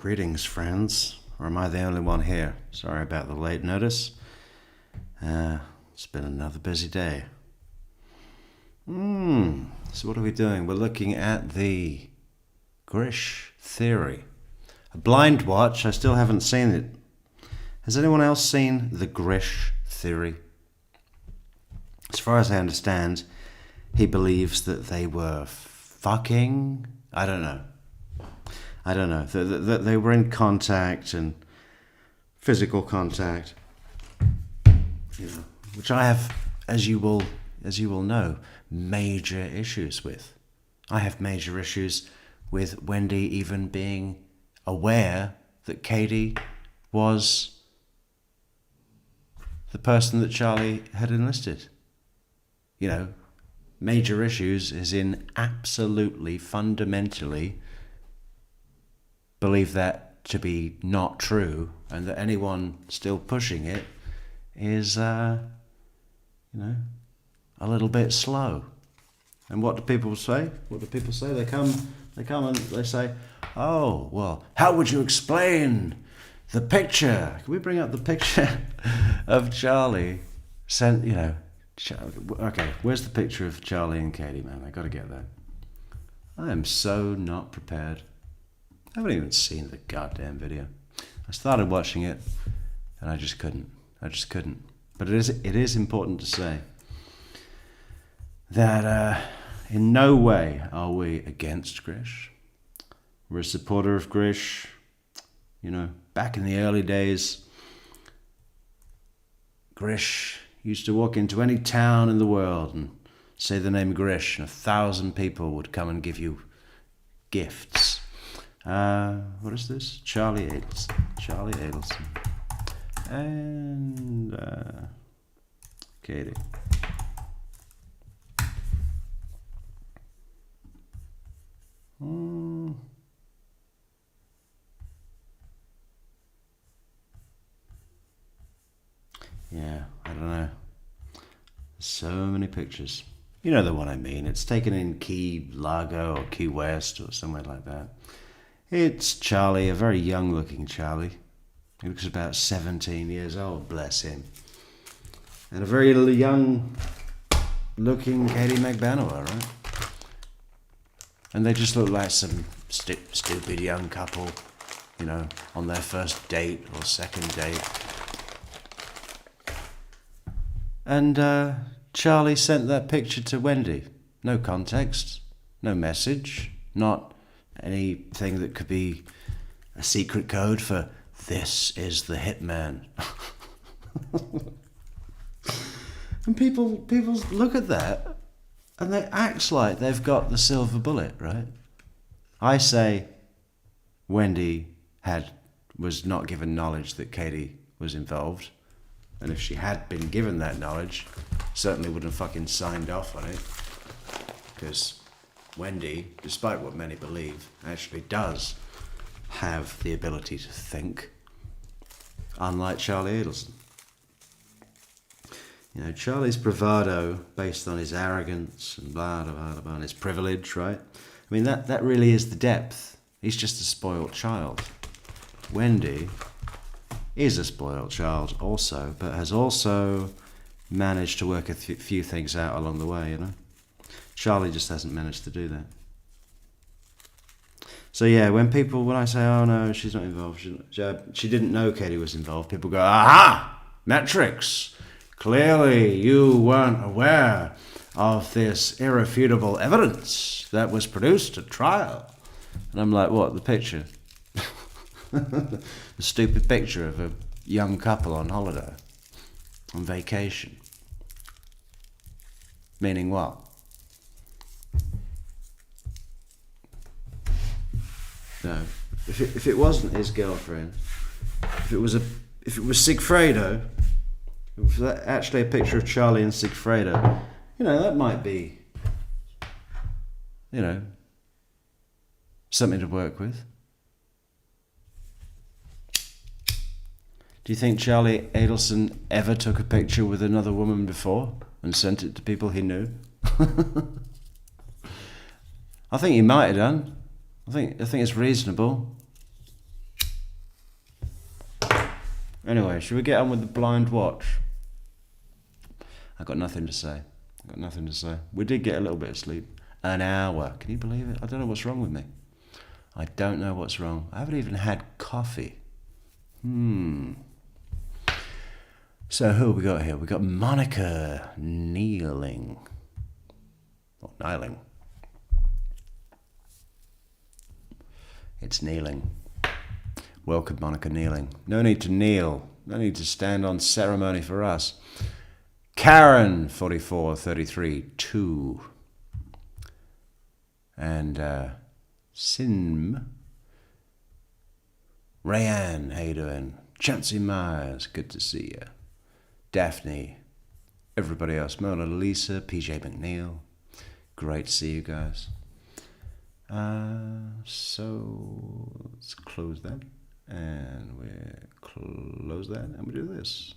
Greetings, friends. Or am I the only one here? Sorry about the late notice. It's been another busy day. So what are we doing? We're looking at the Grisch theory. A blind watch. I still haven't seen it. Has anyone else seen the Grisch theory? As far as I understand, he believes that they were fucking. I don't know. That they were in contact and physical contact. Which I have, as you will know, major issues with. I have major issues with Wendi even being aware that Katie was the person that Charlie had enlisted. Major issues is in absolutely, fundamentally believe that to be not true, and that anyone still pushing it is, a little bit slow. And what do people say? They come and they say, "Oh, well, how would you explain the picture? Can we bring up the picture of Charlie? Okay, where's the picture of Charlie and Katie, man? I got to get that. I am so not prepared. I haven't even seen the goddamn video. I started watching it, and I just couldn't. But it is important to say that in no way are we against Grisch. We're a supporter of Grisch. Back in the early days, Grisch used to walk into any town in the world and say the name Grisch, and 1,000 people would come and give you gifts. What is this? Charlie Adelson. And Katie. Yeah, I don't know. So many pictures. You know the one I mean. It's taken in Key Largo or Key West or somewhere like that. It's Charlie, a very young-looking Charlie. He looks about 17 years old, bless him. And a very young-looking Katie McBanower, right? And they just look like some stupid young couple, on their first date or second date. And Charlie sent that picture to Wendi. No context, no message, not anything that could be a secret code for "this is the hitman." And people look at that and they act like they've got the silver bullet, right? I say Wendi was not given knowledge that Katie was involved. And if she had been given that knowledge, certainly wouldn't have fucking signed off on it. Because Wendi, despite what many believe, actually does have the ability to think, unlike Charlie Adelson. Charlie's bravado, based on his arrogance and blah, blah, blah, and his privilege, right? I mean, that really is the depth. He's just a spoiled child. Wendi is a spoiled child also, but has also managed to work a few things out along the way, Charlie just hasn't managed to do that. So yeah, when I say, "Oh no, she's not involved, she didn't know Katie was involved," people go, "Aha! Metrix! Clearly you weren't aware of this irrefutable evidence that was produced at trial." And I'm like, what, the picture? The stupid picture of a young couple on holiday, on vacation. Meaning what? No. If it wasn't his girlfriend, if it was Sigfredo, if it was actually a picture of Charlie and Sigfredo, that might be, something to work with. Do you think Charlie Adelson ever took a picture with another woman before and sent it to people he knew? I think he might have done. I think it's reasonable. Anyway, should we get on with the blind watch? I got nothing to say. We did get a little bit of sleep. An hour. Can you believe it? I don't know what's wrong with me. I don't know what's wrong. I haven't even had coffee. So who have we got here? We got Monica Kneeling. Or Kneeling. It's kneeling. Welcome, Monica Kneeling. No need to kneel. No need to stand on ceremony for us. Karen, 4433 2. And Sim. Rayanne, how you doing? Chancey Myers, good to see you. Daphne, everybody else. Mona Lisa, PJ McNeil. Great to see you guys. So let's close that. And we close that and we do this.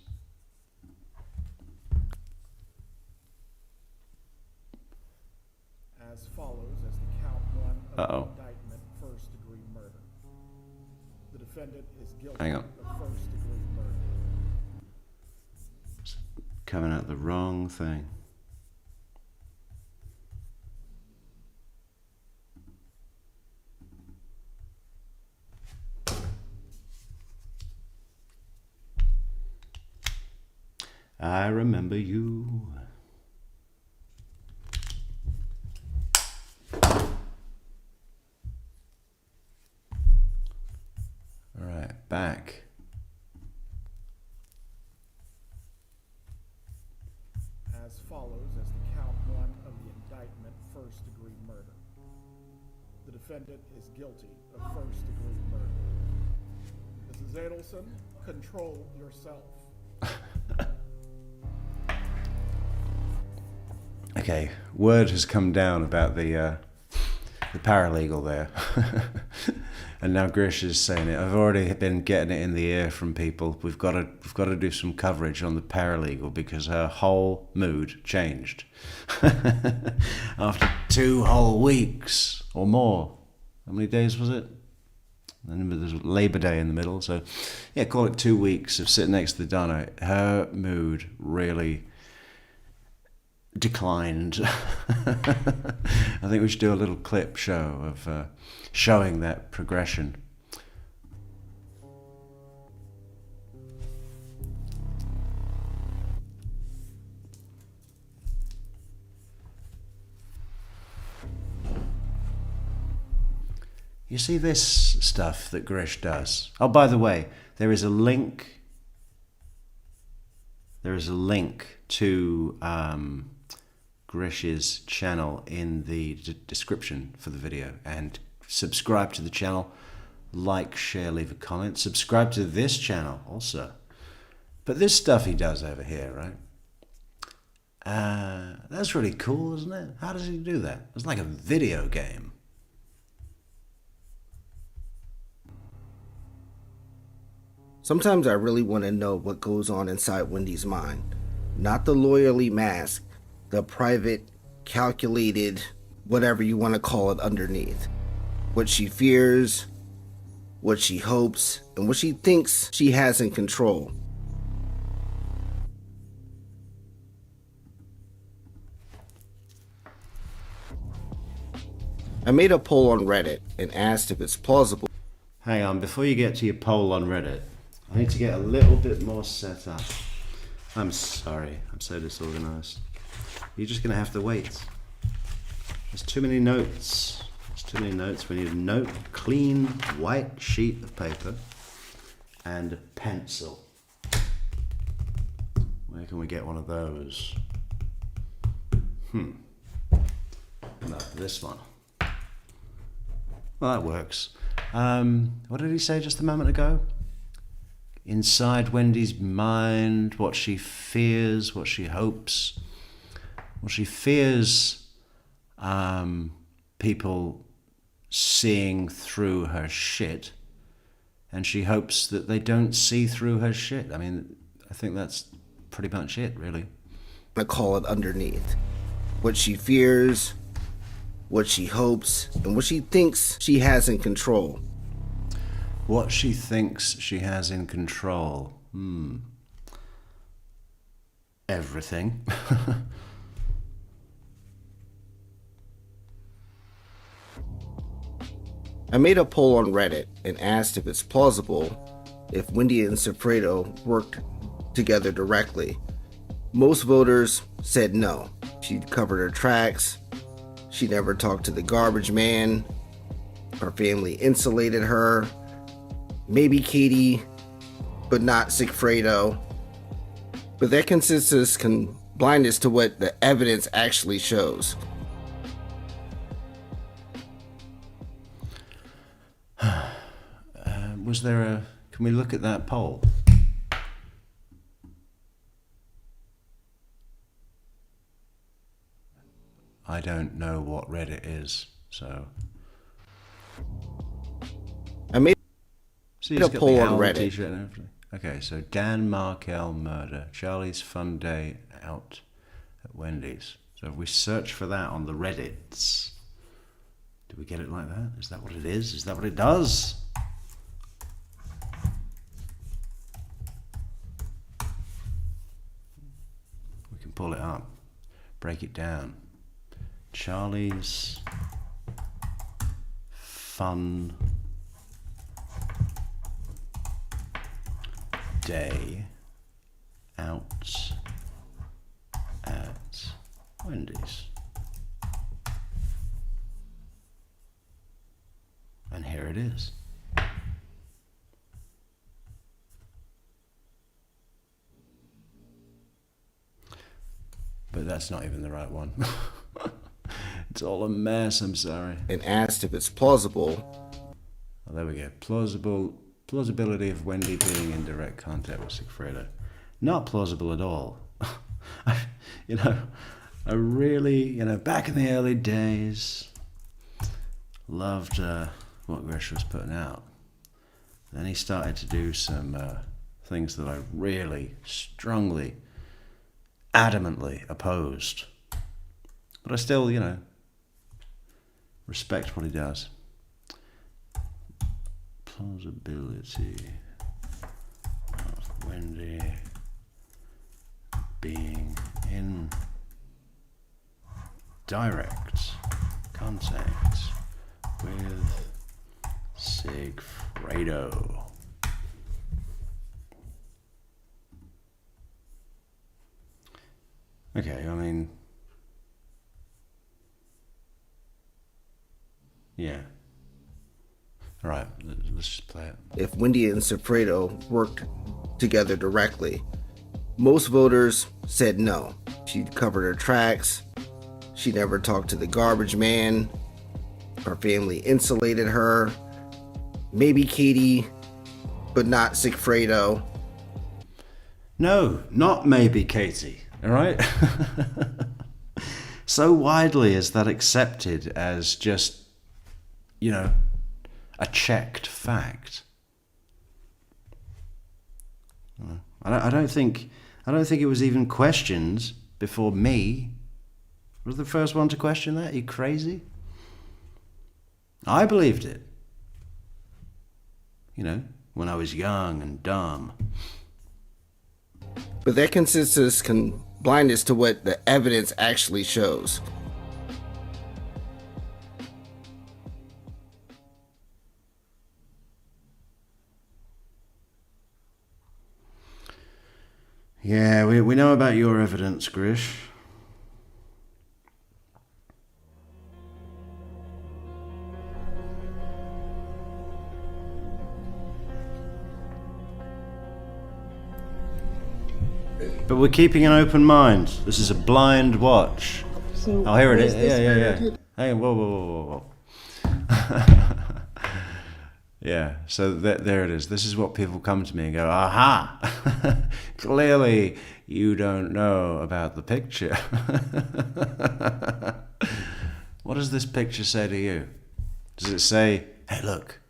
As follows as the count one of the indictment, first-degree murder. The defendant is guilty of first-degree murder. Coming out the wrong thing. I remember you. All right, back. As follows as the count one of the indictment, first-degree murder. The defendant is guilty of first-degree murder. Mrs. Adelson, control yourself. Okay, word has come down about the paralegal there. And now Grisch is saying it. I've already been getting it in the ear from people. We've got to do some coverage on the paralegal because her whole mood changed after 2 whole weeks or more. How many days was it? And there's Labor Day in the middle, so yeah, call it 2 weeks of sitting next to the Donna. Her mood really declined. I think we should do a little clip show of showing that progression. You see this stuff that Grisch does? Oh, by the way, there is a link. There is a link to Grisch's channel in the description for the video, and subscribe to the channel, like, share, leave a comment, subscribe to this channel also. But this stuff he does over here, right? That's really cool, isn't it? How does he do that? It's like a video game. Sometimes I really want to know what goes on inside Wendy's mind. Not the lawyerly mask, the private, calculated, whatever you want to call it underneath. What she fears, what she hopes, and what she thinks she has in control. I made a poll on Reddit and asked if it's plausible. Hang on, before you get to your poll on Reddit, I need to get a little bit more set up. I'm sorry, I'm so disorganized. You're just gonna have to wait. There's too many notes. We need a clean white sheet of paper and a pencil. Where can we get one of those? No, this one. Well, that works. What did he say just a moment ago? Inside Wendy's mind, what she fears, what she hopes. Well, she fears people seeing through her shit, and she hopes that they don't see through her shit. I mean, I think that's pretty much it, really. I call it underneath. What she fears, what she hopes, and what she thinks she has in control. What she thinks she has in control. Everything. I made a poll on Reddit and asked if it's plausible if Wendi and Sigfredo worked together directly. Most voters said no. She covered her tracks. She never talked to the garbage man. Her family insulated her. Maybe Katie, but not Sigfredo. But that consensus can blind us to what the evidence actually shows. Was there a... Can we look at that poll? I don't know what Reddit is, so... I made See, a he's got poll the on owl Reddit. T-shirt and everything. Okay, so Dan Markel murder. Charlie's fun day out at Wendy's. So if we search for that on the Reddits, do we get it like that? Is that what it is? Is that what it does? We can pull it up, break it down. Charlie's fun day out at Wendy's. And here it is. But that's not even the right one. It's all a mess, I'm sorry. And asked if it's plausible. Oh, there we go. Plausibility of Wendi being in direct contact with Sigfredo. Not plausible at all. I really, back in the early days, loved what Grisch was putting out. Then he started to do some things that I really strongly, adamantly opposed. But I still, respect what he does. Plausibility of Wendi being in direct contact with Sigfredo. Okay, yeah. All right, let's just play it. If Wendi and Sigfredo worked together directly. Most voters said no. She covered her tracks. She never talked to the garbage man. Her family insulated her. Maybe Katie, but not Sigfredo. No, not maybe Katie, all right? So widely is that accepted as just, a checked fact. I don't think it was even questioned before me. I was the first one to question that. Are you crazy? I believed it. When I was young and dumb. But that consensus can blind us to what the evidence actually shows. Yeah, we know about your evidence, Grisch. But we're keeping an open mind. This is a blind watch. So Oh, here it is. was this Yeah. merited? Hang on, whoa. Yeah, so there it is. This is what people come to me and go, aha! Clearly you don't know about the picture. What does this picture say to you? Does it say, hey, look,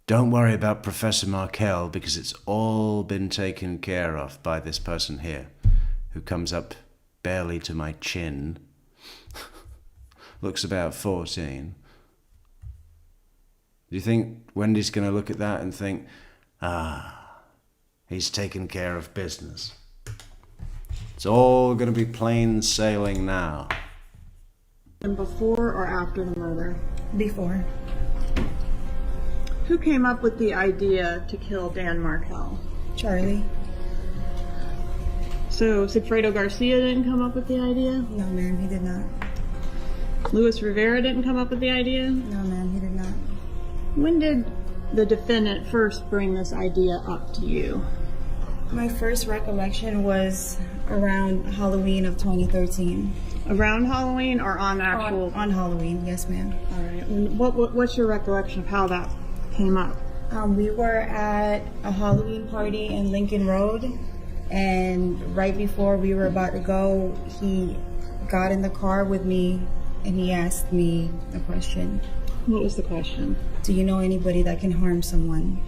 don't worry about Professor Markel because it's all been taken care of by this person here who comes up barely to my chin, looks about 14. Do you think Wendy's going to look at that and think, he's taken care of business? It's all going to be plain sailing now. And before or after the murder? Before. Who came up with the idea to kill Dan Markel? Charlie. So Sigfredo Garcia didn't come up with the idea? No, ma'am, he did not. Luis Rivera didn't come up with the idea? No, ma'am, he did not. When did the defendant first bring this idea up to you? My first recollection was around Halloween of 2013. Around Halloween or on actual? On Halloween, yes, ma'am. All right. And what's your recollection of how that came up? We were at a Halloween party in Lincoln Road, and right before we were about to go, he got in the car with me and he asked me a question. What was the question? Do you know anybody that can harm someone?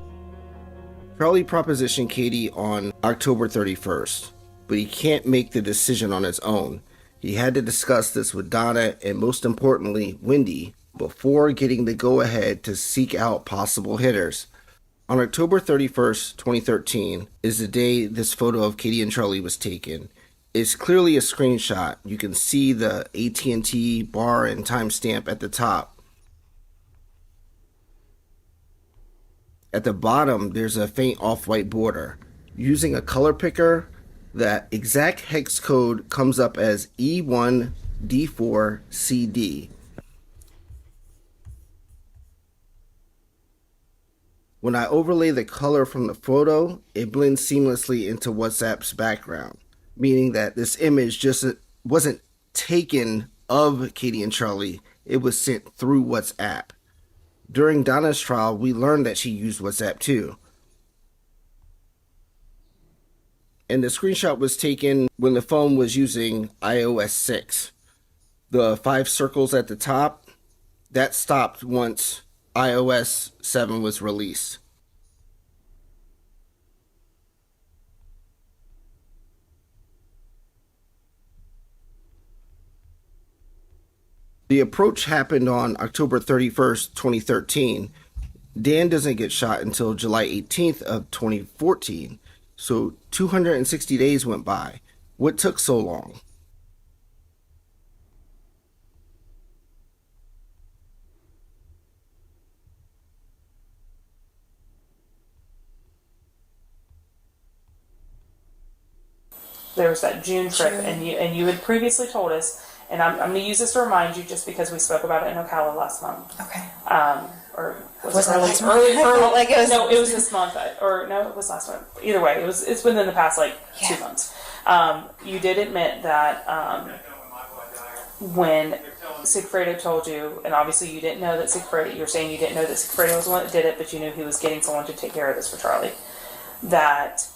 Charlie propositioned Katie on October 31st, but he can't make the decision on his own. He had to discuss this with Donna and, most importantly, Wendi before getting the go-ahead to seek out possible hitters. On October 31st, 2013 is the day this photo of Katie and Charlie was taken. It's clearly a screenshot. You can see the AT&T bar and timestamp at the top. At the bottom, there's a faint off-white border. Using a color picker, that exact hex code comes up as E1D4CD. When I overlay the color from the photo, it blends seamlessly into WhatsApp's background, meaning that this image just wasn't taken of Katie and Charlie, it was sent through WhatsApp. During Donna's trial, we learned that she used WhatsApp too. And the screenshot was taken when the phone was using iOS 6. The 5 circles at the top, that stopped once iOS 7 was released. The approach happened on October 31st, 2013. Dan doesn't get shot until July 18th of 2014. So 260 days went by. What took so long? There was that June trip, and you had previously told us, and I'm going to use this to remind you just because we spoke about it in Ocala last month. Okay. Or Was it it early? last month? Like it was- No, it was this month. Or no, it was last month. Either way, it's within the past 2 months. You did admit that when Sigfredo told you, and obviously you didn't know that Sigfredo. You're saying you didn't know that Sigfredo was the one that did it, but you knew he was getting someone to take care of this for Charlie. That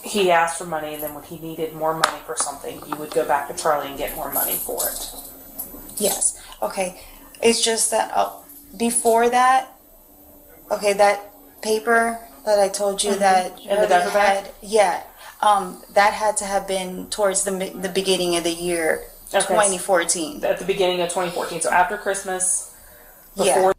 he asked for money, and then when he needed more money for something, you would go back to Charlie and get more money for it. Yes. Okay. It's just that before that, okay, that paper that I told you that In the diaper bag? that had to have been towards the beginning of the year, Okay. 2014. At the beginning of 2014, so after Christmas, Yeah. before.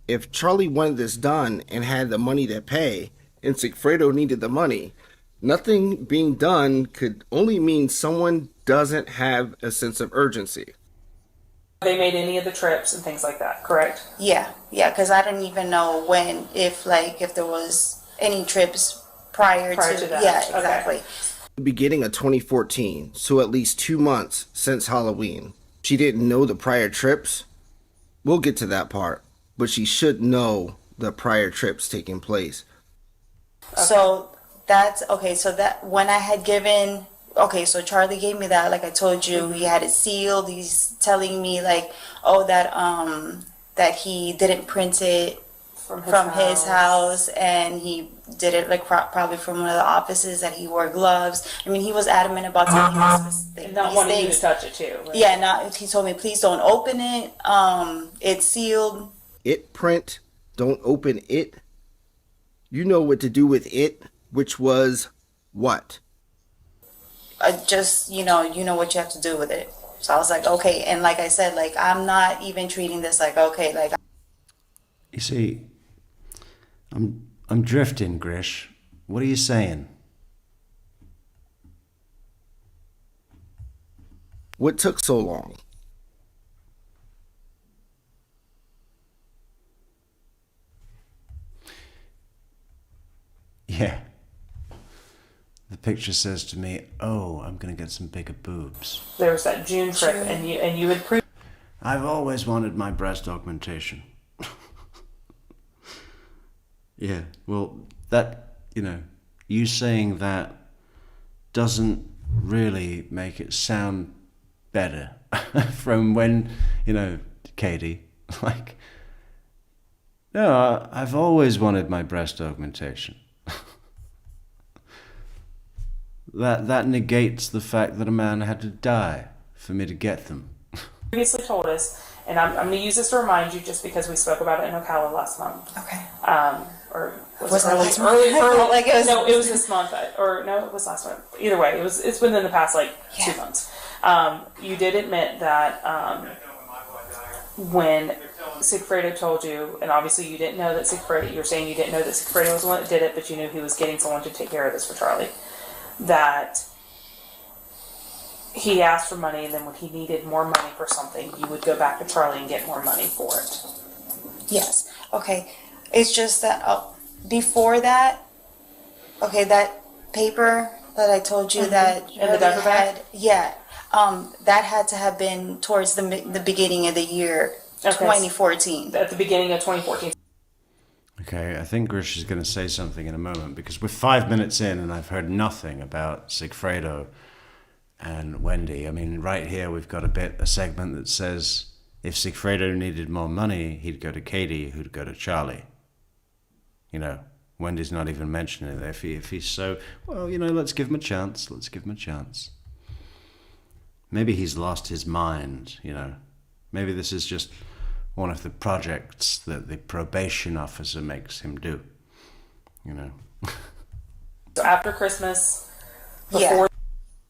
If Charlie wanted this done and had the money to pay, and Sigfredo needed the money, nothing being done could only mean someone doesn't have a sense of urgency. They made any of the trips and things like that, correct? Yeah, because I didn't even know if there was any trips prior to that. Yeah, Okay. exactly. Beginning of 2014, so at least 2 months since Halloween. She didn't know the prior trips. We'll get to that part, but she should know the prior trips taking place. Okay. So that's okay. So that when I had given, okay, so Charlie gave me that, like I told you, he had it sealed. He's telling me that he didn't print it from his house, and he did it probably from one of the offices, that he wore gloves. I mean, he was adamant about telling me And not wanting you to touch it too. Right? Yeah, he told me, please don't open it. It's sealed. It print, don't open it. You know what to do with it, which was what? Just, you know what you have to do with it. So I was like, okay. And like I said, I'm not even treating this okay, You see, I'm drifting, Grisch. What are you saying? What took so long? Yeah. The picture says to me, "Oh, I'm gonna get some bigger boobs." There was that June trip, and you had I've always wanted my breast augmentation. Yeah, well, that, you saying that doesn't really make it sound better from when, Katie, like, no, I've always wanted my breast augmentation. That negates the fact that a man had to die for me to get them. previously told us, and I'm going to use this to remind you just because we spoke about it in Ocala last month. Okay. Or Was it early, last month? early, I felt like it was- no, it was this month, or no, it was last month. Either way, it's within the past 2 months. You did admit that when Sigfredo told you, and obviously you didn't know that Sigfredo, you're saying you didn't know that Sigfredo was the one that did it, but you knew he was getting someone to take care of this for Charlie, that he asked for money, and then when he needed more money for something, you would go back to Charlie and get more money for it. Yes. Okay. It's just that before that, okay, that paper that I told you that In the diaper bag? had, yeah, that had to have been towards the beginning of the year, Okay. 2014. At the beginning of 2014. Okay, I think Grisch is going to say something in a moment because we're 5 minutes in and I've heard nothing about Sigfredo and Wendi. I mean, right here we've got a segment that says if Sigfredo needed more money, he'd go to Katie, who'd go to Charlie. Wendy's not even mentioning it. If he's so, well, let's give him a chance. Let's give him a chance. Maybe he's lost his mind, Maybe this is just one of the projects that the probation officer makes him do, So after Christmas, Yeah. before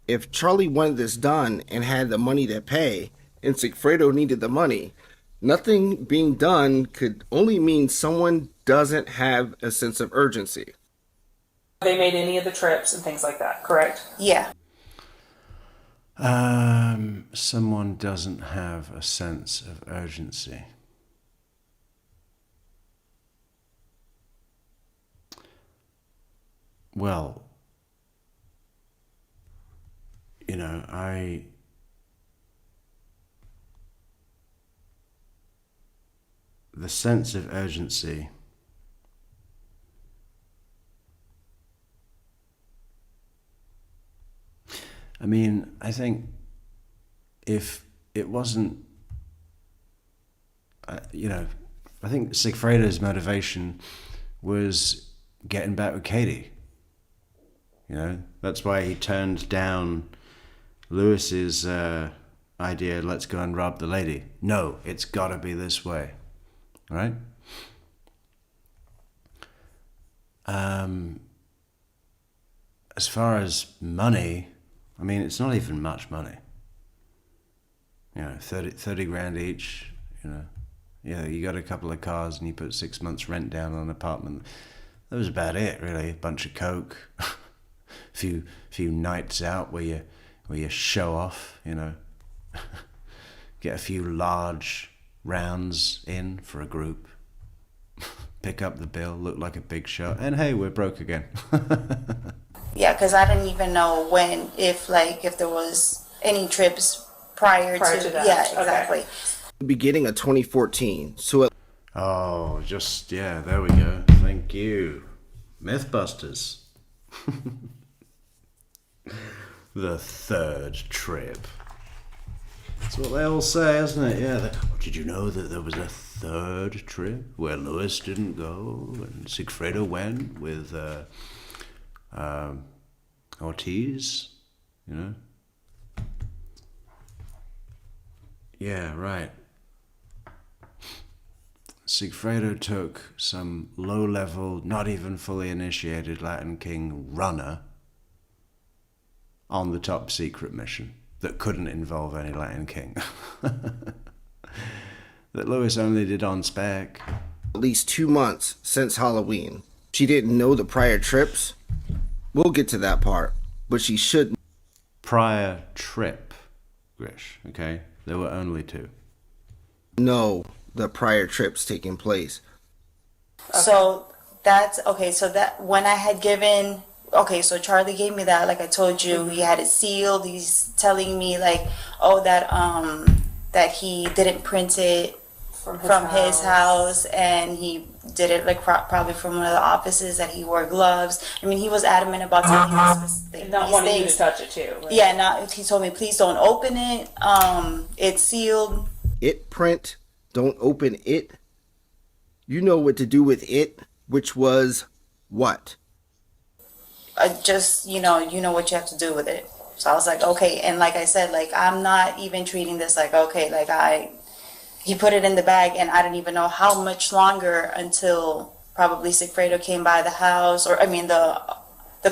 If Charlie wanted this done and had the money to pay, and Sigfredo needed the money, nothing being done could only mean someone doesn't have a sense of urgency. they made any of the trips and things like that, correct? Yeah. Someone doesn't have a sense of urgency. Well, the sense of urgency I think if it wasn't, I think Sigfredo's motivation was getting back with Katie. That's why he turned down Lewis's idea, let's go and rob the lady. No, it's got to be this way. Right? As far as money, it's not even much money. 30 grand each, you got a couple of cars and you put 6 months rent down on an apartment. That was about it, really. A bunch of coke, few nights out where you show off, get a few large rounds in for a group, pick up the bill, look like a big shot, and hey, we're broke again. Yeah, because I didn't even know if there was any trips prior to that. Yeah, Okay. exactly. Beginning of 2014, so at Oh, there we go. Thank you. Mythbusters. The third trip. That's what they all say, isn't it? Yeah. Did you know that there was a third trip where Lewis didn't go and Sigfredo went with Ortiz? Yeah, right. Sigfredo took some low-level, not even fully initiated Latin King runner on the top secret mission that couldn't involve any Latin King. That Lewis only did on spec, at least 2 months since Halloween. She didn't know the prior trips. We'll get to that part, but she should. Prior trip, Grisch, okay? There were only 2. Know the prior trips taking place. So that's okay. So that when I had given, okay, so Charlie gave me that, like I told you, he had it sealed. He's telling me like, oh, that he didn't print it from his house, and he did it like probably from one of the offices, that he wore gloves. I mean, he was adamant about telling me Not wanting you to touch it too. Right? Yeah, he told me, please don't open it. It's sealed. It print, don't open it. You know what to do with it, which was what? Just, you know what you have to do with it. So I was like, okay. And like I said, like, I'm not even treating this like, okay, like he put it in the bag, and I didn't even know how much longer until probably Sigfredo came by the house, or I mean the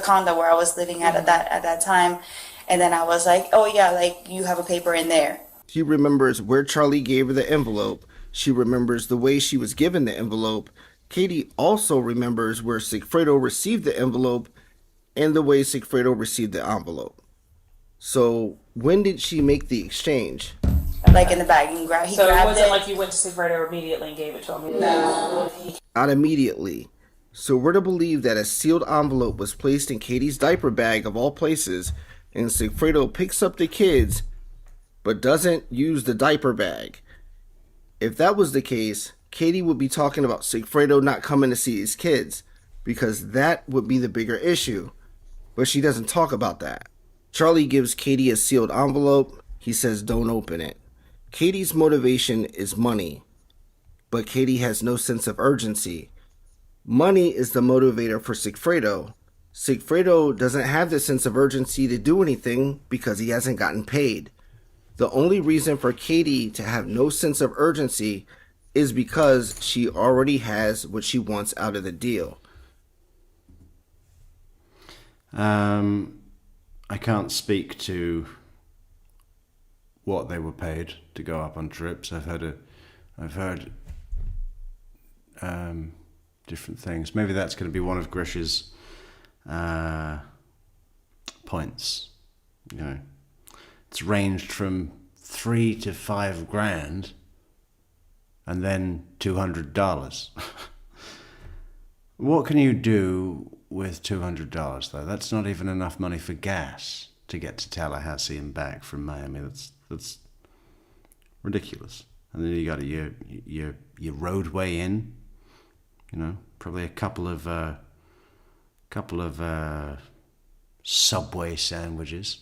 condo where I was living at that time. And then I was like, oh yeah, like, you have a paper in there. She remembers where Charlie gave her the envelope. She remembers the way she was given the envelope. Katie also remembers where Sigfredo received the envelope and the way Sigfredo received the envelope. So when did she make the exchange? Like in the bag, he grabbed it wasn't like you went to Sigfredo immediately and gave it to him. No. Not immediately. So we're to believe that a sealed envelope was placed in Katie's diaper bag of all places, and Sigfredo picks up the kids but doesn't use the diaper bag. If that was the case, Katie would be talking about Sigfredo not coming to see his kids, because that would be the bigger issue. But she doesn't talk about that. Charlie gives Katie a sealed envelope. He says don't open it. Katie's motivation is money, but Katie has no sense of urgency. Money is the motivator for Sigfredo. Sigfredo doesn't have the sense of urgency to do anything because he hasn't gotten paid. The only reason for Katie to have no sense of urgency is because she already has what she wants out of the deal. I can't speak to what they were paid to go up on trips. I've heard different things. Maybe that's going to be one of Grisch's points. You know, it's ranged from $3 to $5 grand, and then $200. What can you do with $200 though? That's not even enough money for gas to get to Tallahassee and back from Miami. That's ridiculous. And then you got your roadway in, you know, probably a couple of Subway sandwiches.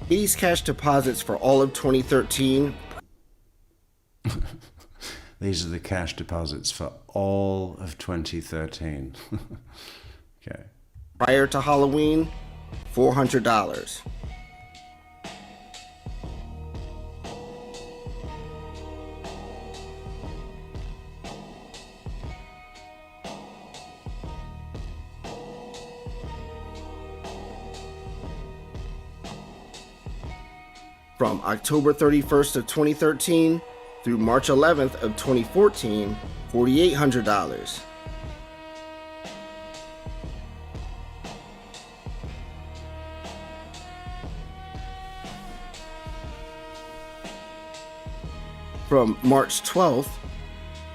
These cash deposits for all of 2013. These are the cash deposits for all of 2013. Okay. Prior to Halloween, $400. From October 31st of 2013 through March 11th of 2014, $4,800. From March 12th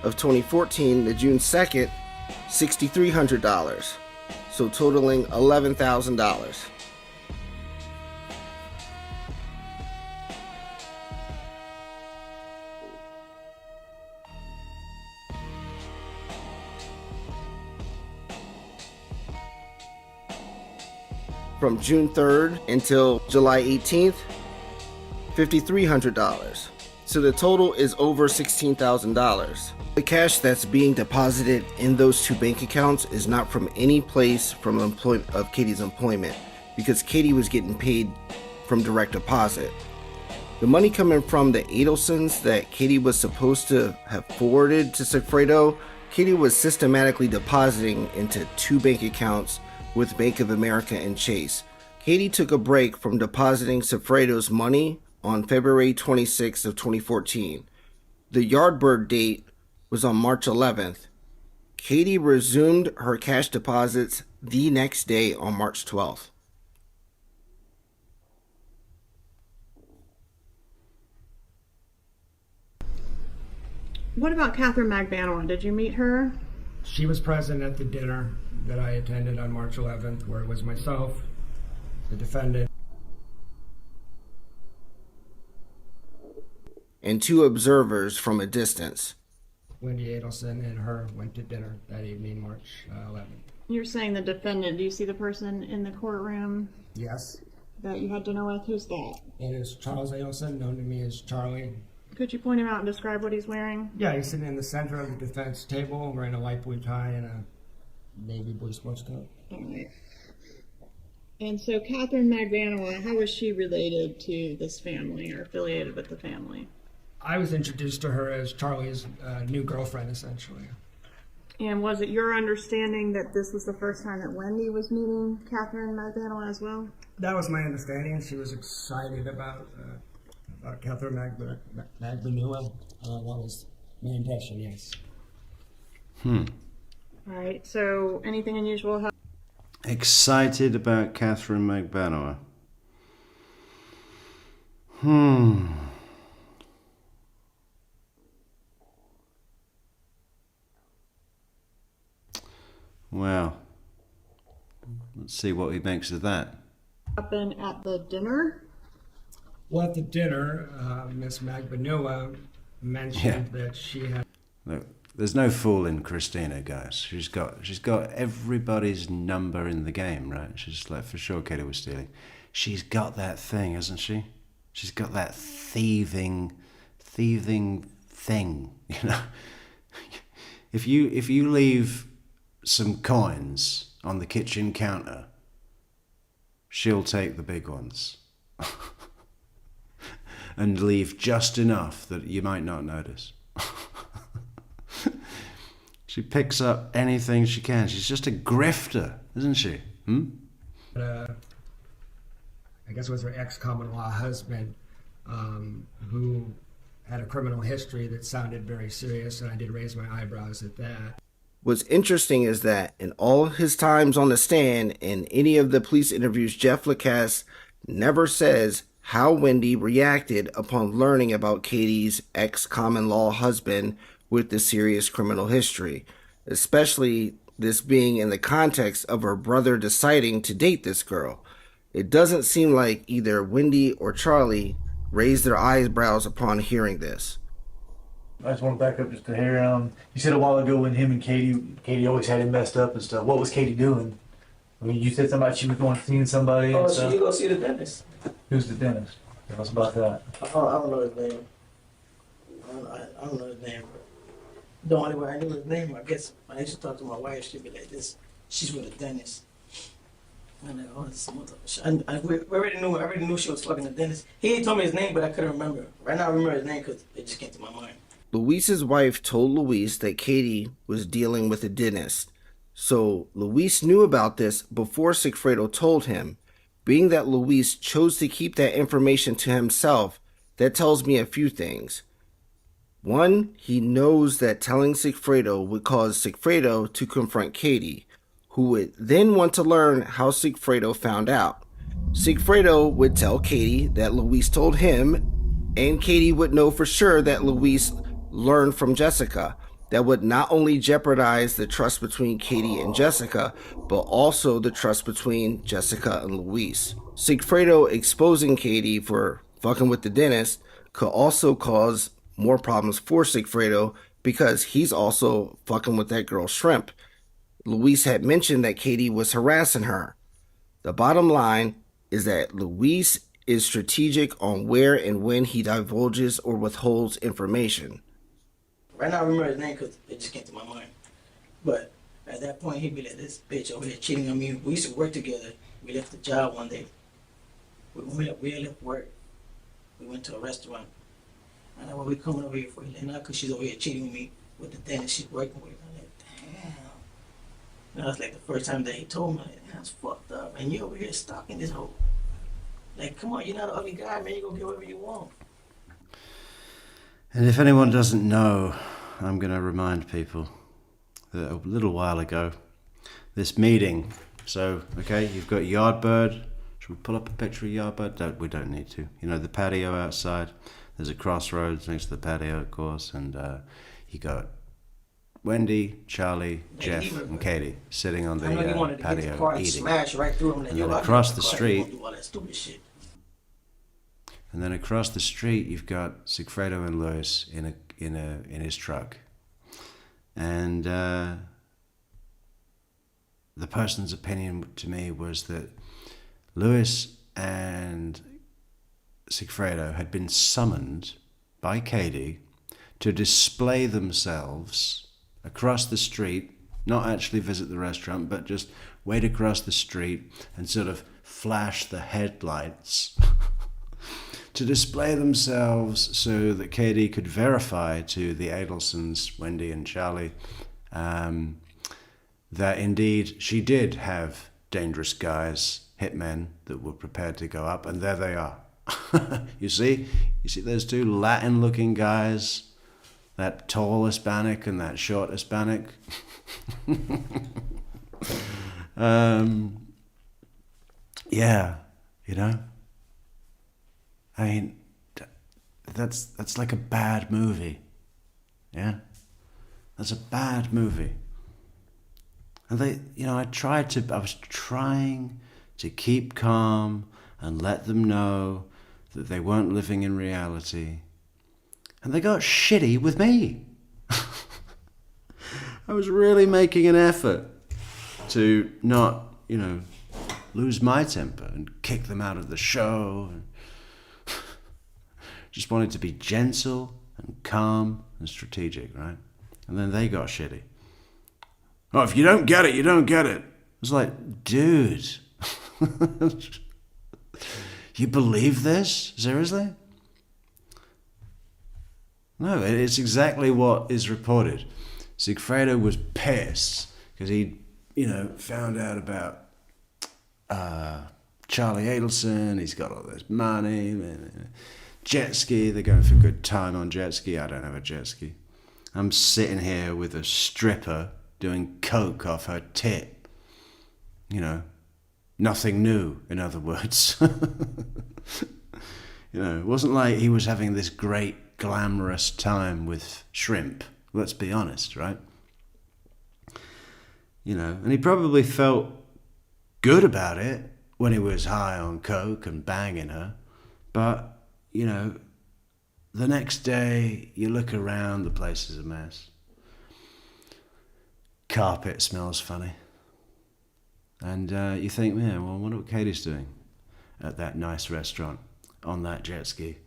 of 2014 to June 2nd, $6,300. So totaling $11,000. From June 3rd until July 18th, $5,300. So the total is over $16,000. The cash that's being deposited in those two bank accounts is not from any place from Katie's employment, because Katie was getting paid from direct deposit. The money coming from the Adelsons that Katie was supposed to have forwarded to Sigfredo, Katie was systematically depositing into 2 bank accounts with Bank of America and Chase. Katie took a break from depositing Sigfredo's money on February 26th of 2014. The Yardbird date was on March 11th. Katie resumed her cash deposits the next day on March 12th. What about Catherine Magbanua? Did you meet her? She was present at the dinner that I attended on March 11th, where it was myself, the defendant, and 2 observers from a distance. Wendi Adelson, and her went to dinner that evening, March 11th. You're saying the defendant. Do you see the person in the courtroom Yes. that you had dinner with? Who's that? It is Charles Adelson, known to me as Charlie. Could you point him out and describe what he's wearing? Yeah, he's sitting in the center of the defense table, wearing a light blue tie and a navy blue sports coat. All right. And so Catherine Magbanua, how was she related to this family or affiliated with the family? I was introduced to her as Charlie's new girlfriend, essentially. And was it your understanding that this was the first time that Wendi was meeting Catherine Magbanua as well? That was my understanding. She was excited about Catherine Magbanua. That was my impression, yes. All right, so anything unusual? Excited about Catherine Magbanua. Well, let's see what he makes of that. Happened at the dinner? Well, at the dinner, Miss Magbanua mentioned that she had... Look, there's no fooling Christina, guys. She's got everybody's number in the game, right? She's like, for sure Katie was stealing. She's got that thing, hasn't she? She's got that thieving thing, you know? If you leave some coins on the kitchen counter, she'll take the big ones and leave just enough that you might not notice. She picks up anything she can. She's just a grifter, isn't she? I guess it was her ex-common law husband, who had a criminal history that sounded very serious, and I did raise my eyebrows at that. What's interesting is that in all his times on the stand and any of the police interviews, Jeff Lacasse never says how Wendi reacted upon learning about Katie's ex-common law husband with the serious criminal history, especially this being in the context of her brother deciding to date this girl. It doesn't seem like either Wendi or Charlie raised their eyebrows upon hearing this. I just want to back up just to hear, you said a while ago when him and Katie always had him messed up and stuff. What was Katie doing? I mean, you said something about she was going seeing somebody and stuff. She go see the dentist. Who's the dentist? Tell us about that. I don't know his name. I don't know his name. The only way I knew his name, I guess, when I used to talk to my wife, she'd be like this. She's with a dentist. I'm like, oh, this we already knew she was fucking the dentist. He ain't told me his name, but I couldn't remember. Right now I remember his name because it just came to my mind. Luis's wife told Luis that Katie was dealing with a dentist. So Luis knew about this before Sigfredo told him. Being that Luis chose to keep that information to himself, that tells me a few things. One, he knows that telling Sigfredo would cause Sigfredo to confront Katie, who would then want to learn how Sigfredo found out. Sigfredo would tell Katie that Luis told him, and Katie would know for sure that Luis learned from Jessica. That would not only jeopardize the trust between Katie and Jessica, but also the trust between Jessica and Luis. Sigfredo exposing Katie for fucking with the dentist could also cause more problems for Sigfredo because he's also fucking with that girl Shrimp. Luis had mentioned that Katie was harassing her. The bottom line is that Luis is strategic on where and when he divulges or withholds information. Right now I remember his name because it just came to my mind. But at that point, he'd be like, this bitch over here cheating on me. We used to work together. We left the job one day. we left work. We went to a restaurant. And when we coming over here for Elena, because she's over here cheating with me with the dentist she's working with. I'm like, damn. And that was like the first time that he told me, like, that's fucked up. And you over here stalking this hoe. Like, come on, you're not an ugly guy, man. You go get whatever you want. And if anyone doesn't know, I'm going to remind people that a little while ago, this meeting. So, okay, you've got Yardbird. Should we pull up a picture of Yardbird? We don't need to. You know, the patio outside. There's a crossroads next to the patio, of course. And you got Wendy, Charlie, Jeff, and Katie sitting on the patio eating. Smash right through him, and then across the street, all that stupid shit. And then across the street, you've got Sigfredo and Lewis in his truck, and the person's opinion to me was that Lewis and Sigfredo had been summoned by Katie to display themselves across the street, not actually visit the restaurant, but just wait across the street and sort of flash the headlights to display themselves so that Katie could verify to the Adelsons, Wendy and Charlie, that indeed she did have dangerous guys, hitmen, that were prepared to go up, and there they are. You see those two Latin-looking guys, that tall Hispanic and that short Hispanic? Yeah, you know? I mean, that's like a bad movie. Yeah? That's a bad movie. And I was trying to keep calm and let them know that they weren't living in reality. And they got shitty with me. I was really making an effort to not, lose my temper and kick them out of the show. And just wanted to be gentle and calm and strategic, right? And then they got shitty. Oh, if you don't get it, you don't get it. I was like, dude, you believe this? Seriously? No, it's exactly what is reported. Sigfredo was pissed because he, found out about Charlie Adelson. He's got all this money. Jet ski, they're going for a good time on jet ski. I don't have a jet ski. I'm sitting here with a stripper doing coke off her tit. Nothing new, in other words. It wasn't like he was having this great glamorous time with shrimp. Let's be honest, right? And he probably felt good about it when he was high on coke and banging her. But, the next day you look around, the place is a mess. Carpet smells funny. And you think, I wonder what Katie's doing at that nice restaurant on that jet ski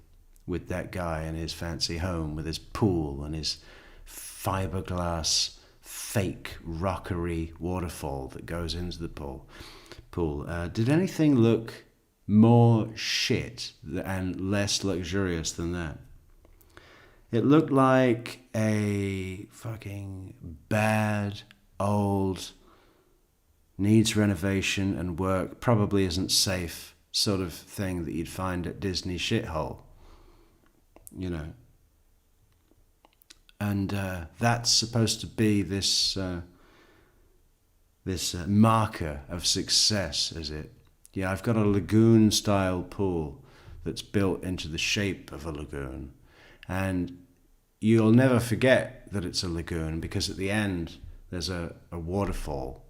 with that guy in his fancy home with his pool and his fiberglass fake rockery waterfall that goes into the pool. Did anything look more shit and less luxurious than that? It looked like a fucking bad, old, needs renovation and work, probably isn't safe sort of thing that you'd find at Disney shithole. And that's supposed to be this marker of success, is it? Yeah, I've got a lagoon-style pool that's built into the shape of a lagoon, and you'll never forget that it's a lagoon because at the end there's a waterfall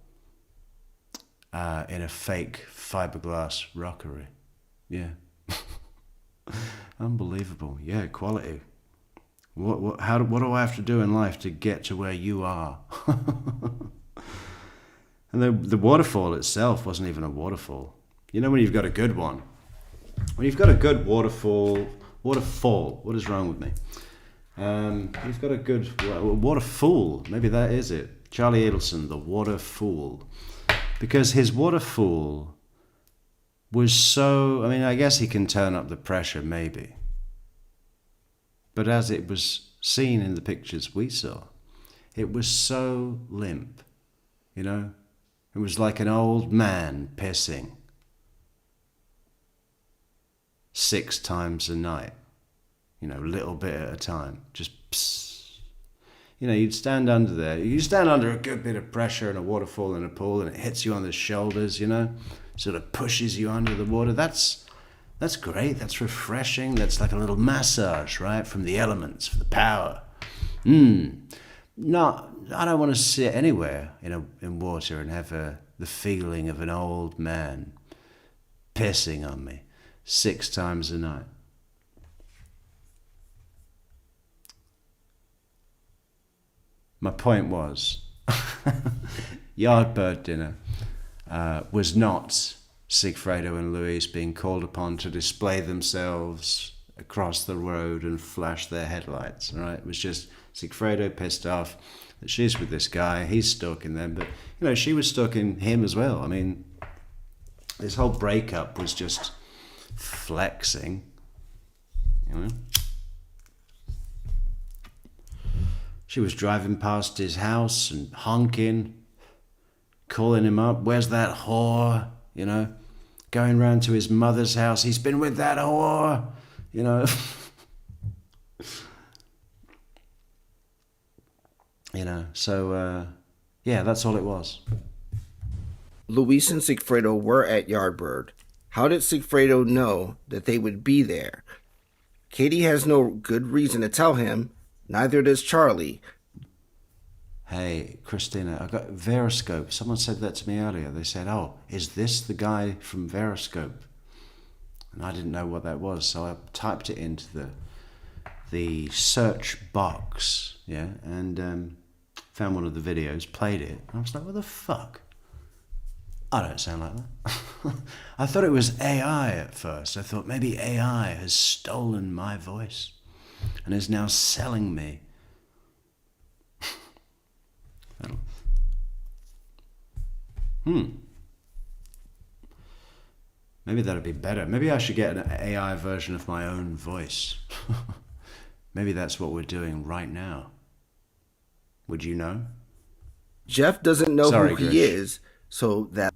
in a fake fiberglass rockery. Yeah. Unbelievable. Yeah, quality. What do I have to do in life to get to where you are? And the waterfall itself wasn't even a waterfall. When you've got a good one, when you've got a good waterfall, what is wrong with me? You've got a good waterfall, maybe that is it. Charlie Adelson, the waterfall. Because his waterfall was so, I mean, I guess he can turn up the pressure, maybe. But as it was seen in the pictures we saw, it was so limp, you know? It was like an old man pissing 6 times a night, you know, a little bit at a time, just psst. You know, you'd stand under there. You stand under a good bit of pressure in a waterfall in a pool, and it hits you on the shoulders, you know, sort of pushes you under the water. That's great. That's refreshing. That's like a little massage, right, from the elements, for the power. No, I don't want to sit anywhere in water and have the feeling of an old man pissing on me 6 times a night. My point was, Yardbird dinner was not Sigfredo and Luis being called upon to display themselves across the road and flash their headlights, right? It was just Sigfredo pissed off that she's with this guy, he's stalking them, but, you know, she was stalking him as well. I mean, this whole breakup was just flexing, you know? She was driving past his house and honking, calling him up, where's that whore, you know, going round to his mother's house, he's been with that whore, you know. You know, so, yeah, that's all it was. Luis and Sigfredo were at Yardbird. How did Sigfredo know that they would be there? Katie has no good reason to tell him, neither does Charlie. Hey, Christina, I got Veriscope. Someone said that to me earlier. They said, oh, is this the guy from Veriscope? And I didn't know what that was, so I typed it into the search box, yeah, and found one of the videos, played it, and I was like, what the fuck? I don't sound like that. I thought it was AI at first. I thought maybe AI has stolen my voice and is now selling me. Maybe that'd be better. Maybe I should get an AI version of my own voice. Maybe that's what we're doing right now. Would you know? Jeff doesn't know Sorry, who Grisch. he is, so that...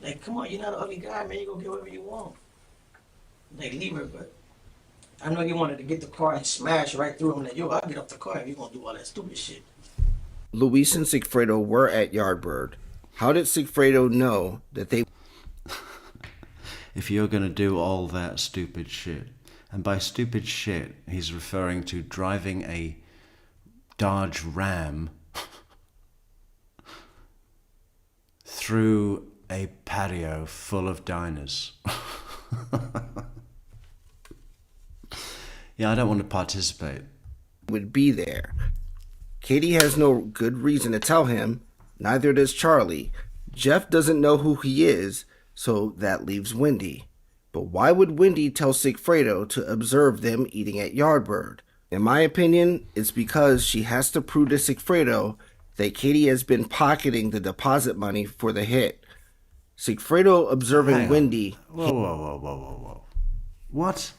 Like, come on, you're not an ugly guy, man. You go get whatever you want. Like, leave her, but I know you wanted to get the car and smash right through him. Like, yo, I'll get off the car if you're going to do all that stupid shit. Luis and Sigfredo were at Yardbird. How did Sigfredo know that they... If you're going to do all that stupid shit, and by stupid shit, he's referring to driving a Dodge Ram through a patio full of diners. Yeah, I don't want to participate. would be there. Katie has no good reason to tell him, neither does Charlie. Jeff doesn't know who he is, so that leaves Wendi. But why would Wendi tell Sigfredo to observe them eating at Yardbird? In my opinion, it's because she has to prove to Sigfredo that Katie has been pocketing the deposit money for the hit. Sigfredo observing Hang on. Wendi... Whoa. What?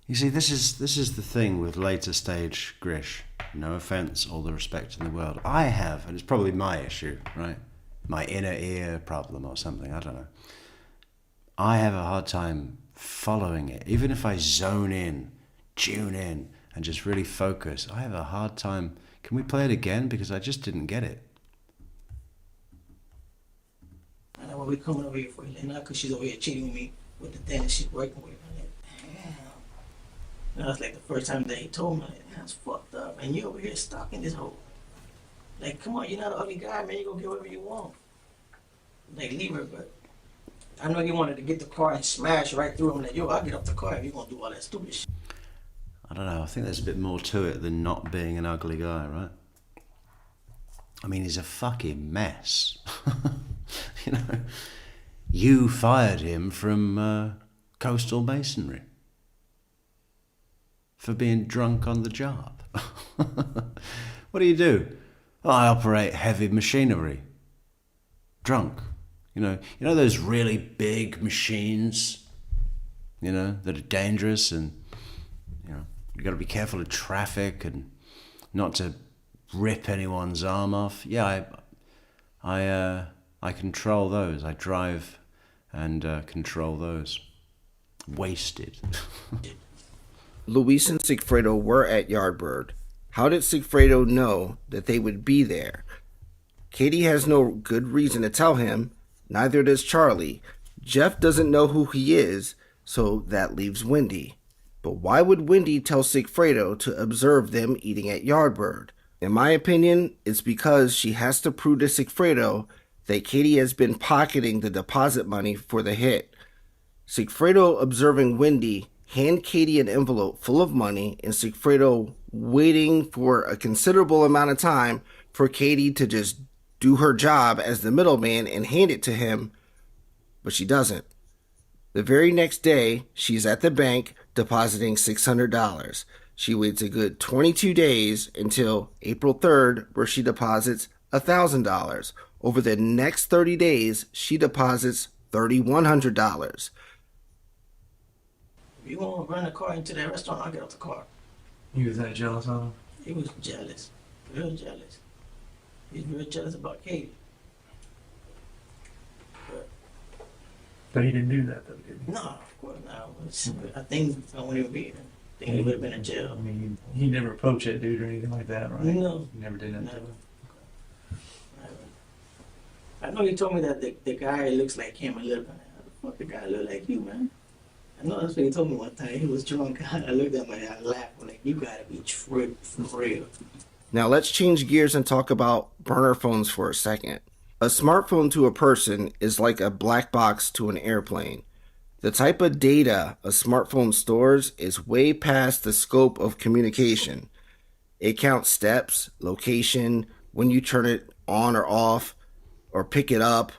You see, this is the thing with later stage Grisch. No offense, all the respect in the world. I have, and it's probably my issue, right? My inner ear problem or something, I don't know. I have a hard time following it. Even if I zone in, tune in, and just really focus, I have a hard time. Can we play it again? Because I just didn't get it. I know why we coming over here for you, not because she's over here cheating with me with the thing that she's working with. I'm like, damn. And that's like the first time that he told me, like, that's fucked up. And you over here stalking this hoe. Like, come on, you're not an ugly guy, man. You go get whatever you want. Like, leave her, but I know you wanted to get the car and smash right through him. Like, yo, I'll get off the car if you're going to do all that stupid shit. I don't know. I think there's a bit more to it than not being an ugly guy, right? I mean, he's a fucking mess. You know, you fired him from coastal masonry for being drunk on the job. What do? Oh, I operate heavy machinery. Drunk. You know those really big machines, that are dangerous, and you got to be careful of traffic and not to rip anyone's arm off. Yeah, I control those. I drive and control those. Wasted. Luis and Sigfredo were at Yardbird. How did Sigfredo know that they would be there? Katie has no good reason to tell him, neither does Charlie. Jeff doesn't know who he is, so that leaves Wendi. But why would Wendi tell Sigfredo to observe them eating at Yardbird? In my opinion, it's because she has to prove to Sigfredo that Katie has been pocketing the deposit money for the hit. Sigfredo observing Wendi hand Katie an envelope full of money, and Sigfredo waiting for a considerable amount of time for Katie to just do her job as the middleman and hand it to him, but she doesn't. The very next day, she's at the bank depositing $600. She waits a good 22 days until April 3rd, where she deposits $1,000. Over the next 30 days, she deposits $3,100. If you want to run the car into that restaurant, I'll get out the car. You was that jealous of him? He was jealous, real jealous. He's real jealous about Katie. But he didn't do that though, did he? No, of course not. I think I wouldn't even be here. I think he would have been in jail. I mean, he never approached that dude or anything like that, right? No. He never did that to Never. him. I know he told me that the guy looks like him a little bit. How the fuck the guy look like you, man? I know that's what he told me one time. He was drunk. I looked at him and I laughed. I'm like, you gotta be tripped for real. Now let's change gears and talk about burner phones for a second. A smartphone to a person is like a black box to an airplane. The type of data a smartphone stores is way past the scope of communication. It counts steps, location, when you turn it on or off, or pick it up.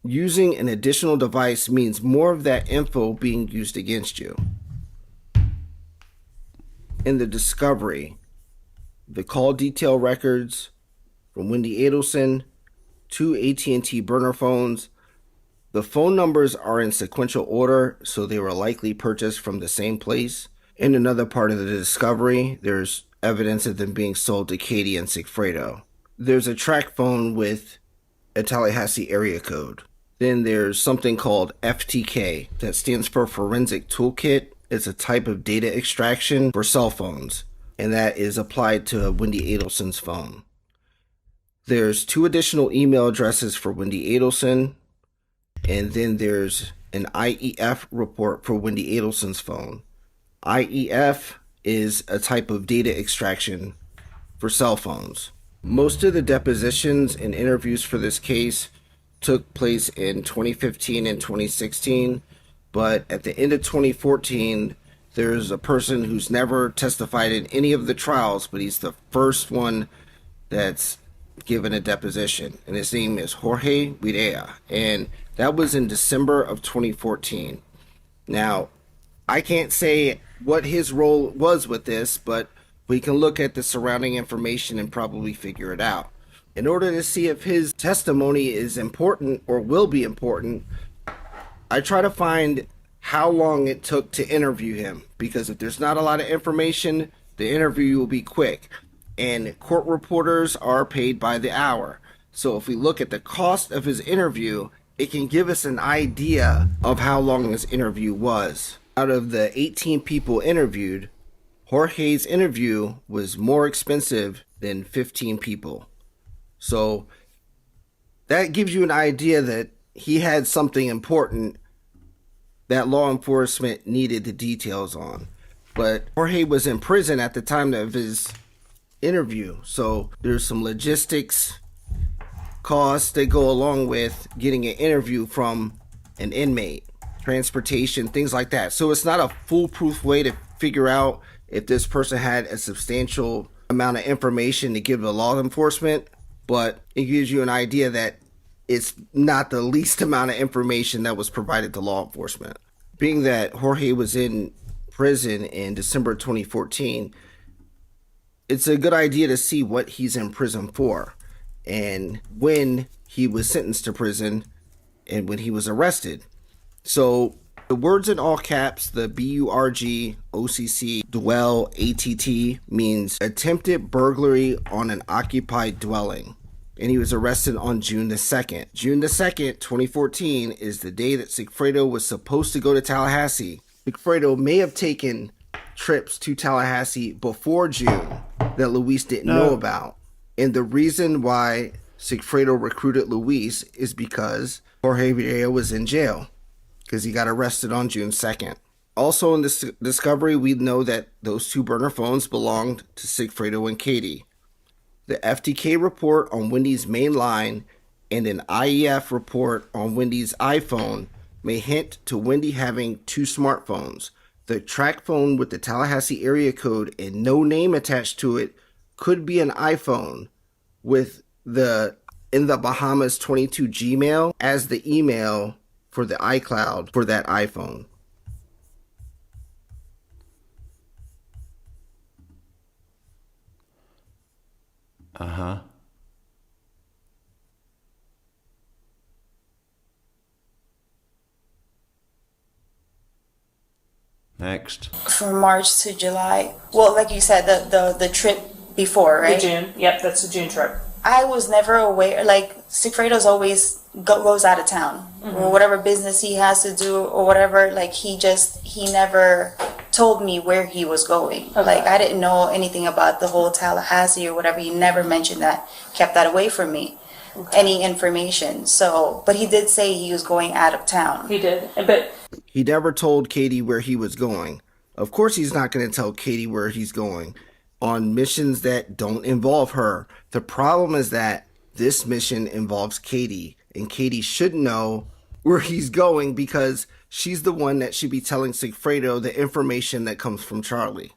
Using an additional device means more of that info being used against you. In the discovery, the call detail records from Wendi Adelson, 2 AT&T burner phones. The phone numbers are in sequential order, so they were likely purchased from the same place. In another part of the discovery, there's evidence of them being sold to Katie and Sigfredo. There's a track phone with a Tallahassee area code. Then there's something called FTK, that stands for Forensic Toolkit. It's a type of data extraction for cell phones, and that is applied to Wendi Adelson's phone. There's 2 additional email addresses for Wendi Adelson, and then there's an IEF report for Wendi Adelson's phone. IEF is a type of data extraction for cell phones. Most of the depositions and interviews for this case took place in 2015 and 2016, but at the end of 2014, there's a person who's never testified in any of the trials, but he's the first one that's given a deposition, and his name is Jorge Videa, and that was in December of 2014. Now, I can't say what his role was with this, but we can look at the surrounding information and probably figure it out. In order to see if his testimony is important or will be important, I try to find how long it took to interview him, because if there's not a lot of information, the interview will be quick, and court reporters are paid by the hour. So if we look at the cost of his interview, it can give us an idea of how long this interview was. Out of the 18 people interviewed, Jorge's interview was more expensive than 15 people. So that gives you an idea that he had something important that law enforcement needed the details on. But Jorge was in prison at the time of his interview, so there's some logistics costs that go along with getting an interview from an inmate, transportation, things like that. So it's not a foolproof way to figure out if this person had a substantial amount of information to give to law enforcement, but it gives you an idea that it's not the least amount of information that was provided to law enforcement. Being that Jorge was in prison in December 2014, it's a good idea to see what he's in prison for. And when he was sentenced to prison, and when he was arrested. So the words in all caps, the BURGOCC dwell ATT, means attempted burglary on an occupied dwelling. And he was arrested on June the 2nd. June the 2nd, 2014 is the day that Sigfredo was supposed to go to Tallahassee. Sigfredo may have taken trips to Tallahassee before June that Luis didn't know about. And the reason why Sigfredo recruited Luis is because Jorge Vieira was in jail, because he got arrested on June 2nd. Also in this discovery, we know that those two burner phones belonged to Sigfredo and Katie. The FTK report on Wendy's main line and an IEF report on Wendy's iPhone may hint to Wendy having two smartphones. The track phone with the Tallahassee area code and no name attached to it could be an iPhone with the in the Bahamas 22 Gmail as the email for the iCloud for that iPhone. Uh-huh. Next. From March to July. Well, like you said, the trip before, right? The June. Yep, that's the June trip. I was never aware. Like Sigfredo's always goes out of town, or whatever business he has to do, or whatever. Like he never told me where he was going. Okay. Like I didn't know anything about the whole Tallahassee or whatever. He never mentioned that. Kept that away from me. Okay. Any information. So, but he did say he was going out of town. He did, but he never told Katie where he was going. Of course, he's not going to tell Katie where he's going on missions that don't involve her. The problem is that this mission involves Katie, and Katie should know where he's going because she's the one that should be telling Sigfredo the information that comes from Charlie.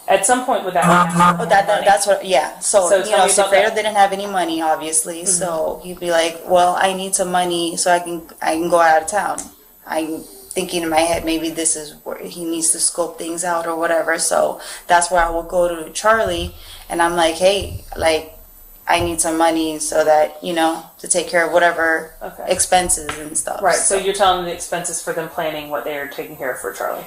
At some point with that, that's what, yeah. So you know, Sigfredo didn't have any money, obviously. So he'd be like, "Well, I need some money so I can go out of town." I'm thinking in my head, maybe this is where he needs to scope things out or whatever. So that's where I will go to Charlie, and I'm like, "Hey, like, I need some money so that, you know, to take care of whatever expenses and stuff." Right. So you're telling them the expenses for them planning what they are taking care of for Charlie.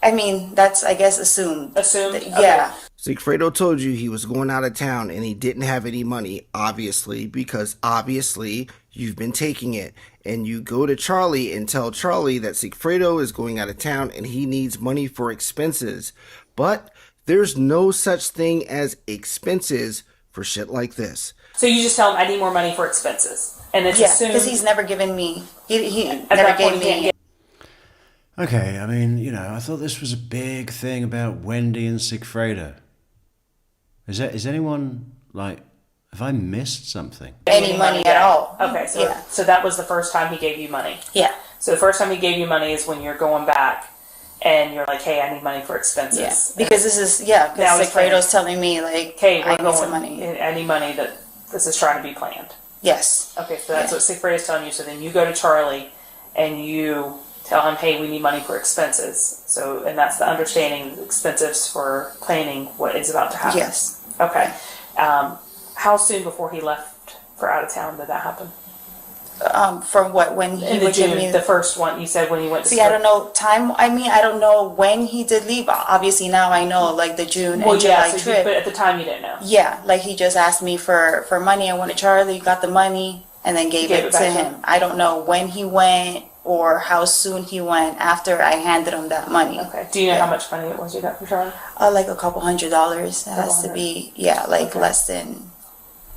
I mean, that's, I guess, assumed. Assumed? Yeah. Sigfredo told you he was going out of town and he didn't have any money, obviously, because obviously you've been taking it. And you go to Charlie and tell Charlie that Sigfredo is going out of town and he needs money for expenses. But there's no such thing as expenses for shit like this. So you just tell him, I need more money for expenses. And it's assumed. Because he's never given me, he never gave me. Okay, I mean, you know, I thought this was a big thing about Wendi and Sigfredo. Is anyone, like, have I missed something? Any money at all. Okay, so that was the first time he gave you money. Yeah. So the first time he gave you money is when you're going back and you're like, hey, I need money for expenses. Yeah. Because this is, because Sigfredo's telling me, like, hey, I need some money. I need money that this is trying to be planned. Yes. Okay, so that's what Sigfredo's telling you. So then you go to Charlie and you tell him, hey, we need money for expenses. So, and that's the understanding, expenses for planning what is about to happen. Yes. Okay. How soon before he left for out of town did that happen? From what, when he would give me the first one, you said when he went to I don't know time. I mean, I don't know when he did leave. Obviously now I know, like the June and July trip. But at the time you didn't know. Yeah, like he just asked me for money. I went to Charlie, got the money, and then gave it to him. I don't know when he went or how soon he went after I handed him that money. Okay. Do you know how much money it was you got from Charlie? Like a couple $100. It has to be, less than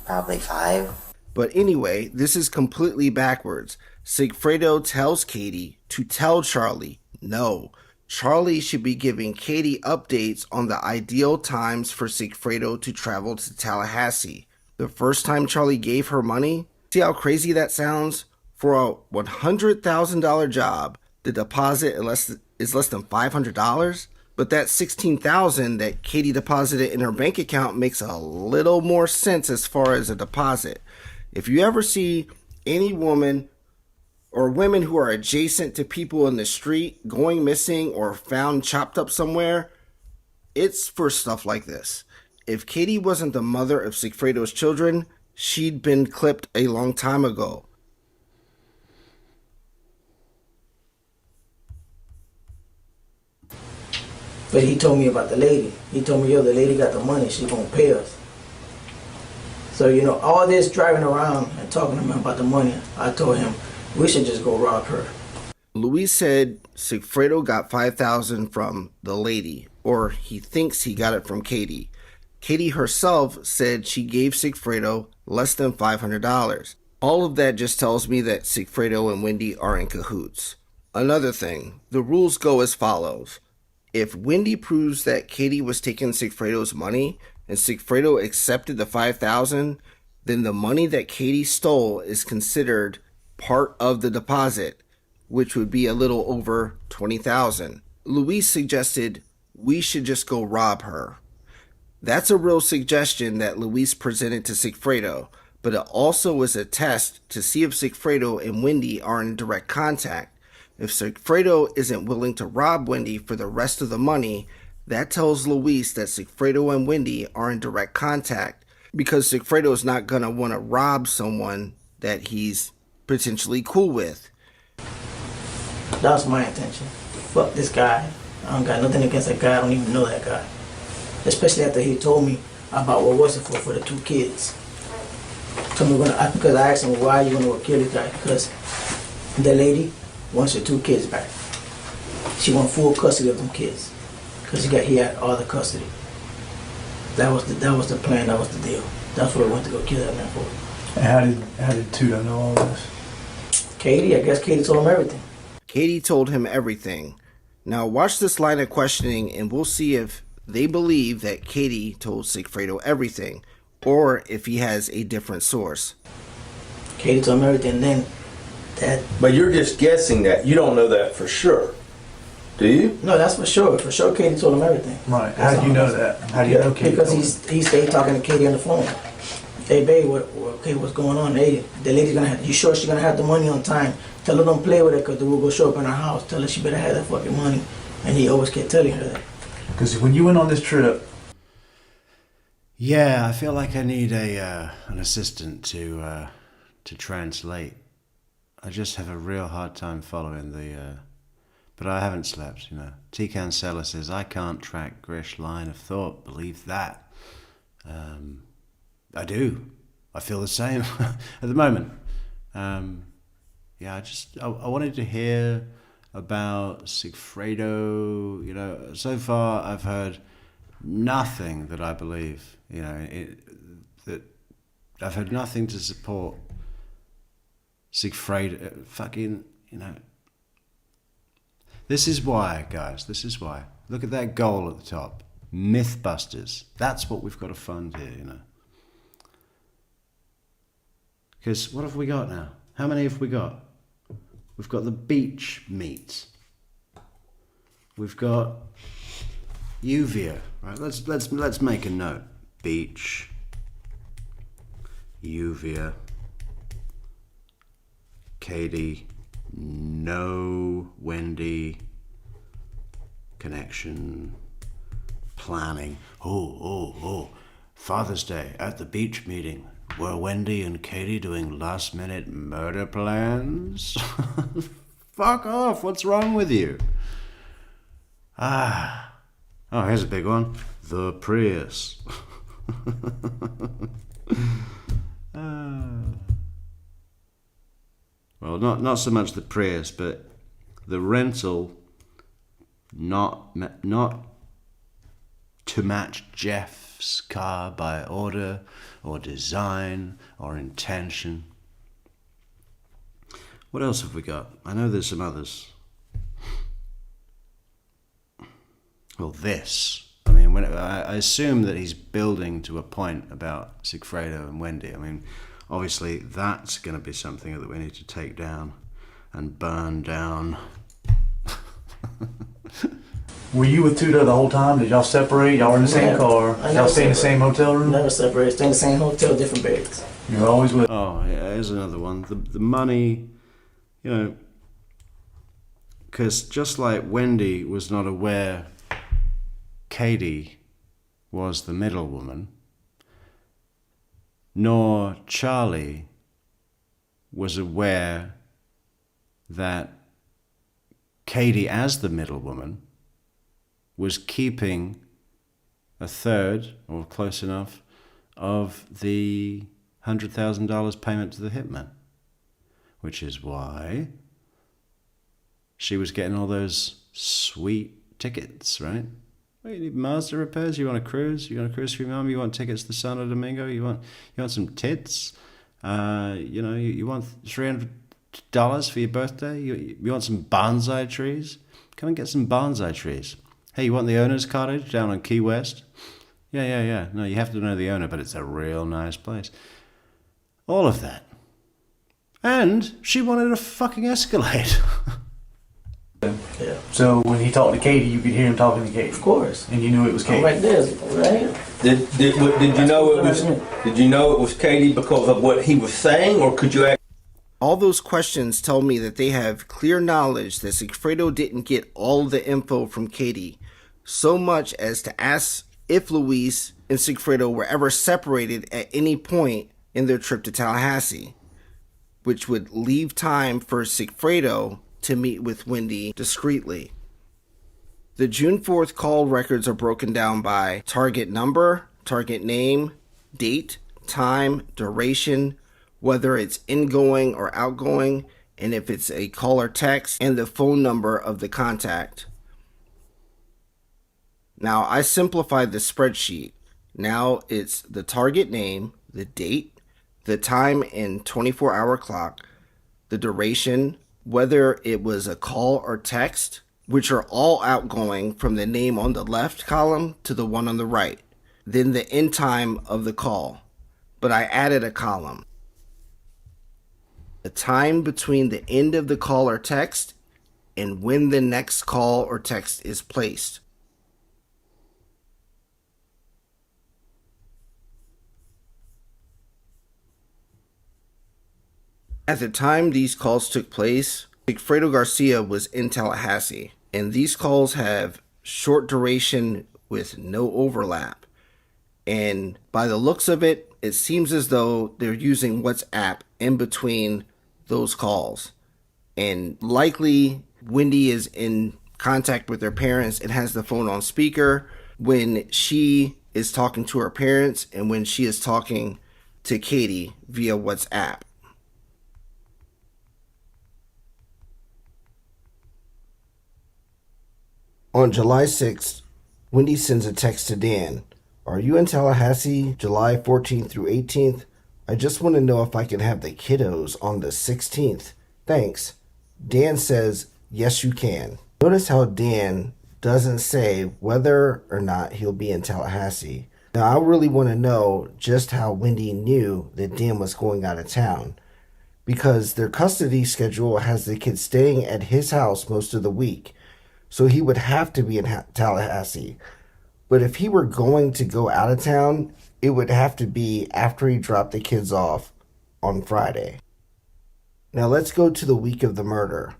probably $5. But anyway, this is completely backwards. Sigfredo tells Katie to tell Charlie, no, Charlie should be giving Katie updates on the ideal times for Sigfredo to travel to Tallahassee. The first time Charlie gave her money, see how crazy that sounds? For a $100,000 job, the deposit is less than $500. But that $16,000 that Katie deposited in her bank account makes a little more sense as far as a deposit. If you ever see any woman or women who are adjacent to people in the street going missing or found chopped up somewhere, it's for stuff like this. If Katie wasn't the mother of Sigfredo's children, she'd been clipped a long time ago. But he told me about the lady. He told me, yo, the lady got the money. She gonna pay us. So, you know, all this driving around and talking to him about the money, I told him, we should just go rob her. Luis said Sigfredo got $5,000 from the lady, or he thinks he got it from Katie. Katie herself said she gave Sigfredo less than $500. All of that just tells me that Sigfredo and Wendi are in cahoots. Another thing, the rules go as follows. If Wendi proves that Katie was taking Sigfredo's money and Sigfredo accepted the $5,000, then the money that Katie stole is considered part of the deposit, which would be a little over $20,000. Luis suggested we should just go rob her. That's a real suggestion that Luis presented to Sigfredo, but it also was a test to see if Sigfredo and Wendi are in direct contact. If Sigfredo isn't willing to rob Wendi for the rest of the money, that tells Luis that Sigfredo and Wendi are in direct contact, because Sigfredo is not going to want to rob someone that he's potentially cool with. That was my intention. Fuck this guy. I don't got nothing against that guy. I don't even know that guy. Especially after he told me about what was it for the 2 kids. Told me because I asked him, why are you going to go kill this guy? Because the lady wants her 2 kids back. She wants full custody of them kids. Because he had all the custody. That was the plan. That was the deal. That's what I went to go kill that man for. And how did Tudo know all this? Katie, I guess Katie told him everything. Katie told him everything. Now watch this line of questioning and we'll see if they believe that Katie told Sigfredo everything, or if he has a different source. Katie told him everything, then that... But you're just guessing that. You don't know that for sure. Do you? No, that's for sure. For sure Katie told him everything. Right. How do you know that? How do you know Katie? Because he stayed talking to Katie on the phone. Hey, babe, what's going on? Hey, the lady's gonna have... You sure she's gonna have the money on time? Tell her don't play with it because we'll go show up in her house. Tell her she better have that fucking money. And he always kept telling her that. Because when you went on this trip... Yeah, I feel like I need an assistant to translate. I just have a real hard time following the... But I haven't slept, you know. Tikan Seller says, I can't track Grisch line of thought. Believe that. I do. I feel the same at the moment. Yeah, I wanted to hear about Sigfredo. You know, so far I've heard nothing that I believe. You know, that I've heard nothing to support Sigfredo. Fucking, you know. This is why, guys. This is why. Look at that goal at the top. Mythbusters. That's what we've got to fund here, you know. Because what have we got now? How many have we got? We've got the beach meat. We've got Uvia. Right, let's make a note. Beach. Uvia. Katie. No Wendi. Connection. Planning. Oh. Father's Day at the beach meeting. Were Wendi and Katie doing last-minute murder plans? Fuck off. What's wrong with you? Oh, here's a big one. The Prius. Well, not so much the Prius, but the rental, not to match Jeff's car by order or design or intention. What else have we got? I know there's some others. Well, this. I mean, I assume that he's building to a point about Sigfredo and Wendi. I mean, obviously that's going to be something that we need to take down and burn down. Were you with Tudo the whole time? Did y'all separate? Y'all were in the same car? Y'all stay in the same hotel room? Never separated. Stay in the same hotel, different beds. You were always with... Oh, yeah, here's another one. The money, you know, because just like Wendi was not aware Katie was the middlewoman, nor Charlie was aware that Katie, as the middlewoman, was keeping a third, or close enough, of the $100,000 payment to the hitman. Which is why she was getting all those sweet tickets, right? Well, you need Mazda repairs? You want a cruise? You want a cruise for your mum? You want tickets to Santo Domingo? You want some tits? You want $300 for your birthday? You want some bonsai trees? Come and get some bonsai trees. Hey, you want the owner's cottage down on Key West? Yeah. No, you have to know the owner, but it's a real nice place. All of that. And she wanted a fucking Escalade. Yeah. So when he talked to Katie, you could hear him talking to Katie. Of course. And you knew it was Katie. Right there, right? Did you know it was? Did you know it was Katie because of what he was saying, or could you? All those questions tell me that they have clear knowledge that Sigfredo didn't get all of the info from Katie, so much as to ask if Luis and Sigfredo were ever separated at any point in their trip to Tallahassee, which would leave time for Sigfredo to meet with Wendi discreetly. The June 4th call records are broken down by target number, target name, date, time, duration, whether it's ingoing or outgoing, and if it's a call or text, and the phone number of the contact. Now, I simplified the spreadsheet. Now it's the target name, the date, the time in 24-hour clock, the duration, whether it was a call or text, which are all outgoing from the name on the left column to the one on the right, then the end time of the call. But I added a column. The time between the end of the call or text and when the next call or text is placed. At the time these calls took place, Sigfredo Garcia was in Tallahassee, and these calls have short duration with no overlap. And by the looks of it, it seems as though they're using WhatsApp in between those calls. And likely Wendi is in contact with her parents and has the phone on speaker when she is talking to her parents and when she is talking to Katie via WhatsApp. On July 6th, Wendi sends a text to Dan. Are you in Tallahassee July 14th through 18th? I just want to know if I can have the kiddos on the 16th. Thanks. Dan says, yes, you can. Notice how Dan doesn't say whether or not he'll be in Tallahassee. Now, I really want to know just how Wendi knew that Dan was going out of town, because their custody schedule has the kids staying at his house most of the week. So he would have to be in Tallahassee. But if he were going to go out of town, it would have to be after he dropped the kids off on Friday. Now let's go to the week of the murder.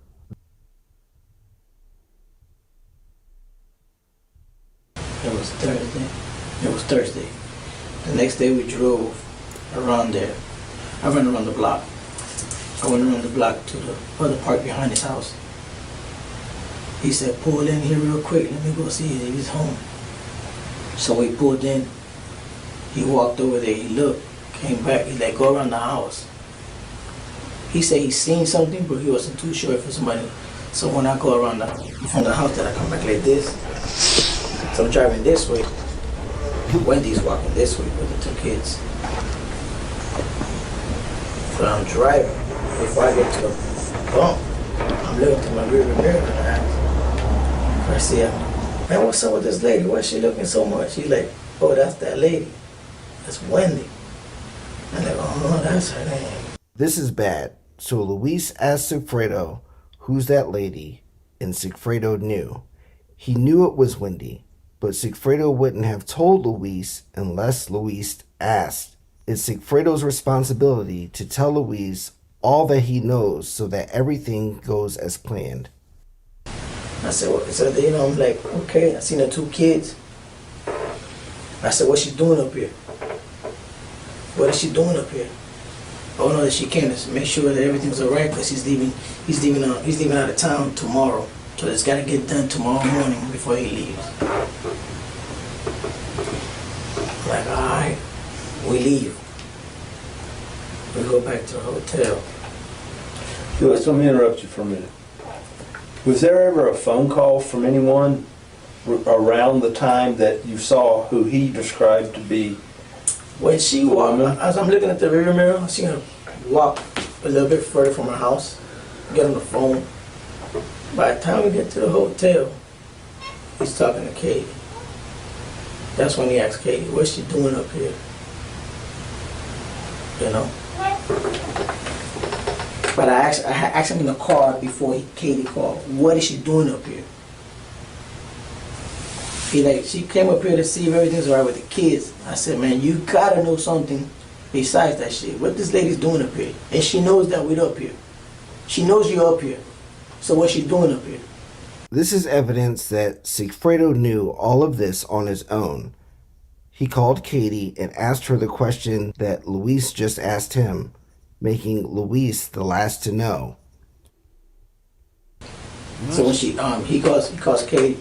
It was Thursday. The next day we drove around there. I went around the block. I went around the block to the other park behind his house. He said, pull in here real quick, let me go see if he's home. So we pulled in, he walked over there, he looked, came back, he's like, go around the house. He said he seen something, but he wasn't too sure if it was somebody. So when I go around from the house, then I come back like this. So I'm driving this way. Wendy's walking this way with the two kids. So I'm driving. Before I get to the bump, I'm looking to my rearview mirror and I see her. Man, what's up with this lady? Why is she looking so much? She's like, oh, that's that lady. That's Wendi. I'm like, oh, that's her name. This is bad. So Luis asked Sigfredo, who's that lady? And Sigfredo knew. He knew it was Wendi, but Sigfredo wouldn't have told Luis unless Luis asked. It's Sigfredo's responsibility to tell Luis all that he knows so that everything goes as planned. I said, well, so, I'm like, okay, I seen the two kids. I said, what's she doing up here? What is she doing up here? Oh no, that she came to make sure that everything's all right because he's leaving out of town tomorrow. So it's gotta get done tomorrow morning before he leaves. Like, alright, we leave. We go back to the hotel. Phyllis, let me interrupt you for a minute. Was there ever a phone call from anyone around the time that you saw who he described to be? When she walked, as I'm looking at the rear mirror, I seen her walk a little bit further from her house, get on the phone. By the time we get to the hotel, he's talking to Katie. That's when he asked Katie, what's she doing up here? You know? But I asked him in the car before Katie called, what is she doing up here? He like, she came up here to see if everything's all right with the kids. I said, man, you gotta know something besides that shit. What this lady's doing up here? And she knows that we're up here. She knows you're up here. So what's she doing up here? This is evidence that Sigfredo knew all of this on his own. He called Katie and asked her the question that Luis just asked him, making Luis the last to know. So when he calls Katie.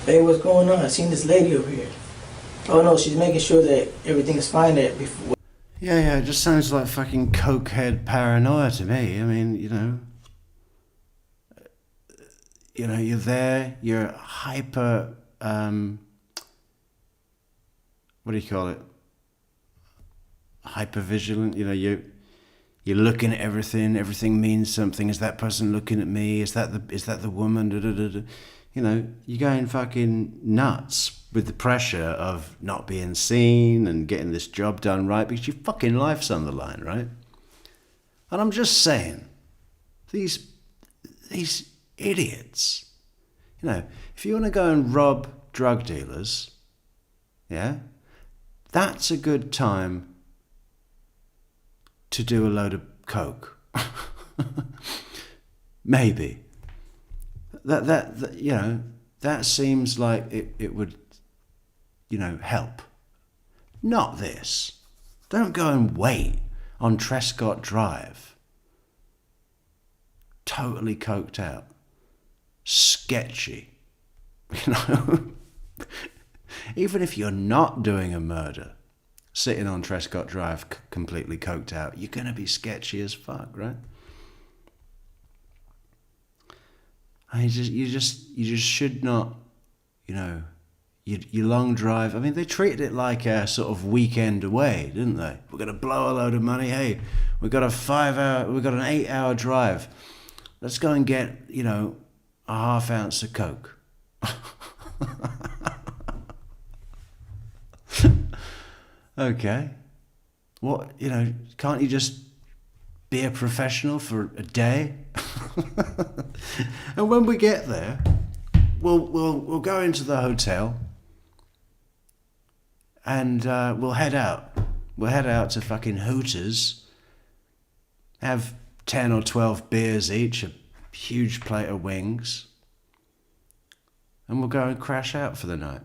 Hey, what's going on? I seen this lady over here. Oh no, she's making sure that everything is fine there before. Yeah, it just sounds like fucking cokehead paranoia to me. I mean, you're there, you're hyper, what do you call it? Hyper vigilant. You're looking at everything. Everything means something. Is that person looking at me? Is that the woman? Da, da, da, da. You're going fucking nuts with the pressure of not being seen and getting this job done right because your fucking life's on the line, right? And I'm just saying, these idiots, if you want to go and rob drug dealers, yeah, that's a good time to do a load of coke. Maybe. That seems like it would, help. Not this. Don't go and wait on Trescott Drive. Totally coked out. Sketchy. Even if you're not doing a murder, sitting on Trescott Drive completely coked out, you're going to be sketchy as fuck, right? You just should not, your long drive. I mean, they treated it like a sort of weekend away, didn't they? We're gonna blow a load of money. Hey, we've got an 8-hour drive. Let's go and get, a half ounce of coke. Okay. What, can't you just be a professional for a day? And when we get there, we'll go into the hotel and we'll head out. We'll head out to fucking Hooters, have 10 or 12 beers each, a huge plate of wings, and we'll go and crash out for the night.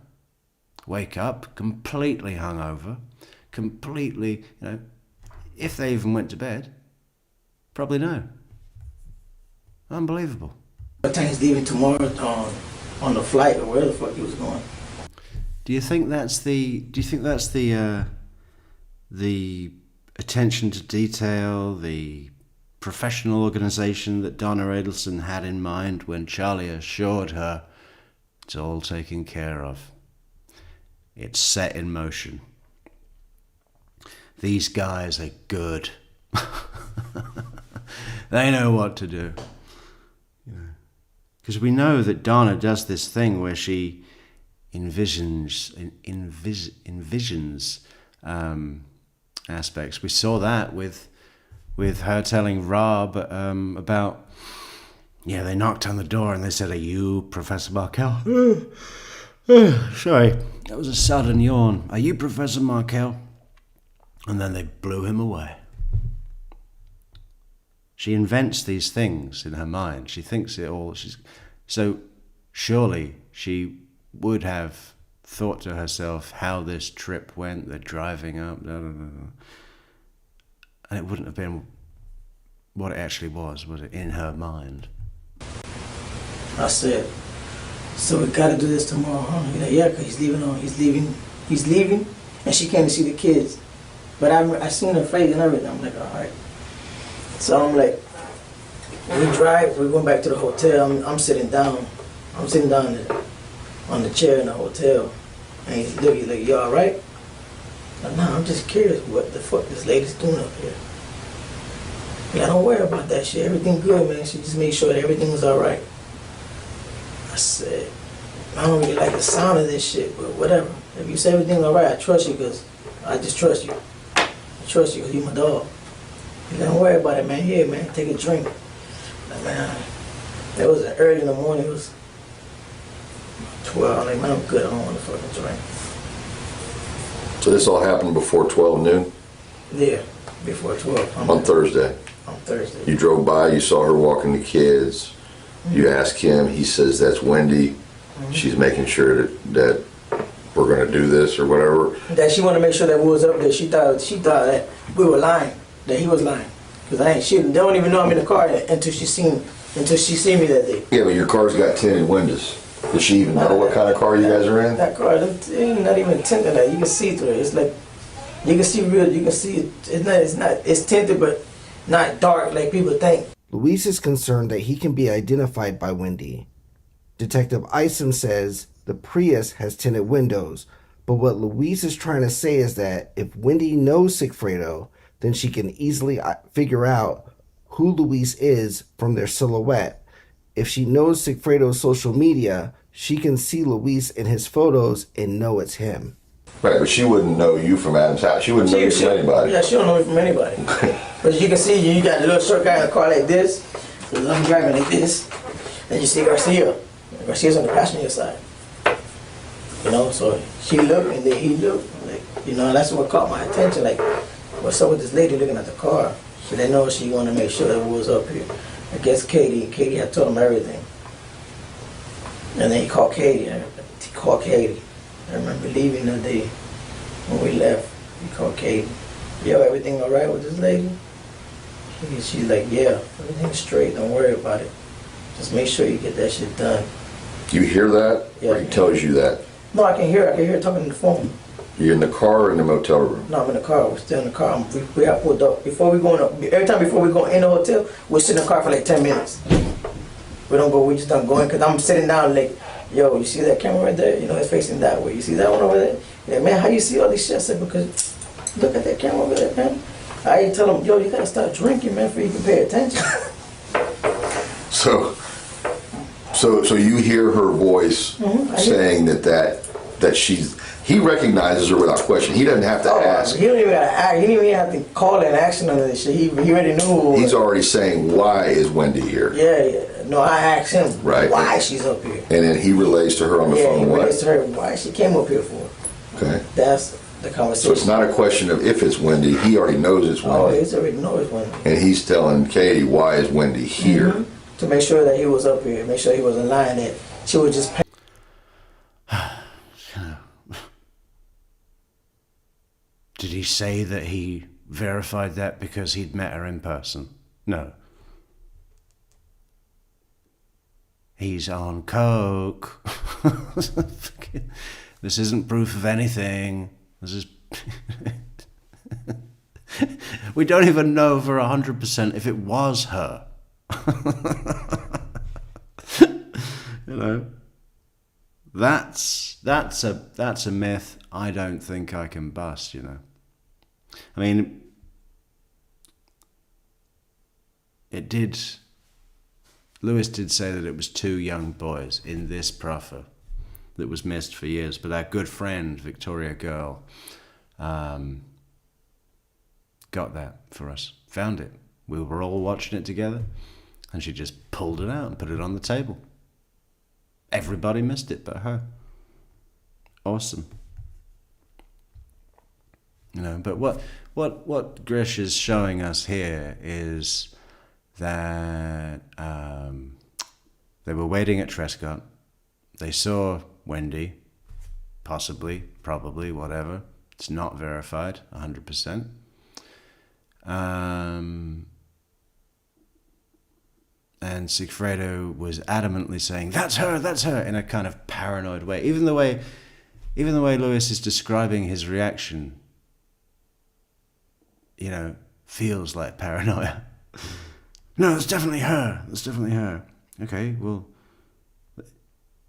Wake up completely hungover, completely, if they even went to bed, probably no. Unbelievable. What time he's leaving tomorrow on the flight or where the fuck he was going? Do you think that's the attention to detail, the professional organization that Donna Adelson had in mind when Charlie assured her it's all taken care of? It's set in motion. These guys are good. They know what to do. Because we know that Donna does this thing where she envisions aspects. We saw that with her telling Rob about, they knocked on the door and they said, "Are you Professor Markel?" Sorry, that was a sudden yawn. "Are you Professor Markel?" And then they blew him away. She invents these things in her mind. She thinks it all. So surely she would have thought to herself how this trip went. They're driving up, and it wouldn't have been what it actually was it, in her mind? I said, so we gotta do this tomorrow, huh? He's like, yeah, cause he's leaving, and she came to see the kids. But I seen her face and everything. I'm like, all right. So I'm like, we're going back to the hotel. I'm sitting down. I'm sitting down on the chair in the hotel. And he's like, you all right? I'm like, nah, I'm just curious what the fuck this lady's doing up here. Yeah, don't worry about that shit. Everything good, man. She just made sure that everything was all right. I said, I don't really like the sound of this shit, but whatever. If you say everything's all right, I trust you because I just trust you. I trust you because you're my dog. You don't worry about it, man. Here, man, take a drink. Like, man, it was early in the morning. It was 12. I'm like, man, I'm good. I don't want to fucking drink. So this all happened before 12 noon? Yeah, before 12. On Thursday? On Thursday. You drove by, you saw her walking the kids. You ask him, he says that's Wendi. She's making sure that we're going to do this or whatever. That she wanted to make sure that we was up there. She thought that we were lying, that he was lying. Because they don't even know I'm in the car until she seen me that day. Yeah, but your car's got tinted windows. Does she even know what kind of car you guys are in? That car, it ain't not even tinted. Like, you can see through it. It's like, you can see real, you can see it. It's tinted, but not dark like people think. Luis is concerned that he can be identified by Wendi. Detective Isom says the Prius has tinted windows, but what Luis is trying to say is that if Wendi knows Sigfredo, then she can easily figure out who Luis is from their silhouette. If she knows Sigfredo's social media, she can see Luis in his photos and know it's him. Right, but she wouldn't know you from Adam's house. She wouldn't know you from anybody. Yeah, she don't know me from anybody. But you can see, you got a little short guy in the car like this, I'm driving like this, and you see Garcia. Garcia's on the passenger side. You know, so she looked and then he looked. Like, you know, that's what caught my attention. Like, what's up with this lady looking at the car? She didn't know she wanted to make sure that we was up here. I guess Katie had told him everything. And then he called Katie. I remember leaving the day when we left. He called Katie. Yo, everything all right with this lady? She's like, yeah, everything's straight. Don't worry about it. Just make sure you get that shit done. You hear that? Yeah. Or he tells you that? No, I can hear her talking on the phone. You're in the car or in the motel room? No, I'm in the car. We're still in the car. We got pulled up. Every time before we go in the hotel, we sit in the car for like 10 minutes. We don't go, we just don't go in, because I'm sitting down like, yo, you see that camera right there? You know, it's facing that way. You see that one over there? Yeah, man, how you see all this shit? I said, because look at that camera over there, man. I tell him, yo, you gotta start drinking, man, before you can pay attention. So you hear her voice saying that he recognizes her without question. He doesn't have to ask. He don't even gotta ask. He didn't even have to call an action on this shit. He already knew. He's already saying, why is Wendi here? Yeah. No, I asked him why she's up here. And then he relays to her on the phone he relays to her why she came up here for. Okay. That's the conversation. So it's not a question of if it's Wendi. He already knows it's Wendi. Oh, he already knows it's Wendi. And he's telling Katie, why is Wendi here? To make sure that he was up here, make sure he wasn't lying, that she would just pay. Did he say that he verified that because he'd met her in person? No. He's on coke. This isn't proof of anything. This is... We don't even know for 100% if it was her. You know, that's a myth I don't think I can bust, you know. I mean, Lewis did say that it was 2 young boys in this proffer that was missed for years, but our good friend Victoria Girl got that for us, found it. We were all watching it together, and she just pulled it out and put it on the table. Everybody missed it but her. Awesome. You know, but what Grisch is showing us here is that they were waiting at Trescott. They saw Wendi, possibly, probably, whatever. It's not verified, 100%. and Sigfredo was adamantly saying, that's her, in a kind of paranoid way. Even the way Lewis is describing his reaction, feels like paranoia. No, it's definitely her. Okay, well,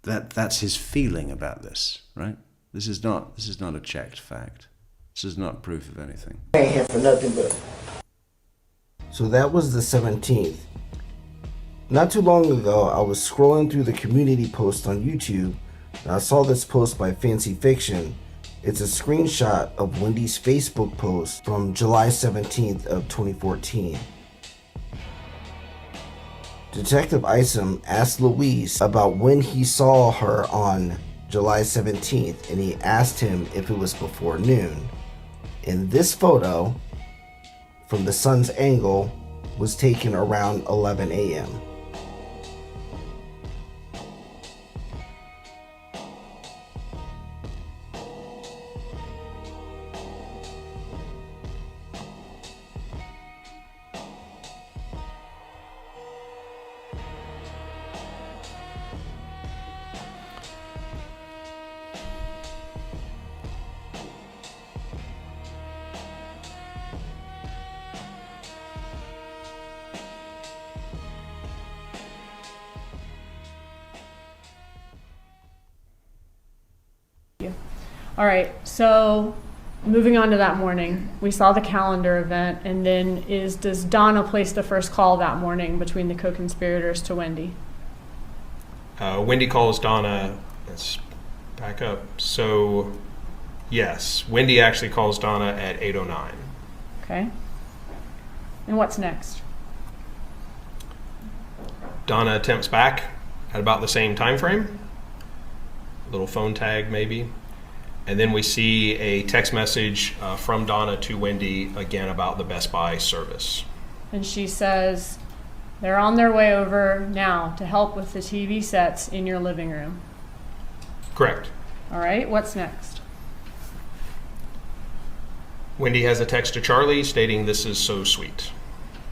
that's his feeling about this, right? This is not a checked fact. This is not proof of anything. I ain't here for nothing but. So that was the 17th. Not too long ago, I was scrolling through the community post on YouTube, and I saw this post by Fancy Fiction. It's a screenshot of Wendy's Facebook post from July 17th of 2014. Detective Isom asked Luis about when he saw her on July 17th, and he asked him if it was before noon. And this photo, from the sun's angle, was taken around 11 a.m. All right, so moving on to that morning, we saw the calendar event, and then does Donna place the first call that morning between the co-conspirators to Wendi? Wendi calls Donna. Let's back up. So, yes, Wendi actually calls Donna at 8:09. Okay. And what's next? Donna attempts back at about the same time frame. Little phone tag, maybe. And then we see a text message from Donna to Wendi again about the Best Buy service. And she says, they're on their way over now to help with the TV sets in your living room. Correct. All right, what's next? Wendi has a text to Charlie stating, "This is so sweet."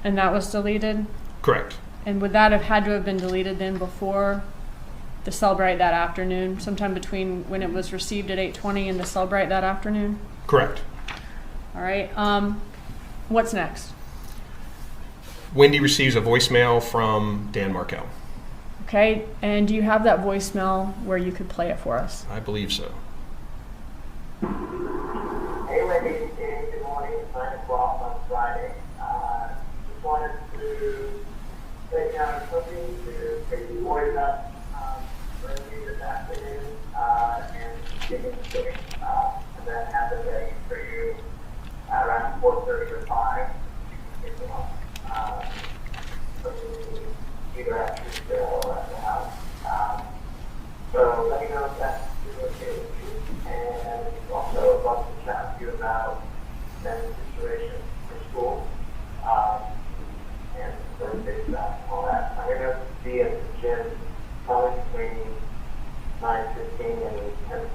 And that was deleted? Correct. And would that have had to have been deleted then before the Cellbrite that afternoon, sometime between when it was received at 8:20 and the Cellbrite that afternoon? Correct. All right. What's next? Wendi receives a voicemail from Dan Markel. Okay. And do you have that voicemail where you could play it for us? I believe so. Hey, Wendi. Good morning. It's 9 o'clock on Friday. Just wanted to take down something to pick the boys up early this afternoon and get into swimming. And then have them ready for you around 4:30 or 5. You can pick them up. Either at Tuesday or at the house. So let me know if that's okay with you. And also I'd love to chat with you about that situation for school. And Thursday stuff and all that. I'm going to be at the gym probably between 9:15 and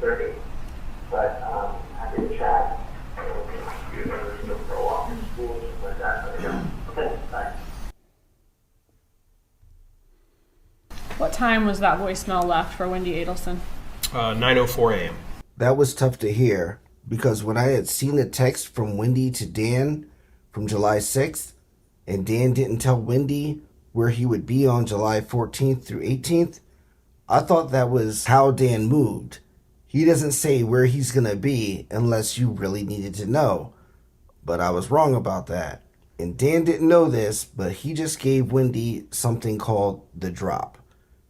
10:30. But happy to chat. You know, for a walk in school, just like that. Let me know. Okay, bye. What time was that voicemail left for Wendi Adelson? 9:04 a.m. That was tough to hear because when I had seen the text from Wendi to Dan from July 6th, and Dan didn't tell Wendi where he would be on July 14th through 18th, I thought that was how Dan moved. He doesn't say where he's going to be unless you really needed to know. But I was wrong about that. And Dan didn't know this, but he just gave Wendi something called the drop.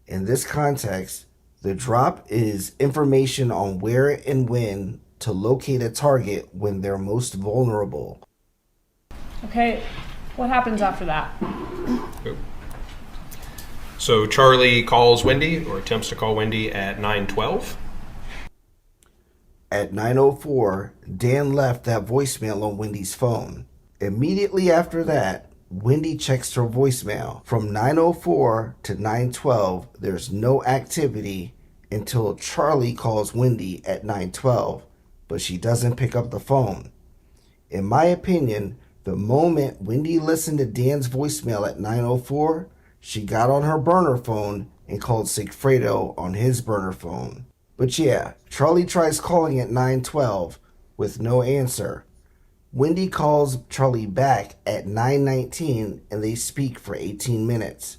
In this context, the drop is information on where and when to locate a target when they're most vulnerable. Okay, what happens after that? So Charlie calls Wendi, or attempts to call Wendi, at 9:12. At 9:04, Dan left that voicemail on Wendy's phone. Immediately after that, Wendi checks her voicemail. From 9:04 to 9:12, there's no activity until Charlie calls Wendi at 9:12, but she doesn't pick up the phone. In my opinion, the moment Wendi listened to Dan's voicemail at 9:04, she got on her burner phone and called Sigfredo on his burner phone. But yeah, Charlie tries calling at 9:12 with no answer. Wendi calls Charlie back at 9:19 and they speak for 18 minutes.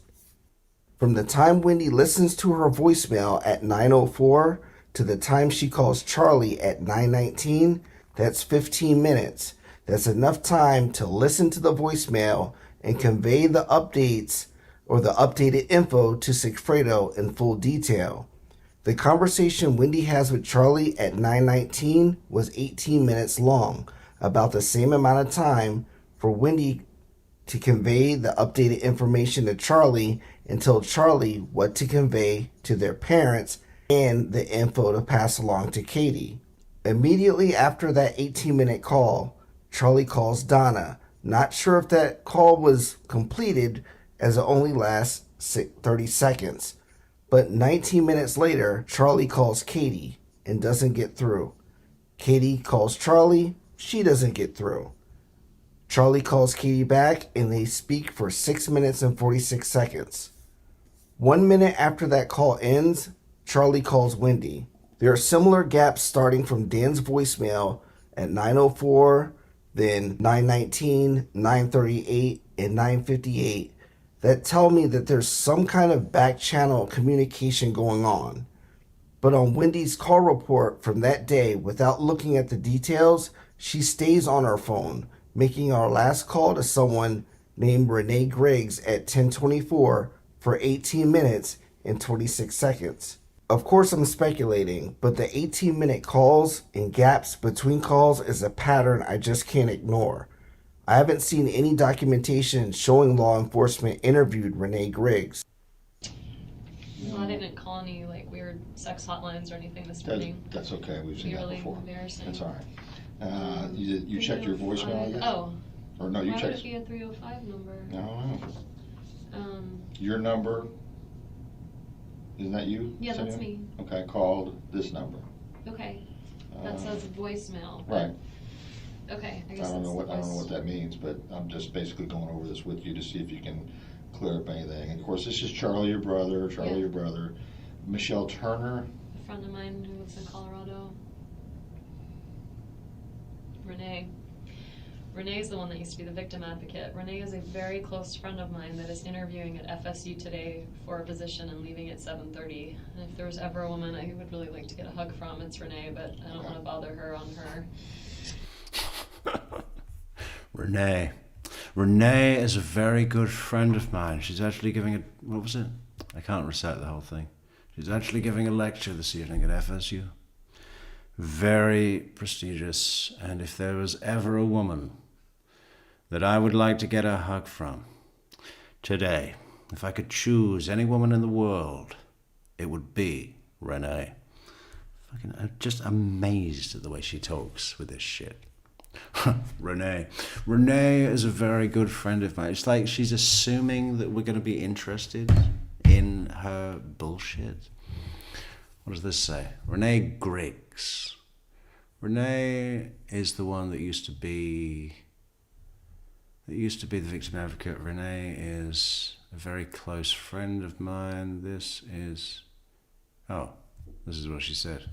From the time Wendi listens to her voicemail at 9:04 to the time she calls Charlie at 9:19, that's 15 minutes. That's enough time to listen to the voicemail and convey the updates or the updated info to Sigfredo in full detail. The conversation Wendi has with Charlie at 9:19 was 18 minutes long, about the same amount of time for Wendi to convey the updated information to Charlie and tell Charlie what to convey to their parents and the info to pass along to Katie. Immediately after that 18-minute call, Charlie calls Donna. Not sure if that call was completed as it only lasts 30 seconds. But 19 minutes later, Charlie calls Katie and doesn't get through. Katie calls Charlie, she doesn't get through. Charlie calls Katie back and they speak for 6 minutes and 46 seconds. 1 minute after that call ends, Charlie calls Wendi. There are similar gaps starting from Dan's voicemail at 9:04, then 9:19, 9:38, and 9:58 that tell me that there's some kind of back channel communication going on. But on Wendy's call report from that day, without looking at the details, she stays on her phone, making our last call to someone named Renee Griggs at 10:24 for 18 minutes and 26 seconds. Of course I'm speculating, but the 18-minute calls and gaps between calls is a pattern I just can't ignore. I haven't seen any documentation showing law enforcement interviewed Renee Griggs. Well, I didn't call any like weird sex hotlines or anything this morning. That's okay. We've seen that really before. Embarrassing. That's all right. You checked your voicemail yet? Oh. Or no, you Why checked. would it be a 305 number? I don't know. Your number. Isn't that you? Yeah, that's Cindy? me. Okay, I called this number. Okay. That says voicemail. Right. Okay. I don't know what that means, but I'm just basically going over this with you to see if you can clear up anything. And of course, this is Charlie, your brother. Your brother. Michelle Turner. A friend of mine who lives in Colorado. Renee. Renee's the one that used to be the victim advocate. Renee is a very close friend of mine that is interviewing at FSU today for a position and leaving at 7:30. And if there was ever a woman I would really like to get a hug from, it's Renee, but I don't want to bother her on her. Renee. Renee is a very good friend of mine. She's actually giving a, what was it? I can't recite the whole thing. She's actually giving a lecture this evening at FSU. Very prestigious, and if there was ever a woman that I would like to get a hug from today, if I could choose any woman in the world, it would be Renee. I'm just amazed at the way she talks with this shit. Renee. Renee is a very good friend of mine. It's like she's assuming that we're going to be interested in her bullshit. What does this say? Renee Griggs. Renee is the one that used to be the victim advocate. Renee is a very close friend of mine. This is what she said.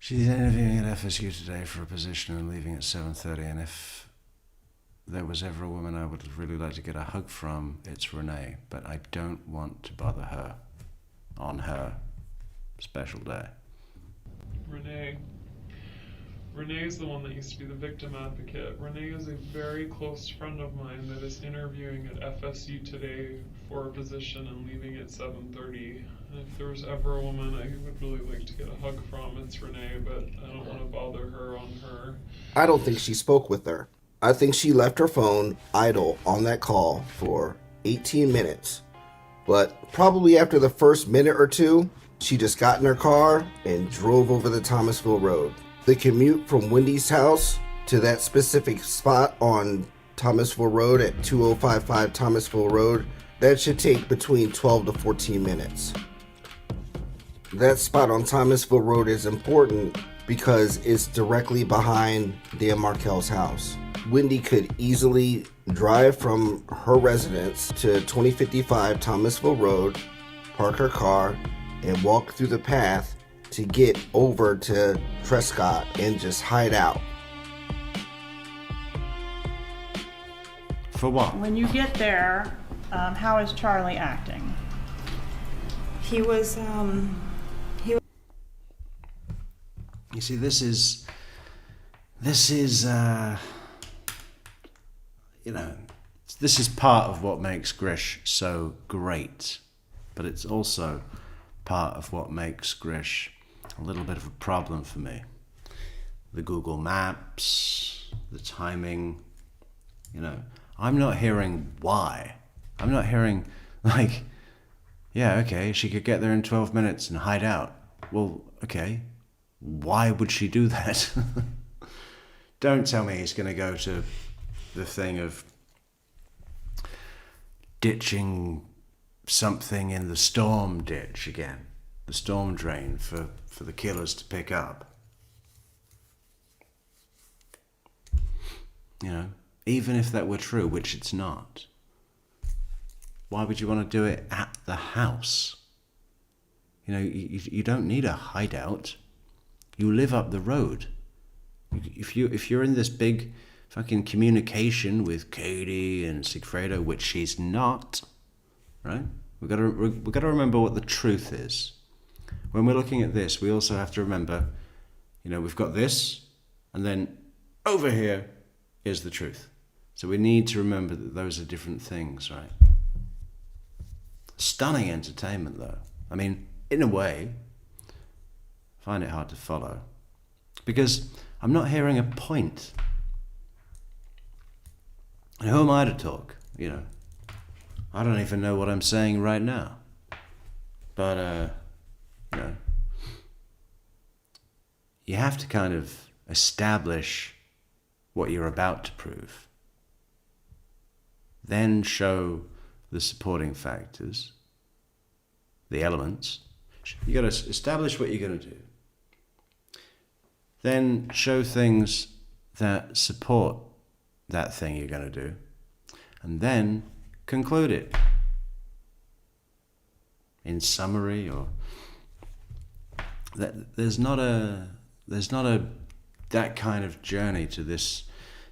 She's interviewing at FSU today for a position and leaving at 7:30, and if there was ever a woman I would really like to get a hug from, it's Renee, but I don't want to bother her on her special day. Renee is the one that used to be the victim advocate. Renee is a very close friend of mine that is interviewing at FSU today for a position and leaving at 7:30. And if there was ever a woman I would really like to get a hug from, it's Renee, but I don't want to bother her on her. I don't think she spoke with her. I think she left her phone idle on that call for 18 minutes. But probably after the first minute or two, she just got in her car and drove over the Thomasville Road. The commute from Wendy's house to that specific spot on Thomasville Road at 2055 Thomasville Road, that should take between 12 to 14 minutes. That spot on Thomasville Road is important because it's directly behind Dan Markel's house. Wendy could easily drive from her residence to 2055 Thomasville Road, park her car, and walk through the path to get over to Trescott and just hide out. For what? When you get there, how is Charlie acting? He was, You see, this is, you know, this is part of what makes Grisch so great, but it's also part of what makes Grisch a little bit of a problem for me. The Google Maps, the timing, you know, I'm not hearing why. I'm not hearing, like, yeah, okay, she could get there in 12 minutes and hide out. Well, okay, why would she do that? Don't tell me he's going to go to the thing of ditching something in the storm ditch again, the storm drain for the killers to pick up. You know, even if that were true, which it's not, why would you want to do it at the house? You know, you don't need a hideout. You live up the road. If you're in this big fucking communication with Katie and Sigfredo, which she's not, right? We've got to remember what the truth is. When we're looking at this, we also have to remember, you know, we've got this, and then over here is the truth. So we need to remember that those are different things, right? Stunning entertainment, though. I mean, in a way, I find it hard to follow, because I'm not hearing a point. And who am I to talk? You know, I don't even know what I'm saying right now. But, you know, you have to kind of establish what you're about to prove. Then show the supporting factors, the elements. You got to establish what you're going to do. Then show things that support that thing you're going to do, and then conclude it in summary, or that there's not a that kind of journey to this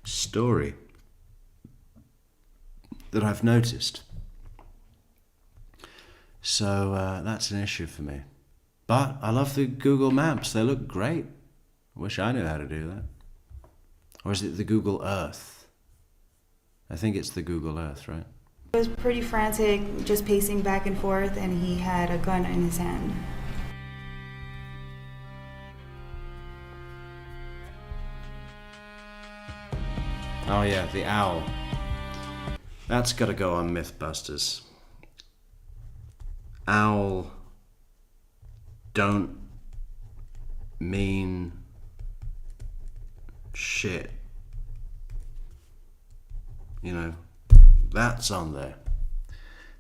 story that I've noticed. So that's an issue for me. But I love the Google Maps. They look great. I wish I knew how to do that. Or is it the Google Earth? I think it's the Google Earth, right? he was pretty frantic, just pacing back and forth, and he had a gun in his hand. Oh yeah, the owl. That's got to go on Mythbusters. Owl don't mean shit. You know, that's on there.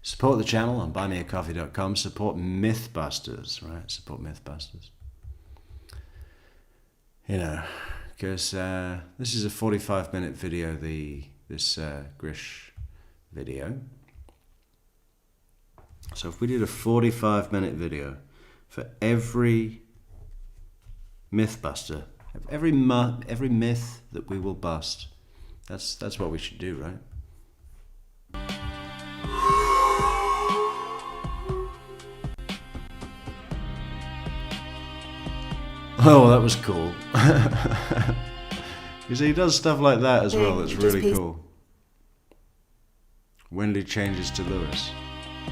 Support the channel on buymeacoffee.com. Support Mythbusters, right? Support Mythbusters. You know, because this is a 45-minute video, this Grisch video. So if we did a 45-minute video for every Mythbuster, every myth that we will bust, that's what we should do, right? Oh, that was cool. You see, he does stuff like that as well. That's really cool. Wendy changes to Lewis.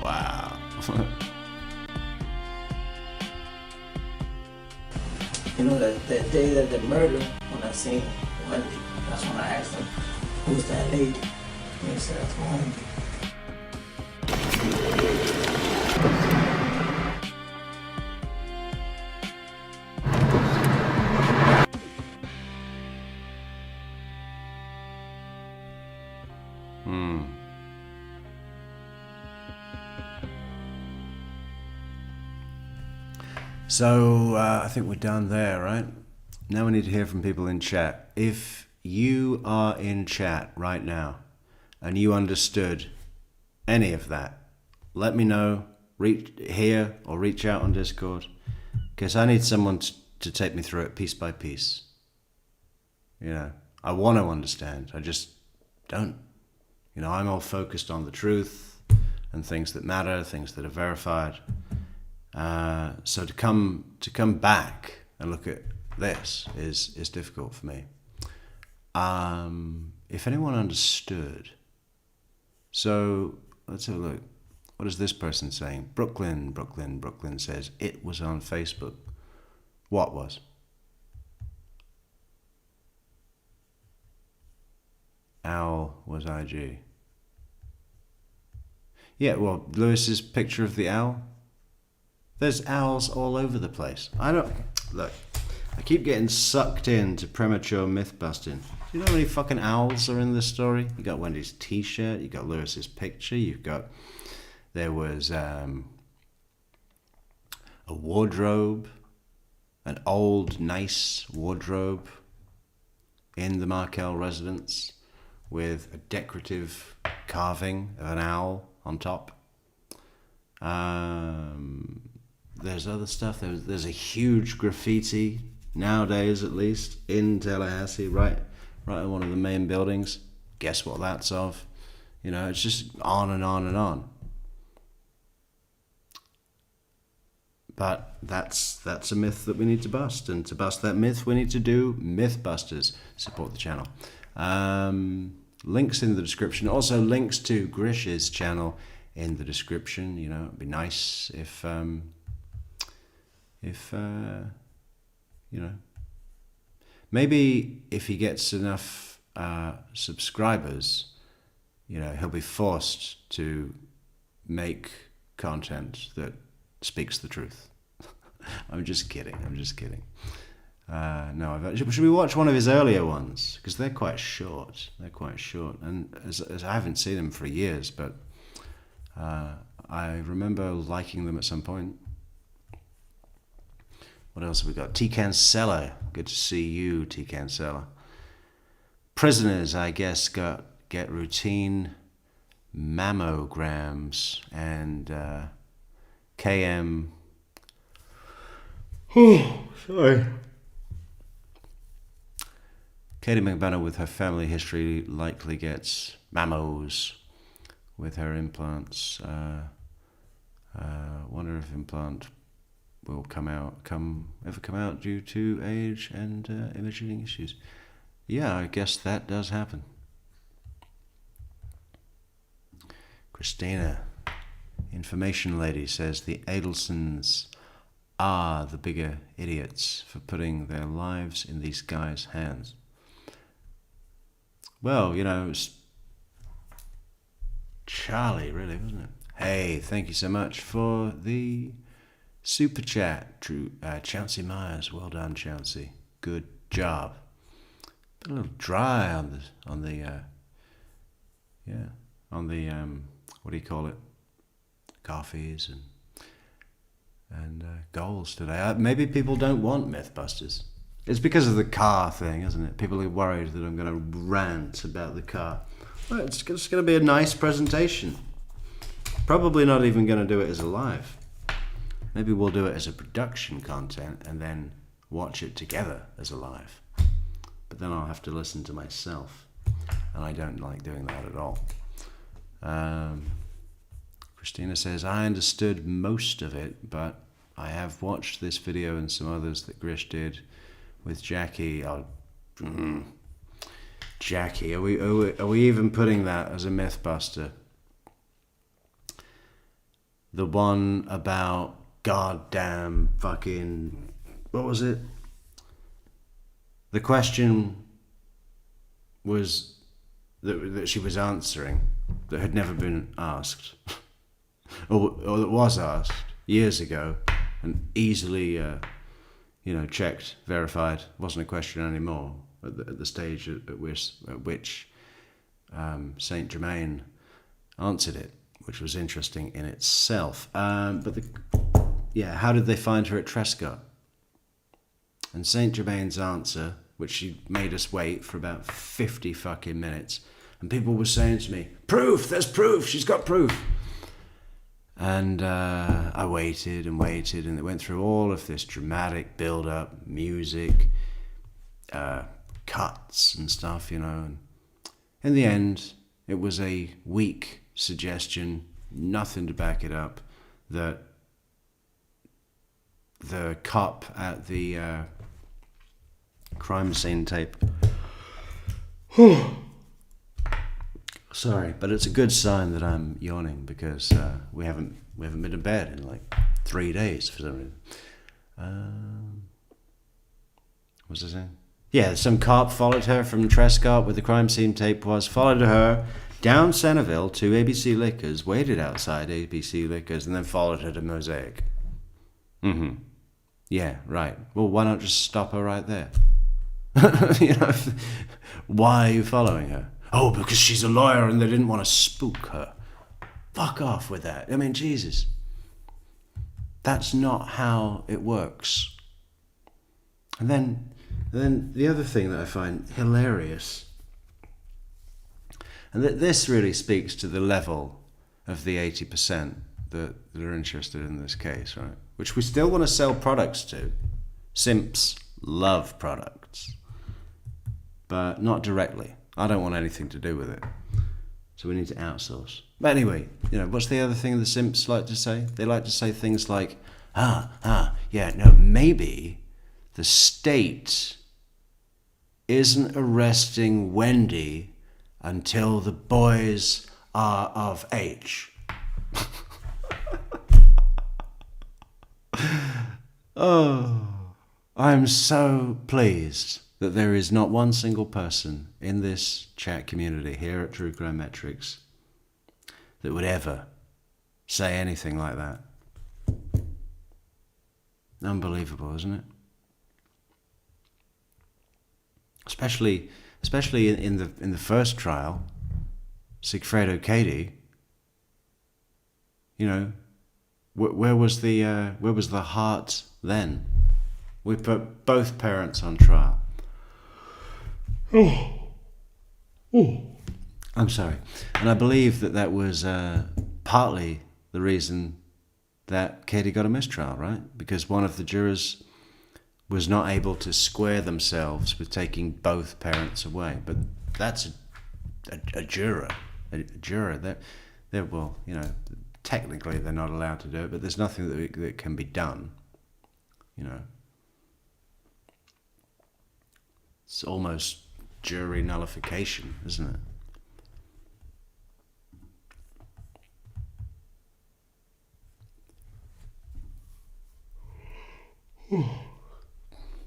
Wow. You know, that day that the murder, when I seen Wendy, that's when I asked him, who's that lady? And he said, that's Wendy. So I think we're done there, right? Now we need to hear from people in chat. If you are in chat right now and you understood any of that, let me know. Reach here or reach out on Discord, because I need someone to take me through it piece by piece. You know, I want to understand. I just don't. You know, I'm all focused on the truth and things that matter, things that are verified. So to come back and look at this is difficult for me. If anyone understood, so let's have a look. What is this person saying? Brooklyn says it was on Facebook. What was? Owl was IG. Yeah, well, Lewis's picture of the owl. There's owls all over the place. Look, I keep getting sucked into premature myth busting. Do you know how many fucking owls are in this story? You got Wendy's t-shirt, you got Lewis's picture, there was a wardrobe, an old nice wardrobe in the Markel residence with a decorative carving of an owl on top. There's other stuff. There's a huge graffiti nowadays, at least in Tallahassee, right in one of the main buildings. Guess what that's of? You know, it's just on and on and on. But that's a myth that we need to bust, and to bust that myth, we need to do Mythbusters. Support the channel. Links in the description. Also, links to Grisch's channel in the description. You know, it'd be nice if you know, maybe if he gets enough subscribers, you know, he'll be forced to make content that speaks the truth. I'm just kidding. No, should we watch one of his earlier ones? Because they're quite short. And as I haven't seen them for years, but I remember liking them at some point. What else have we got? T. Cancella. Good to see you, T. Cancella. Prisoners, I guess, get routine mammograms, and KM. Oh, sorry. Katie McBanner, with her family history, likely gets mammos with her implants. Wonder if implant will ever come out due to age and imaging issues. Yeah, I guess that does happen. Christina, information lady, says the Adelsons are the bigger idiots for putting their lives in these guys' hands. Well, you know, it's Charlie, really, wasn't it? Hey, thank you so much for the super chat, Chauncey Myers. Well done, Chauncey. Good job. Been a little dry on the what do you call it? Coffees and goals today. Maybe people don't want Mythbusters. It's because of the car thing, isn't it? People are worried that I'm going to rant about the car. Well, it's just going to be a nice presentation. Probably not even going to do it as a live. Maybe we'll do it as a production content and then watch it together as a live. But then I'll have to listen to myself, and I don't like doing that at all. Christina says, I understood most of it, but I have watched this video and some others that Grisch did with Jackie. Jackie, are we even putting that as a Mythbuster? The one about goddamn fucking, what was it? The question was that she was answering that had never been asked, or that was asked years ago and easily, checked, verified. Wasn't a question anymore at the stage at which Saint Germain answered it, which was interesting in itself. How did they find her at Trescott? And Saint Germain's answer, which she made us wait for about 50 fucking minutes, and people were saying to me, proof, there's proof, she's got proof. And I waited and waited, and it went through all of this dramatic build-up, music, cuts and stuff, you know. And in the end, it was a weak suggestion, nothing to back it up, that the cop at the crime scene tape. Sorry, but it's a good sign that I'm yawning because we haven't been to bed in like 3 days for some reason. What was I saying? Yeah, some cop followed her from Trescott where the crime scene tape was, followed her down Centerville to ABC Liquors, waited outside ABC Liquors, and then followed her to Mosaic. Yeah, right. Well, why not just stop her right there? You know, why are you following her? Oh, because she's a lawyer and they didn't want to spook her. Fuck off with that. I mean, Jesus. That's not how it works. And then the other thing that I find hilarious, and that this really speaks to the level of the 80% that are interested in this case, right? Which we still want to sell products to. Simps love products, but not directly. I don't want anything to do with it. So we need to outsource. But anyway, you know, what's the other thing the simps like to say? They like to say things like, maybe the state isn't arresting Wendi until the boys are of age. Oh, I'm so pleased that there is not one single person in this chat community here at True Crime Metrix that would ever say anything like that. Unbelievable, isn't it? Especially in the first trial, Sigfredo Katie. You know, where was the heart then? We put both parents on trial. I'm sorry. And I believe that was partly the reason that Katie got a mistrial, right? Because one of the jurors was not able to square themselves with taking both parents away. But that's a juror. A juror. They're well, you know, technically they're not allowed to do it, but there's nothing that can be done, you know. It's almost jury nullification, isn't it?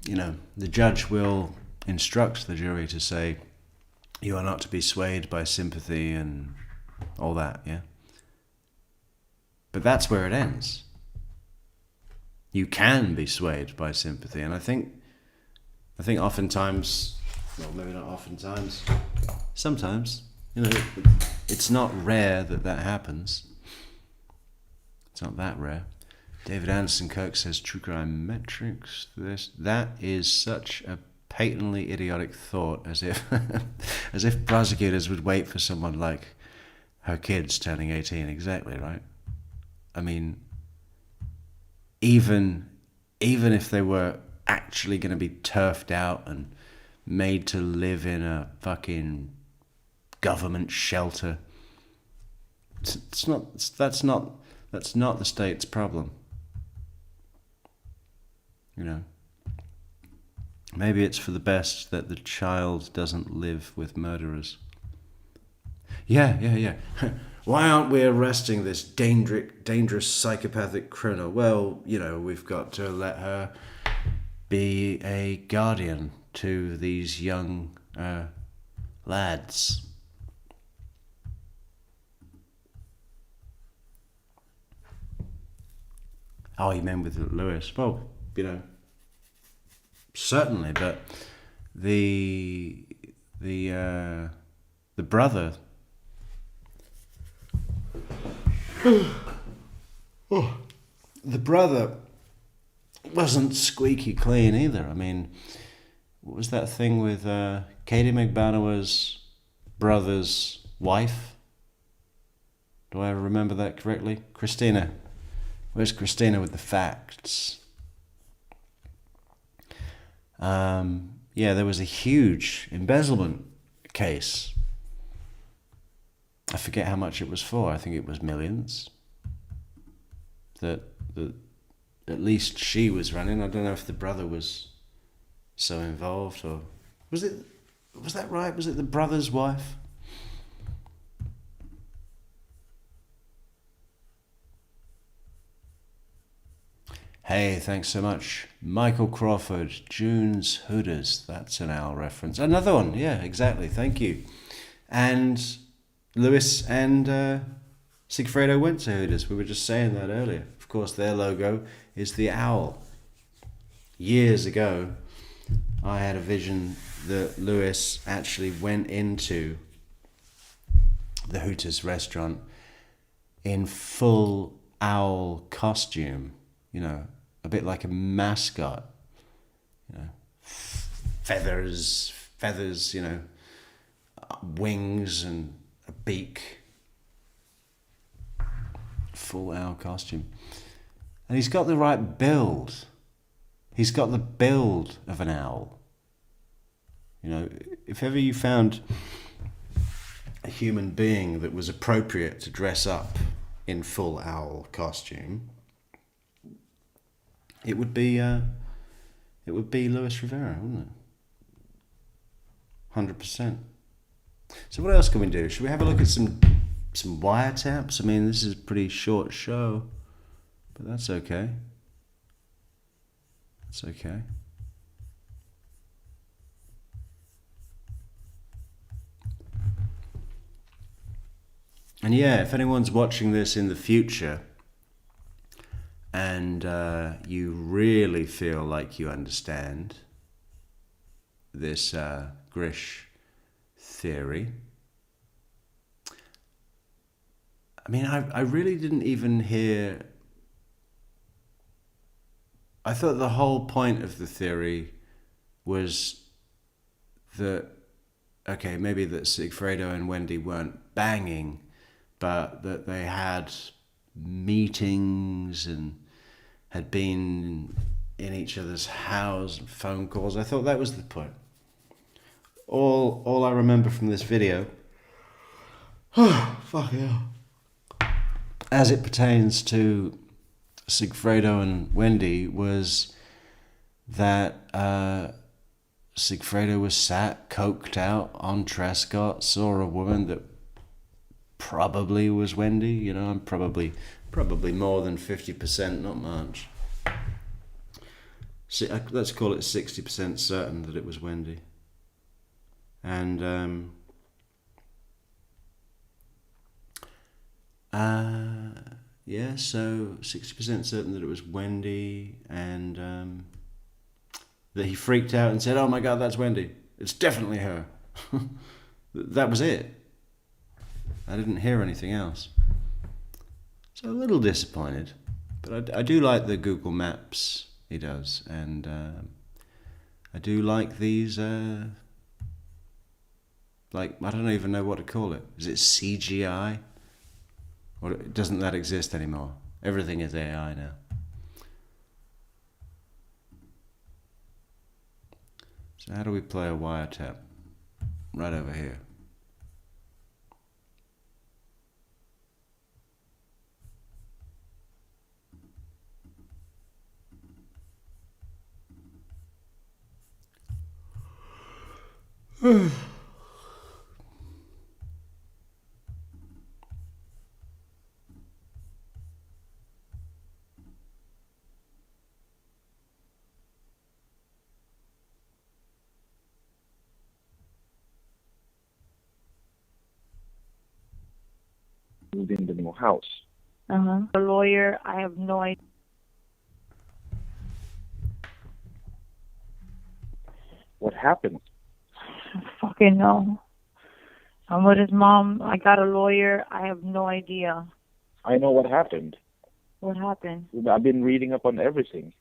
You know, the judge will instruct the jury to say, you are not to be swayed by sympathy and all that, yeah? But that's where it ends. You can be swayed by sympathy, and I think oftentimes, well, maybe not oftentimes, sometimes, you know, it's not rare that happens. It's not that rare. David Anderson Kirk says, True Crime Metrix, that is such a patently idiotic thought, as if as if prosecutors would wait for someone like her kids turning 18. Exactly, right? I mean, even if they were actually going to be turfed out and made to live in a fucking government shelter, that's not the state's problem. You know, maybe it's for the best that the child doesn't live with murderers. Yeah. Why aren't we arresting this dangerous psychopathic criminal? Well, you know, we've got to let her be a guardian to these young lads. Oh, you meant with Lewis? Well, you know, certainly, but the brother. The brother wasn't squeaky clean either. I mean, what was that thing with Katie McBanowa's brother's wife? Do I remember that correctly? Christina. Where's Christina with the facts? Yeah, there was a huge embezzlement case. I forget how much it was for. I think it was millions. That at least she was running. I don't know if the brother was so involved, or was that right? Was it the brother's wife? Hey, thanks so much. Michael Crawford, June's Hooters. That's an Al reference. Another one, yeah, exactly. Thank you. And Lewis and Sigfredo went to Hooters. We were just saying that earlier. Of course, their logo is the owl. Years ago, I had a vision that Lewis actually went into the Hooters restaurant in full owl costume, you know, a bit like a mascot, you know, feathers, you know, wings and a beak, full owl costume. And he's got the right build. He's got the build of an owl. You know, if ever you found a human being that was appropriate to dress up in full owl costume, it would be Luis Rivera, wouldn't it? 100%. So what else can we do? Should we have a look at some wiretaps? I mean, this is a pretty short show, but that's okay. That's okay. And yeah, if anyone's watching this in the future and you really feel like you understand this Grisch theory, I mean, I really didn't even hear... I thought the whole point of the theory was that, okay, maybe that Sigfredo and Wendy weren't banging, but that they had meetings and had been in each other's house and phone calls. I thought that was the point. All I remember from this video, fuck yeah, as it pertains to Sigfredo and Wendy, was that Sigfredo was sat, coked out on Trescott, saw a woman that probably was Wendy. You know, I'm probably more than 50%, not much. Let's call it 60% certain that it was Wendy. And yeah, so 60% certain that it was Wendy, and that he freaked out and said, "Oh my God, that's Wendy. It's definitely her." That was it. I didn't hear anything else. So a little disappointed, but I do like the Google Maps he does, and I do like these, like, I don't even know what to call it. Is it CGI? Or doesn't that exist anymore? Everything is AI now. So how do we play a wiretap? Right over here. Moved into the new house. The lawyer, I have no idea. What happened? I fucking know. I'm with his mom. I got a lawyer. I have no idea. I know what happened. What happened? I've been reading up on everything.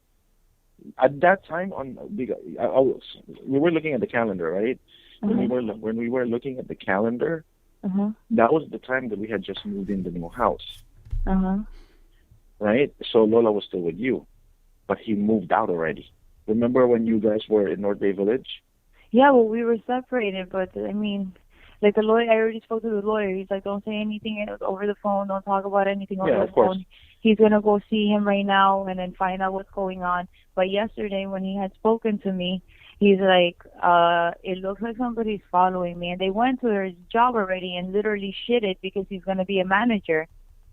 At that time, we were looking at the calendar, right? When we were looking at the calendar, that was the time that we had just moved in the new house, right? So Lola was still with you, but he moved out already. Remember when you guys were in North Bay Village? Yeah, well, we were separated, but I mean, like the lawyer, I already spoke to the lawyer. He's like, don't say anything over the phone. Don't talk about anything over the phone. He's going to go see him right now and then find out what's going on. But yesterday when he had spoken to me, he's like, it looks like somebody's following me. And they went to his job already and literally shit it because he's going to be a manager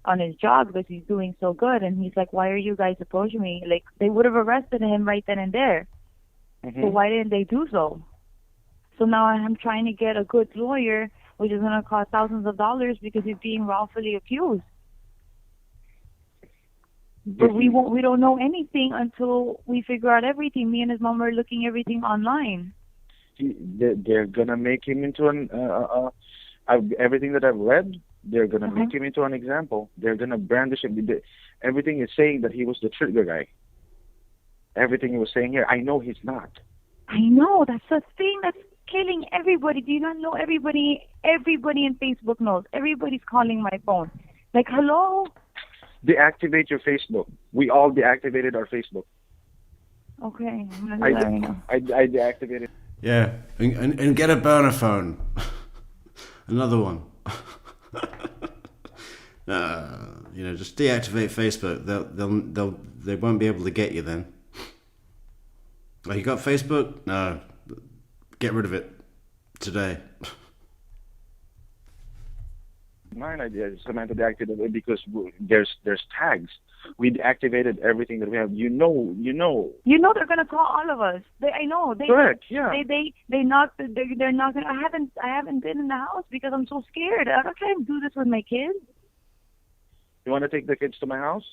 on his job because he's doing so good. And he's like, why are you guys approaching me? Like, they would have arrested him right then and there. So why didn't they do so? So now I'm trying to get a good lawyer, which is going to cost thousands of dollars because he's being wrongfully accused. But we don't know anything until we figure out everything. Me and his mom are looking everything online. They're gonna make him into everything that I've read. They're gonna make him into an example. They're gonna brandish him. Everything is saying that he was the trigger guy. Everything he was saying here, I know he's not. I know, that's the thing that's killing everybody. Do you not know everybody? Everybody in Facebook knows. Everybody's calling my phone. Like, hello. Deactivate your Facebook. We all deactivated our Facebook. Okay. I deactivated. Yeah, and get a burner phone. Another one. Just deactivate Facebook. They won't be able to get you then. Oh, you got Facebook? No, get rid of it today. Mine, I Samantha deactivated it because there's tags. We deactivated everything that we have. You know they're gonna call all of us. I know. Correct. Yeah. They knocked. They're not gonna. I haven't been in the house because I'm so scared. I can't do this with my kids. You want to take the kids to my house?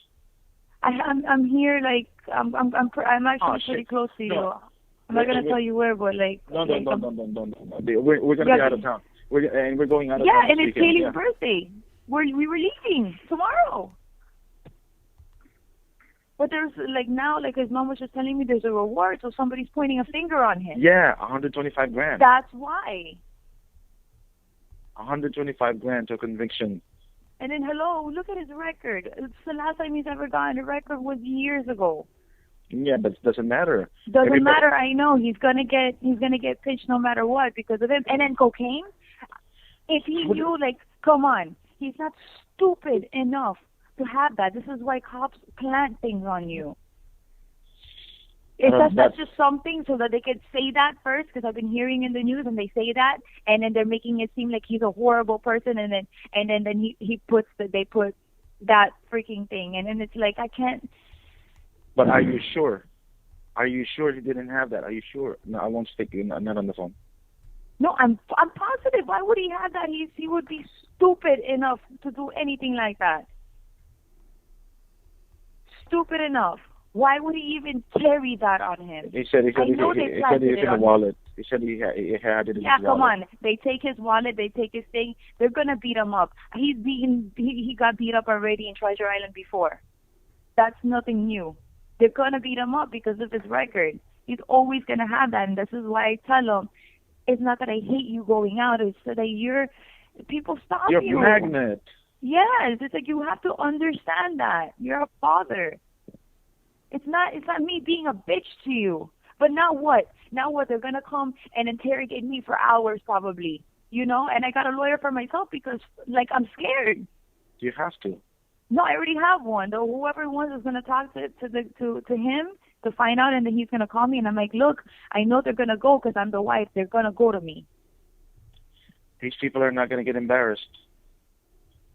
I'm here. Like I'm actually pretty close to you. I'm not gonna tell you where, but like. No. We're gonna be out of town. We're going out of town. Yeah, and it's Kaylee's birthday. We were leaving tomorrow. But there's like his mom was just telling me there's a reward, so somebody's pointing a finger on him. Yeah, $125,000. That's why. $125,000 to conviction. And then hello, look at his record. It's the last time he's ever gotten a record was years ago. Yeah, but it doesn't matter. Doesn't matter. I know he's gonna get pinched no matter what because of him. And then cocaine. If he knew, come on, he's not stupid enough to have that. This is why cops plant things on you. That's just something so that they could say that first, because I've been hearing in the news and they say that, and then they're making it seem like he's a horrible person, and then they put that freaking thing, and then it's like I can't. But are you sure? Are you sure he didn't have that? Are you sure? No, I won't stick you. I'm not on the phone. No, I'm positive. Why would he have that? He would be stupid enough to do anything like that. Stupid enough. Why would he even carry that on him? He said it's in the wallet. He said he had it in his wallet. Yeah, come on. They take his wallet. They take his thing. They're gonna beat him up. He got beat up already in Treasure Island before. That's nothing new. They're gonna beat him up because of his record. He's always gonna have that, and this is why I tell him, it's not that I hate you going out. It's that people stop you. You're a magnet. Yes, it's like you have to understand that you're a father. It's not me being a bitch to you. But now what? They're gonna come and interrogate me for hours probably. And I got a lawyer for myself because I'm scared. You have to. No, I already have one. Though whoever wants is gonna talk to him to find out, and then he's gonna call me, and I'm like, look, I know they're gonna go because I'm the wife. They're gonna go to me. These people are not gonna get embarrassed.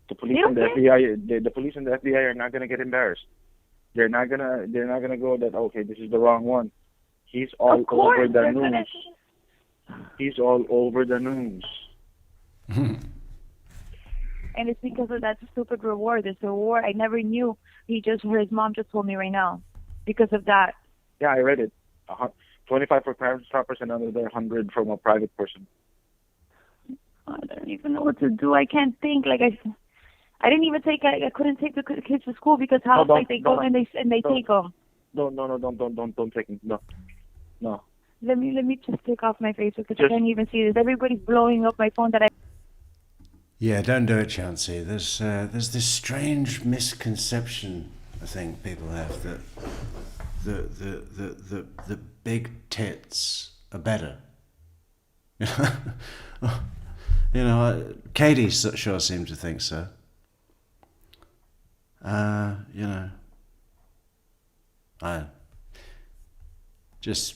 The police and the FBI, the police and the FBI are not gonna get embarrassed. They're not gonna go that, okay, this is the wrong one. He's all over the news. He's all over the news. And it's because of that stupid reward. It's a reward I never knew. His mom just told me right now. Because of that. Yeah, I read it. 25 for private shoppers and another 100 from a private person. I don't even know what to do. I can't think. I didn't even I couldn't take the kids to school because they go and they take them. don't take me. No. Let me just take off my face because I Just- can't even see this. Everybody's blowing up my phone that I. Yeah, don't do it, Chauncey. There's this strange misconception I think people have that the big tits are better. You know, Katie sure seemed to think so. You know, I just,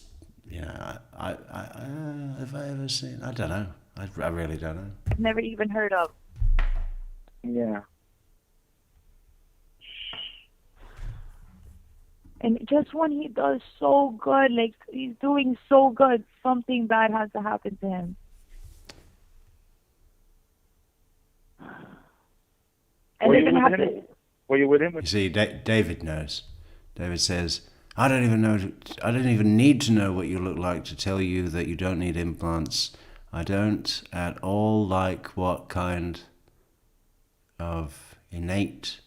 you know, I have I ever seen? I don't know. I really don't know. I've never even heard of. Yeah. And just when he does so good, like he's doing so good, something bad has to happen to him. And Were they're you gonna with have him? to. Were you with him? You see, David knows. David says, I don't even need to know what you look like to tell you that you don't need implants. I don't at all like what kind of innate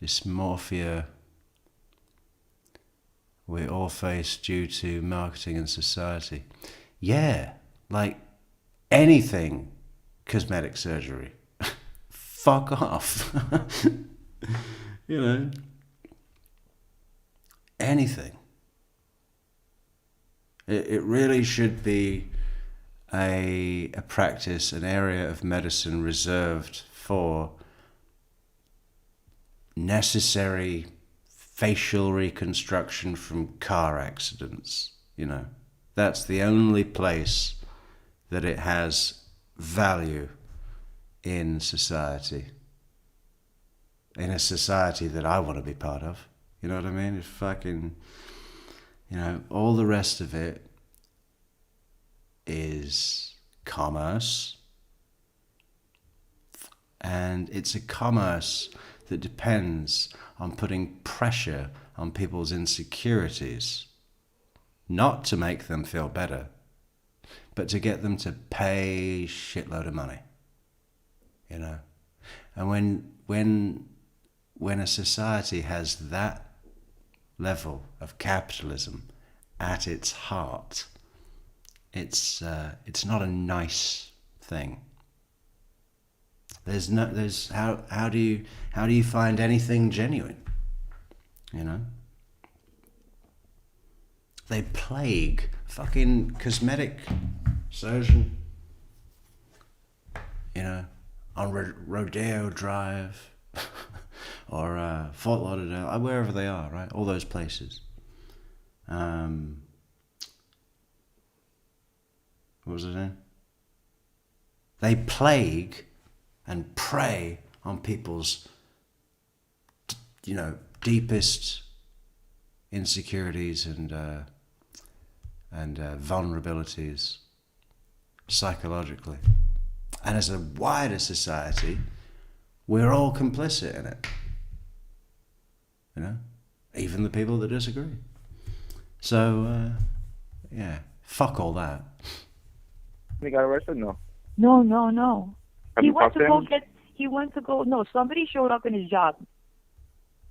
dysmorphia we all face due to marketing and society. Yeah, like anything cosmetic surgery. Fuck off. You know, anything. It really should be a practice, an area of medicine reserved for necessary facial reconstruction from car accidents. You know, that's the only place that it has value in society. In a society that I want to be part of. You know what I mean? It's fucking, you know, all the rest of it is commerce. And it's a commerce that depends on putting pressure on people's insecurities. Not to make them feel better, but to get them to pay shitload of money. You know? And when a society has that level of capitalism at its heart, it's not a nice thing. How do you find anything genuine? You know? They plague fucking cosmetic surgeon, you know, on Rodeo Drive or Fort Lauderdale, wherever they are, right? All those places. What was it in? They plague and prey on people's, you know, deepest insecurities and vulnerabilities psychologically. And as a wider society, we're all complicit in it. You know? Even the people that disagree. So, yeah, fuck all that. He got arrested? No. No. Have He you went talked to to go. No, somebody showed up in his job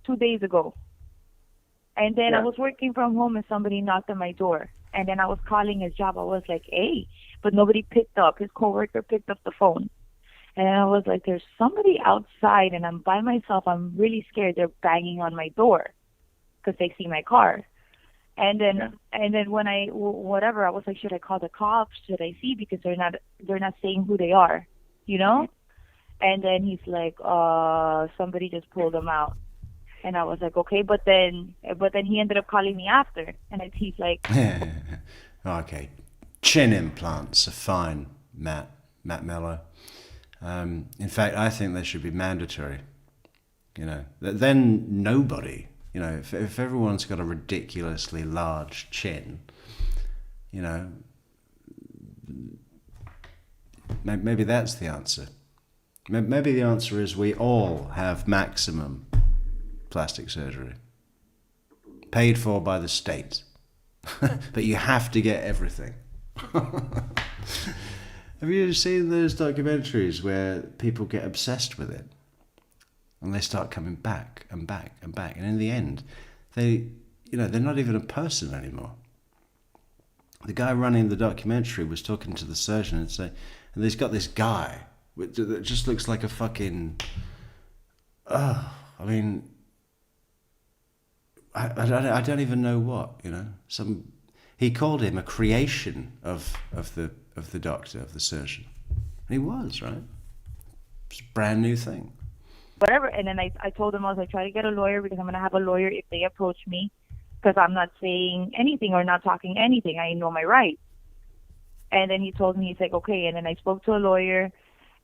2 days ago. And then I was working from home and somebody knocked on my door. And then I was calling his job. I was like, hey, but nobody picked up. His coworker picked up the phone. And I was like, there's somebody outside and I'm by myself. I'm really scared. They're banging on my door because they see my car. And then when I was like, should I call the cops? Should I see? Because they're not saying who they are, you know? And then he's like, somebody just pulled them out. And I was like, okay, but then he ended up calling me after, and he's like, okay, chin implants are fine, Matt Mello. In fact, I think they should be mandatory. You know, then nobody, you know, if everyone's got a ridiculously large chin, you know, maybe that's the answer. Maybe the answer is we all have maximum plastic surgery, paid for by the state, but you have to get everything. Have you seen those documentaries where people get obsessed with it and they start coming back and back and back, and in the end they're not even a person anymore. The guy running the documentary was talking to the surgeon and he's got this guy that just looks like a fucking, I mean, I don't even know what, he called him a creation of the doctor, of the surgeon. And he was, right? It's a brand new thing. Whatever. And then I told him, I was like, try to get a lawyer because I'm going to have a lawyer if they approach me, because I'm not saying anything or not talking anything. I know my rights. And then he told me, he's like, okay. And then I spoke to a lawyer,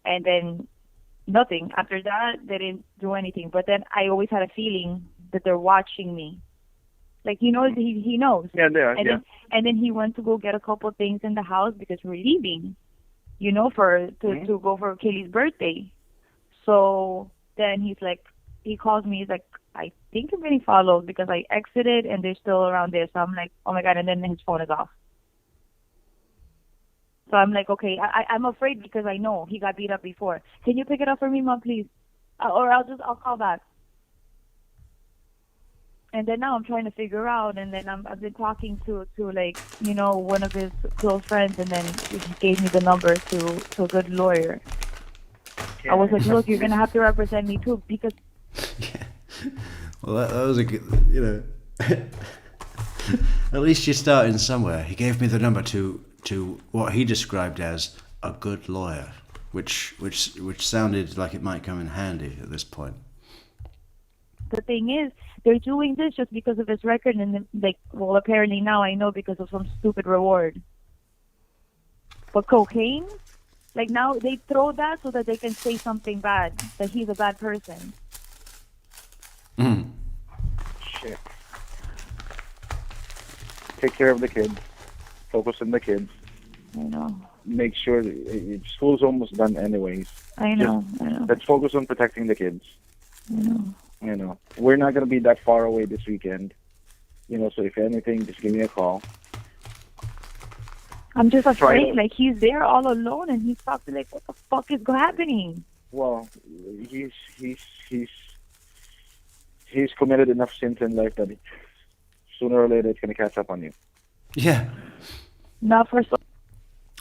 and then nothing. After that, they didn't do anything. But then I always had a feeling that they're watching me. Like, he knows. Yeah, they are. And then he went to go get a couple things in the house because we're leaving, to go for Kaylee's birthday. So then he calls me. He's like, I think I'm getting followed because I exited and they're still around there. So I'm like, oh my God. And then his phone is off. So I'm like, okay, I'm afraid because I know he got beat up before. Can you pick it up for me, Mom, please? Or I'll call back. And then now I'm trying to figure out, and then I've been talking to one of his close friends, and then he gave me the number to a good lawyer. I was like, look, you're going to have to represent me too, because... Yeah. Well, that was a good, at least you're starting somewhere. He gave me the number to what he described as a good lawyer, which sounded like it might come in handy at this point. The thing is, they're doing this just because of his record, and apparently now I know because of some stupid reward. But cocaine, now they throw that so that they can say something bad, that he's a bad person. Shit. Take care of the kids. Focus on the kids. I know. Make sure that school's almost done anyways. I know. Let's focus on protecting the kids. I know. We're not going to be that far away this weekend. So if anything, just give me a call. I'm just afraid, he's there all alone and he's probably what the fuck is happening? Well, he's committed enough sins in life that sooner or later it's going to catch up on you. Yeah. Not for so.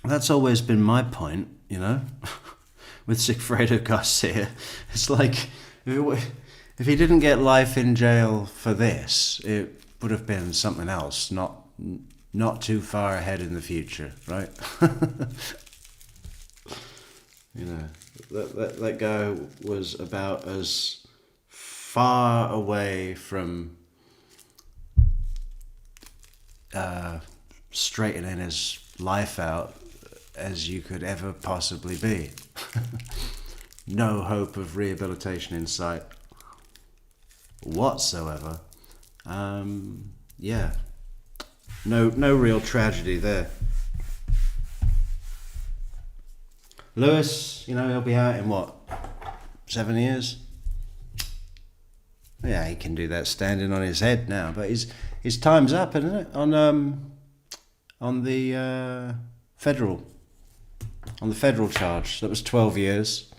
That's always been my point, with Sigfredo Garcia. It's like, if he didn't get life in jail for this, it would have been something else, not too far ahead in the future, right? That guy was about as far away from straightening his life out as you could ever possibly be. No hope of rehabilitation in sight whatsoever. Yeah. No real tragedy there. Lewis, he'll be out in 7 years? Yeah, he can do that standing on his head now, but his time's up, isn't it? On the federal charge. That was 12 years.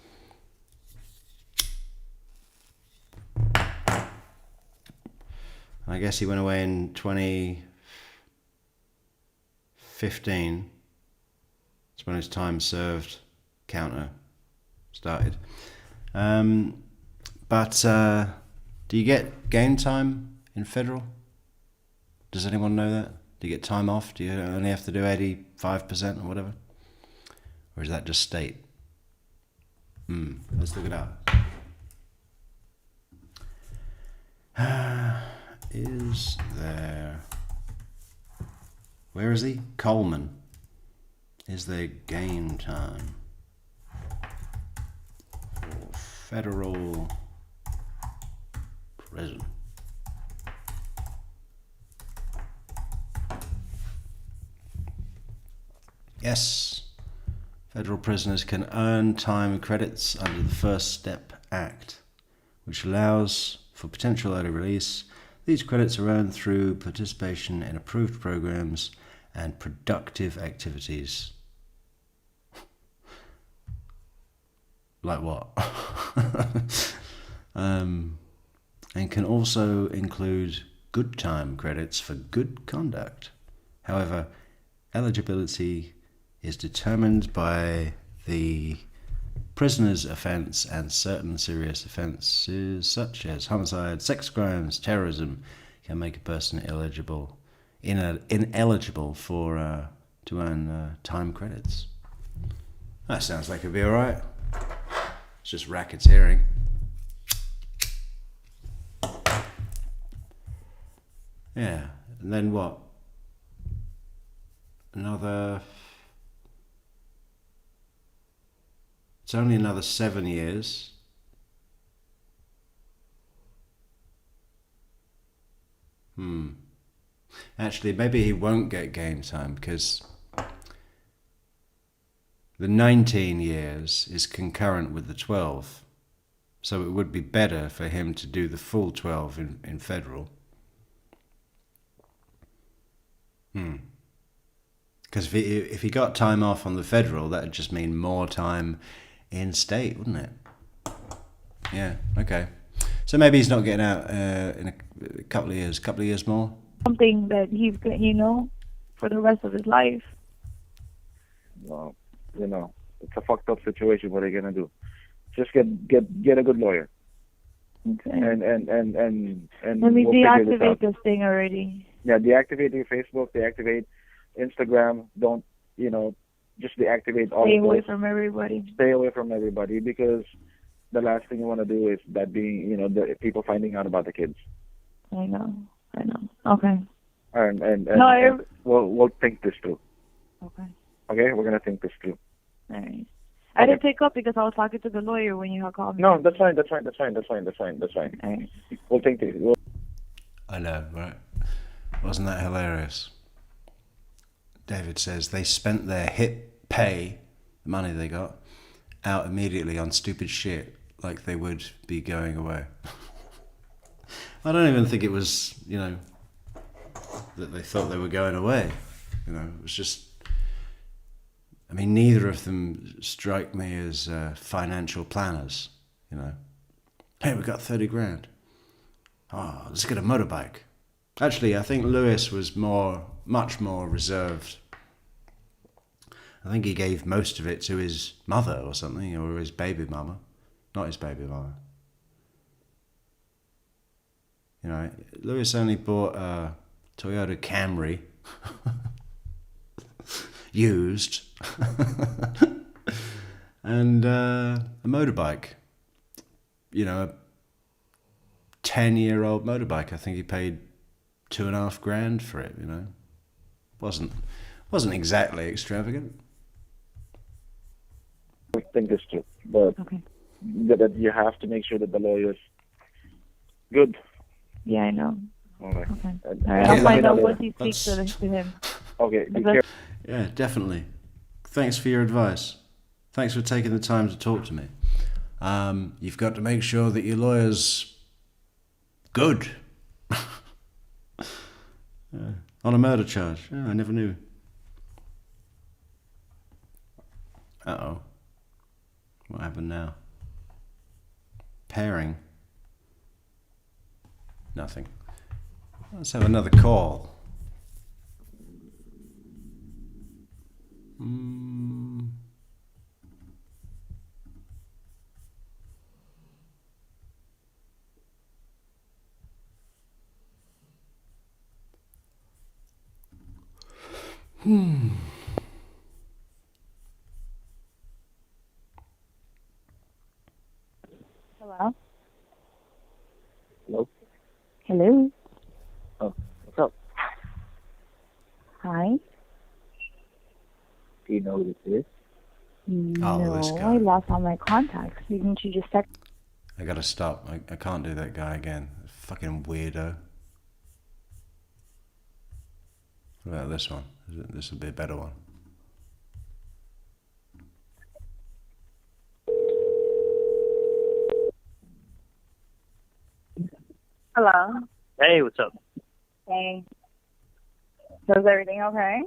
I guess he went away in 2015. That's when his time served counter started. But do you get game time in federal? Does anyone know that? Do you get time off? Do you only have to do 85% or whatever? Or is that just state? Let's look it up. Is there... Where is he? Coleman. Is there game time for federal prison? Yes. Federal prisoners can earn time credits under the First Step Act, which allows for potential early release. These credits are earned through participation in approved programs and productive activities. Like what? And can also include good time credits for good conduct. However, eligibility is determined by the prisoner's offence, and certain serious offences such as homicide, sex crimes, terrorism can make a person ineligible for to earn time credits. That sounds like it'd be alright. It's just racketeering. Yeah, and then what? It's only another 7 years. Actually, maybe he won't get game time because the 19 years is concurrent with the 12. So it would be better for him to do the full 12 in federal. Because if he got time off on the federal, that would just mean more time in state, wouldn't it? Yeah, okay. So maybe he's not getting out in a couple of years more. Something that he's, for the rest of his life. Well, it's a fucked up situation. What are you gonna do? Just get a good lawyer. Okay. And Let me we'll figure this deactivate out. this thing already. Yeah, deactivate your Facebook, deactivate Instagram. Don't, just deactivate all Stay of away those. from everybody. Stay away from everybody, because the last thing you want to do is that being, the people finding out about the kids. I know. Okay. And No, we'll think this through. Okay. Okay, we're gonna think this through. All right. I didn't pick up because I was talking to the lawyer when you had called me. No, that's fine. All right. We'll think this. I know, right? Wasn't that hilarious? David says they spent their hip pay, the money they got, out immediately on stupid shit like they would be going away. I don't even think it was, that they thought they were going away. It was just... I mean, neither of them strike me as financial planners, Hey, we got 30 grand. Oh, let's get a motorbike. Actually, I think Lewis was much more reserved. I think he gave most of it to his mother or something, or his baby mama. Not his baby mama. Lewis only bought a Toyota Camry. Used. And a motorbike. A 10-year-old motorbike. I think he paid $2,500 for it, Wasn't exactly extravagant. I think this through, but okay. That you have to make sure that the lawyer's good. Yeah, I know. Okay. Okay. All right. I'll find out what he speaks to him. Okay. Be Is careful. Yeah, definitely. Thanks for your advice. Thanks for taking the time to talk to me. You've got to make sure that your lawyer's good. Yeah. On a murder charge. Yeah, I never knew. Uh-oh. What happened now? Pairing. Nothing. Let's have another call. Hello? Hello? Hello? Oh, what's up? Hi? Do you know who this is? No, this guy. I lost all my contacts. Didn't you just text? I gotta stop. I can't do that guy again. Fucking weirdo. What about this one? This will be a better one. Hello? Hey, what's up? Hey. So is everything okay?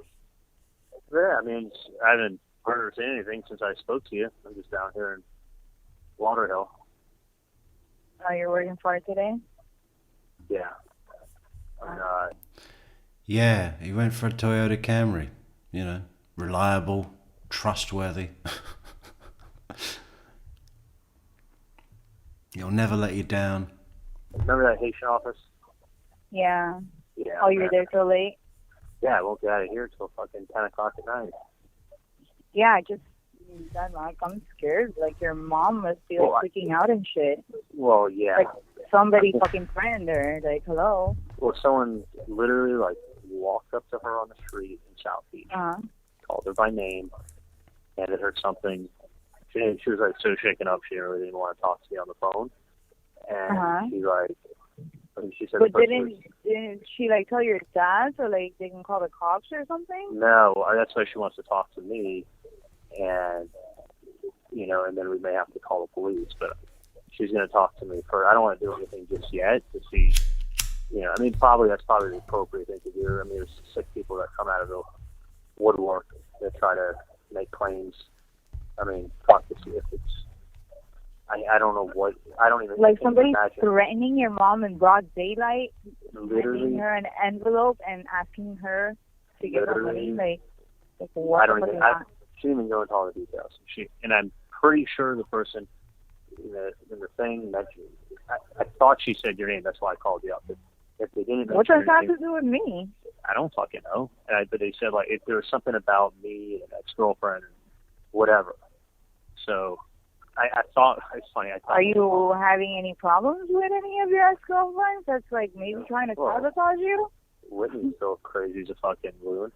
Yeah, I mean, I haven't heard or seen anything since I spoke to you. I'm just down here in Lauderhill. Oh, you're working for it today? Yeah. I'm Yeah, he went for a Toyota Camry. You know, reliable, trustworthy. He'll never let you down. Remember that Haitian office? Yeah. Yeah. Oh, you were there till late? Yeah, I won't get out of here till fucking 10 o'clock at night. Yeah, I'm scared. Like, your mom must be, like, freaking out and shit. Well, yeah. Like, somebody fucking threatened her. Like, hello? Well, someone literally, like, walked up to her on the street in South Beach, called her by name, handed her something. She was, like, so shaken up, she really didn't want to talk to me on the phone. And she said... But didn't she, like, tell your dad so, like, they can call the cops or something? No, that's why she wants to talk to me. And, you know, and then we may have to call the police. But she's going to talk to me first. I don't want to do anything just yet to see, you know, I mean, that's probably the appropriate thing to do. I mean, there's sick people that come out of the woodwork that try to make claims. I mean, fuck, if it's... I don't know what... I don't even... Like, somebody imagine. threatening your mom in broad daylight, Literally. giving her an envelope and asking her to give her money? Like what? I don't even... She didn't even go into all the details. And I'm pretty sure the person in the thing mentioned... I thought she said your name, that's why I called you up. If they didn't... What does that have to do with me? I don't fucking know. But they said, like, if there was something about me and ex-girlfriend and whatever. So... I thought, it's funny. Are you having any problems with any of your ex-girlfriends that's, like, maybe trying to sabotage you? Whitney's still crazy as a fucking loon,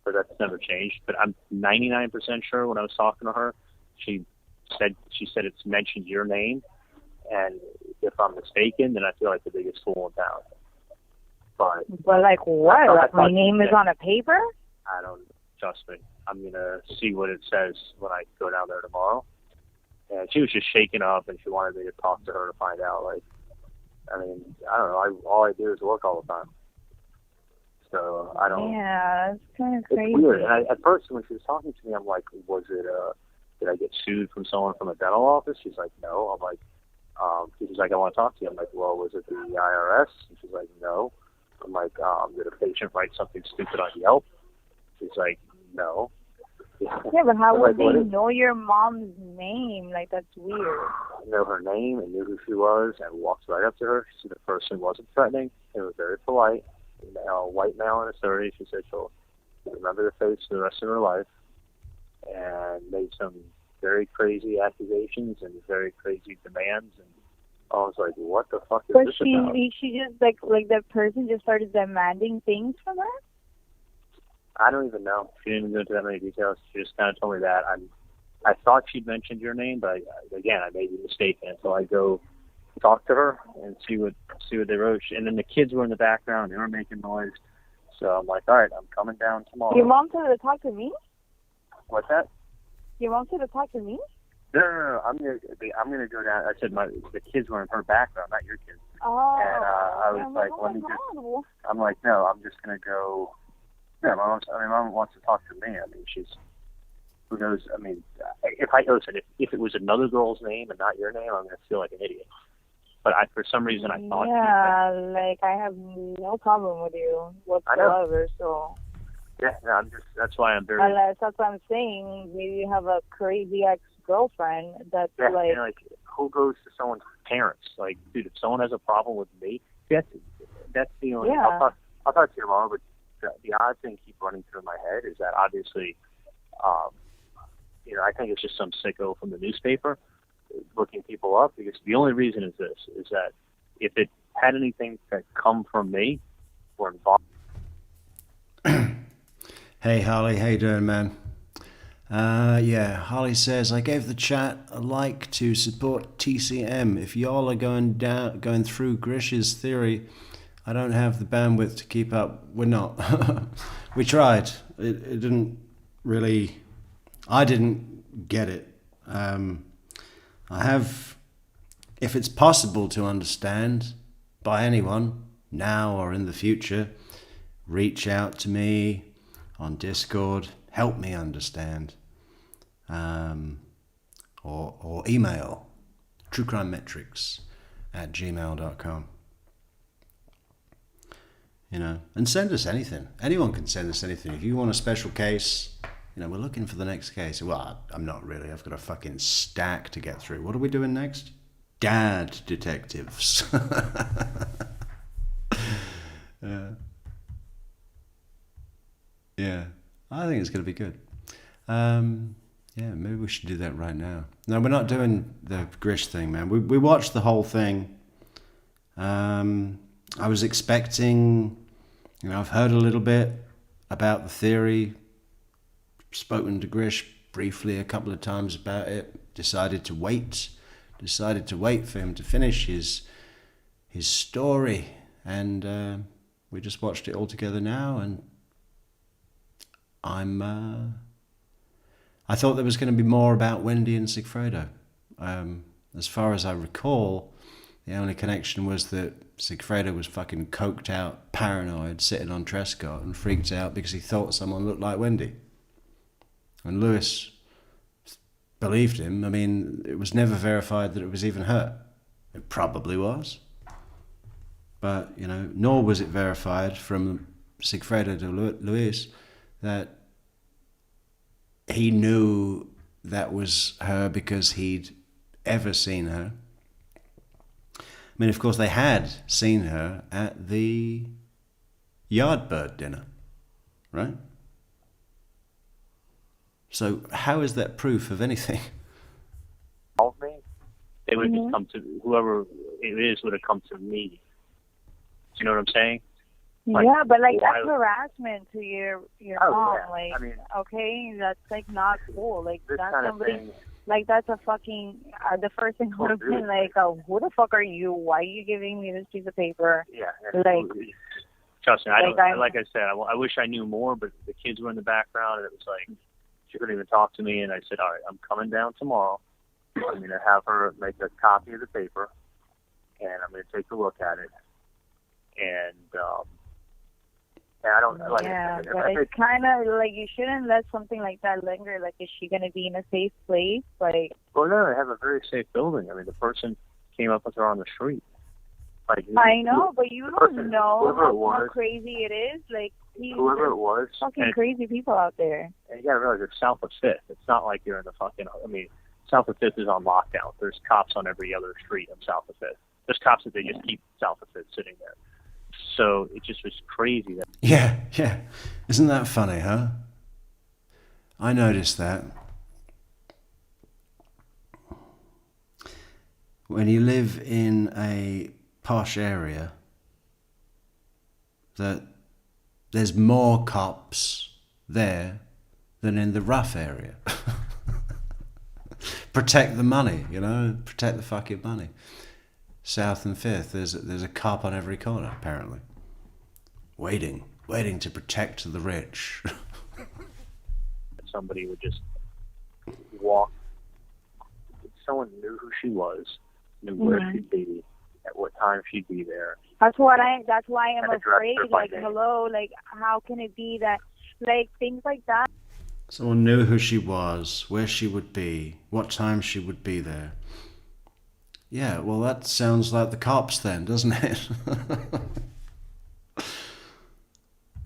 but that's never changed. But I'm 99% sure when I was talking to her, she said it's mentioned your name, and if I'm mistaken, then I feel like the biggest fool in town. But like what? Like my name is on a paper? I don't, trust me. I'm going to see what it says when I go down there tomorrow. And she was just shaken up, and she wanted me to talk to her to find out. Like, I mean, I don't know. All I do is work all the time, so I don't. Yeah, it's kind of crazy. It's weird. And at first, when she was talking to me, I'm like, "Was it? Did I get sued from someone from a dental office?" She's like, "No." I'm like, she's like, "I want to talk to you." I'm like, "Well, was it the IRS?" And she's like, "No." I'm like, "Did a patient write something stupid on Yelp?" She's like, "No." Yeah, but how would they know your mom's name? Like, that's weird. I know her name and knew who she was and walked right up to her. She said the person wasn't threatening. It was very polite. A white male in his 30s. She said she'll remember the face for the rest of her life, and made some very crazy accusations and very crazy demands. And I was like, what the fuck is this about? But she just, like that person just started demanding things from her? I don't even know. She didn't even go into that many details. She just kind of told me that. I thought she'd mentioned your name, but again, I may be mistaken until I go talk to her and see what they wrote. And then the kids were in the background; they were making noise. So I'm like, all right, I'm coming down tomorrow. Your mom said to talk to me? What's that? Your mom said to talk to me? No. I'm gonna go down. I said the kids were in her background, not your kids. Oh. And I was like, let me just. I'm like, no, I'm just gonna go. Yeah, Mom wants to talk to me. I mean, who knows? I mean, if it was another girl's name and not your name, I'm going to feel like an idiot. But for some reason, I thought. Yeah, like, I have no problem with you whatsoever, so. Yeah, no, that's why I'm very. Unless that's what I'm saying. Maybe you have a crazy ex-girlfriend that's like. Yeah, like, who goes to someone's parents? Like, dude, if someone has a problem with me, that's the only. Yeah. I'll talk to your mom, but. The odd thing keep running through my head is that obviously, I think it's just some sicko from the newspaper looking people up, because the only reason is that if it had anything that come from me or involved. Hey Harley, how you doing, man? Harley says, I gave the chat a like to support TCM. If y'all are going through Grisch's theory, I don't have the bandwidth to keep up. We're not. We tried. It didn't really... I didn't get it. I have... If it's possible to understand by anyone, now or in the future, reach out to me on Discord. Help me understand. Or email truecrimemetrics@gmail.com. You know, and send us anything. Anyone can send us anything. If you want a special case, you know, we're looking for the next case. Well, I'm not really. I've got a fucking stack to get through. What are we doing next? Dad detectives. Yeah, I think it's going to be good. Yeah, maybe we should do that right now. No, we're not doing the Grisch thing, man. We watched the whole thing. I was expecting, you know, I've heard a little bit about the theory, spoken to Grisch briefly a couple of times about it, decided to wait for him to finish his story, and we just watched it all together now, and I thought there was going to be more about Wendi and Sigfredo. As far as I recall, the only connection was that Sigfredo was fucking coked out, paranoid, sitting on Trescott and freaked out because he thought someone looked like Wendi. And Lewis believed him. I mean, it was never verified that it was even her. It probably was. But, you know, nor was it verified from Sigfredo to Luis that he knew that was her because he'd ever seen her. I mean, of course, they had seen her at the Yardbird dinner, right? So how is that proof of anything? Me, they would have just come to whoever it is would have come to me. Do you know what I'm saying? Like, yeah, but like that's harassment to your mom. Yeah. Like, I mean, okay, that's like not cool. Like this that's kind somebody. of thing. Like that's a fucking. The first thing would have been like, who the fuck are you? Why are you giving me this piece of paper? Yeah. Like, trust me, I don't. Like I said, I wish I knew more, but the kids were in the background, and it was like she couldn't even talk to me. And I said, all right, I'm coming down tomorrow. I'm going to have her make a copy of the paper, and I'm going to take a look at it. And I don't like. Yeah, but it's kind of like you shouldn't let something like that linger. Like, is she going to be in a safe place? Like, well, no, they have a very safe building. I mean, the person came up with her on the street. Like, I know, but you don't know how was, crazy it is. Like, whoever it was, fucking crazy people out there. And you got to realize it's south of Fifth. It's not like you're in the fucking. I mean, south of Fifth is on lockdown. There's cops on every other street of south of Fifth. There's cops that they just keep south of Fifth sitting there. So it just was crazy. Yeah. Isn't that funny, huh? I noticed that. When you live in a posh area, that there's more cops there than in the rough area. Protect the money, you know? Protect the fucking money. South and Fifth, there's a cop on every corner, apparently. Waiting to protect the rich. Somebody would just walk. Someone knew who she was, knew where she'd be, at what time she'd be there. That's why I'm afraid. Like, hello, like, how can it be that, like, things like that? Someone knew who she was, where she would be, what time she would be there. Yeah, well, that sounds like the cops then, doesn't it?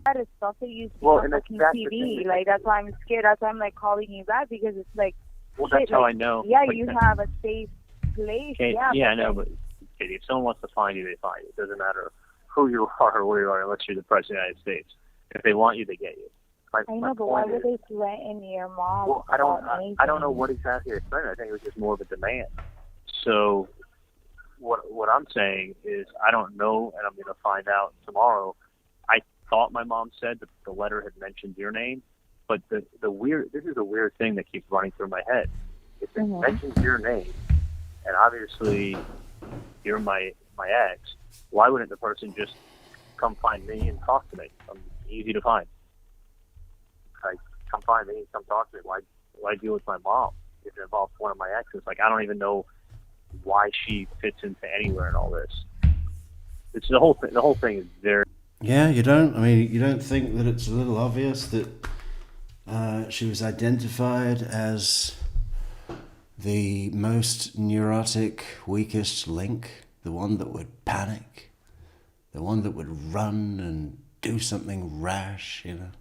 That is stuff that you see on fucking TV. Like, that's why I'm scared. That's why I'm, like, calling you back, because it's like, well, that's how I know. Yeah, you have a safe place. Yeah, I know, but if someone wants to find you, they find you. It doesn't matter who you are or where you are, unless you're the President of the United States. If they want you, they get you. I know, but why would they threaten your mom? Well, I don't know what exactly they threatened. I think it was just more of a demand. So what I'm saying is I don't know, and I'm going to find out tomorrow. I thought my mom said that the letter had mentioned your name, but this is a weird thing that keeps running through my head. If it mentions your name, and obviously you're my ex, why wouldn't the person just come find me and talk to me? I'm easy to find. Like, come find me, come talk to me. Why deal with my mom if it involves one of my exes? Like, I don't even know why she fits into anywhere in all this. It's the whole thing is very. Yeah, you don't. I mean, you don't think that it's a little obvious that she was identified as the most neurotic, weakest link, the one that would panic, the one that would run and do something rash, you know.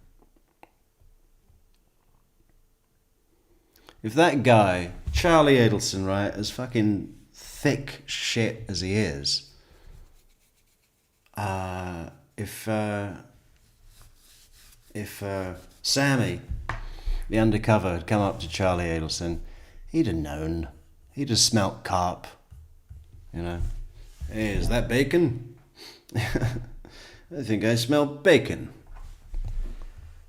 If that guy, Charlie Adelson, right, as fucking thick shit as he is, if Sammy, the undercover, had come up to Charlie Adelson, he'd have known. He'd have smelt carp, you know. Hey, is that bacon? I think I smell bacon.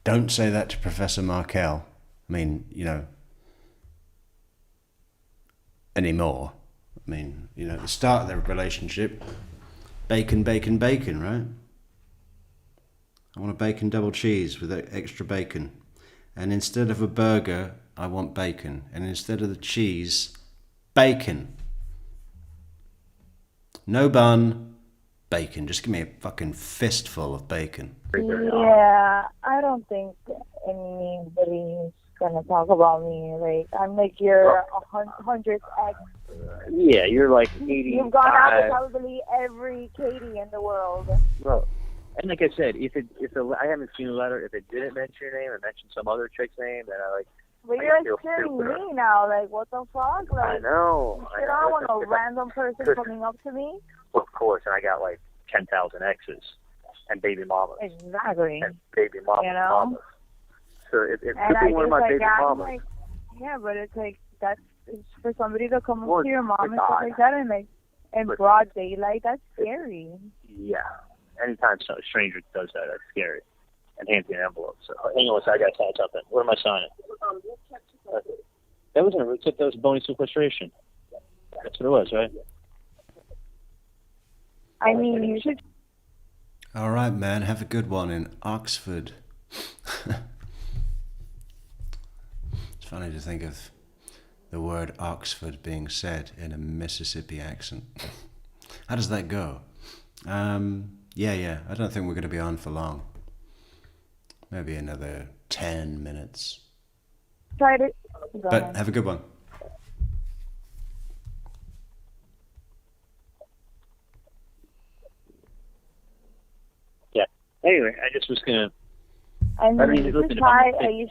Don't say that to Professor Markel. I mean, you know, anymore. I mean, you know, at the start of their relationship, bacon, bacon, bacon, right? I want a bacon double cheese with extra bacon. And instead of a burger, I want bacon. And instead of the cheese, bacon. No bun, bacon. Just give me a fucking fistful of bacon. Yeah, I don't think anybody's gonna talk about me. Like, I'm like your 100th ex. Yeah, you're like 85. You've gone out with probably every Katie in the world. Bro. And like I said, I haven't seen the letter. If it didn't mention your name, it mentioned some other chick's name, then But you're like scaring me now. Like, what the fuck? Like, I know. I don't want a random person coming up to me. Well, of course, and I got like 10,000 exes and baby mamas. Exactly. And baby mamas. You know? Mamas. So it could and be one of my baby mamas. like, yeah, but it's like that's it's for somebody to come Well, up to your mom and it's stuff odd. like that, and like in broad daylight, that's scary. Yeah. Anytime a stranger does that, that's scary. And hands me an envelope. So hang on, I got to sign something. Where am I signing? That wasn't a root tip. That was bony sequestration. That's what it was, right? I mean, you should. All right, man. Have a good one in Oxford. It's funny to think of the word Oxford being said in a Mississippi accent. How does that go? Yeah. I don't think we're going to be on for long. Maybe another 10 minutes. Tried it. But have a good one. Yeah. Anyway, I just was going to... I mean, you listen, should try. You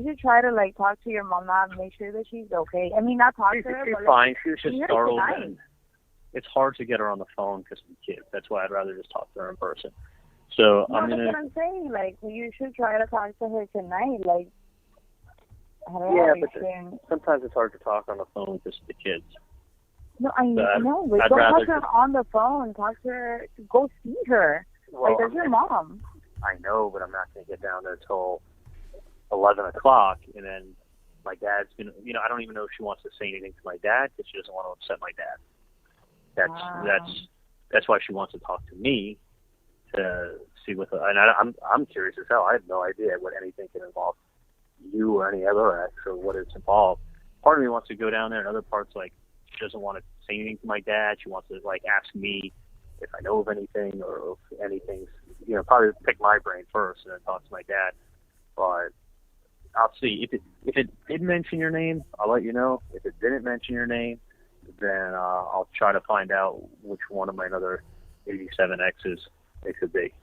should try to like talk to your mom now and make sure that she's okay. I mean, not talk to her. She's but fine. Like, She was just she's startled. nice. And it's hard to get her on the phone because of the kids. That's why I'd rather just talk to her in person. So No, I'm that's gonna. what I'm saying. Like, you should try to talk to her tonight. Like, I don't Yeah, know. but sometimes it's hard to talk on the phone because of the kids. No, I know. But I'd don't rather talk to her on the phone. Talk to her. Go see her. Well, like, that's your mom. I know, but I'm not going to get down there till 11 o'clock, and then my dad's going to, I don't even know if she wants to say anything to my dad because she doesn't want to upset my dad. That's why she wants to talk to me to see what, and I'm curious as hell. I have no idea what anything can involve you or any other ex or what it's involved. Part of me wants to go down there, and other parts, like, she doesn't want to say anything to my dad. She wants to, like, ask me if I know of anything or if anything's, probably pick my brain first and then talk to my dad. But I'll see. If it did mention your name, I'll let you know. If it didn't mention your name, then I'll try to find out which one of my other 87 exes it could be.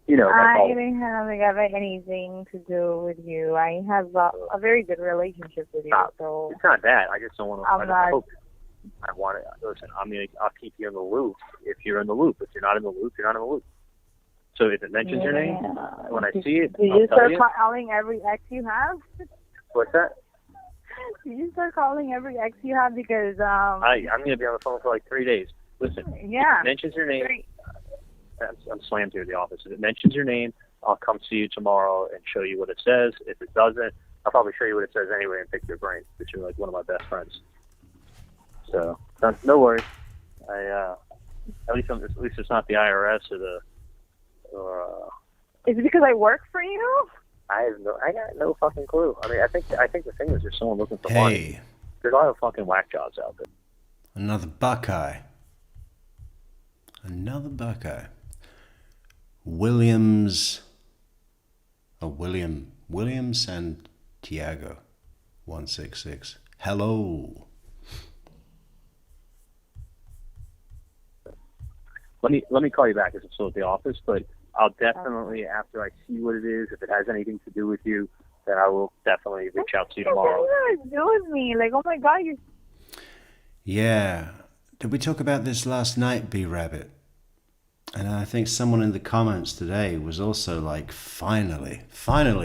That's I all. didn't have anything to do with you. I have a very good relationship with you. So It's not that. I just don't want to. I'm not. I want to listen. I'll keep you in the loop if you're in the loop. If you're not in the loop, you're not in the loop. So if it mentions your name, when I see it, Did I'll you tell start you. calling every ex you have? What's that? Did you start calling every ex you have? Because I'm going to be on the phone for like 3 days. Listen. Yeah. If it mentions your name. I'm slammed here at the office. If it mentions your name, I'll come see you tomorrow and show you what it says. If it doesn't, I'll probably show you what it says anyway and pick your brain, because you're like one of my best friends. So no worries. At least it's not the IRS or is it because I work for you? I got no fucking clue. I mean, I think the thing is there's someone looking for money. There's a lot of fucking whack jobs out there. Another Buckeye. William Santiago 166. Hello. let me call you back. I'm still at the office, but I'll definitely, after I see what it is, if it has anything to do with you, then I will definitely reach out to you tomorrow. What do you guys do with me? Like, oh my God, you. Yeah. Did we talk about this last night, B-Rabbit? And I think someone in the comments today was also like, finally,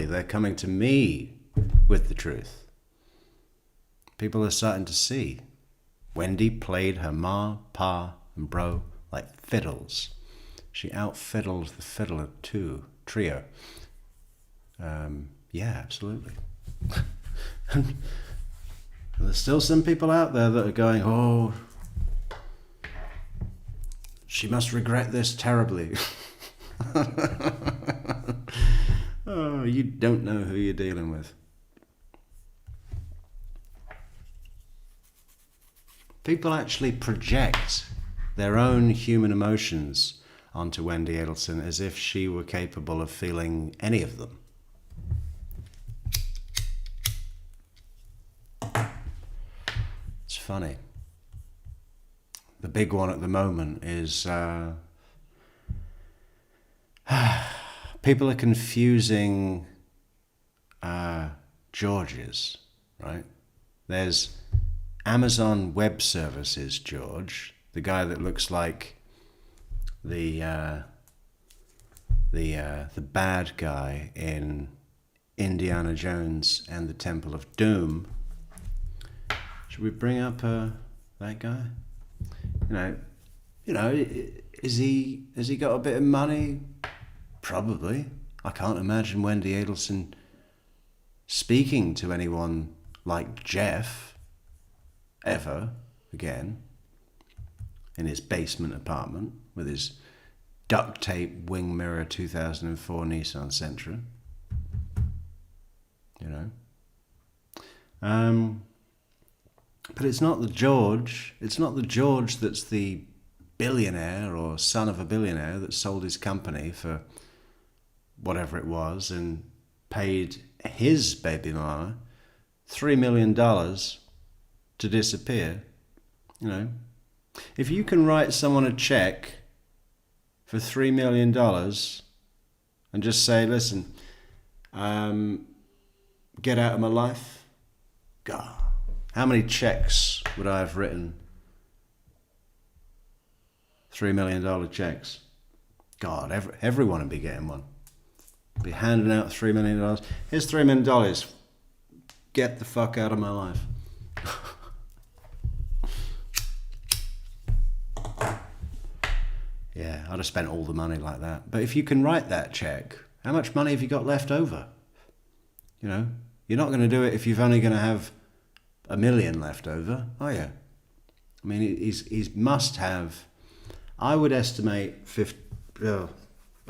they're coming to me with the truth. People are starting to see. Wendi played her ma, pa, and bro like fiddles. She out-fiddled the fiddler trio. Yeah, absolutely. And there's still some people out there that are going, oh, she must regret this terribly. Oh, you don't know who you're dealing with. People actually project their own human emotions onto Wendi Adelson as if she were capable of feeling any of them. It's funny. The big one at the moment is people are confusing Georges, right? There's Amazon Web Services George, the guy that looks like the bad guy in Indiana Jones and the Temple of Doom. Should we bring up that guy? You know, has he got a bit of money? Probably. I can't imagine Wendi Adelson speaking to anyone like Jeff ever again in his basement apartment with his duct tape wing mirror 2004 Nissan Sentra. You know. But it's not the George that's the billionaire or son of a billionaire that sold his company for whatever it was and paid his baby mama $3 million to disappear. You know, if you can write someone a check for $3 million and just say, listen, get out of my life, God. How many checks would I have written? $3 million checks. God, everyone would be getting one. Be handing out $3 million. Here's $3 million. Get the fuck out of my life. Yeah, I'd have spent all the money like that. But if you can write that check, how much money have you got left over? You know, you're not going to do it if you've only going to have $1 million left over, are you? I mean, he's must have. I would estimate 50. I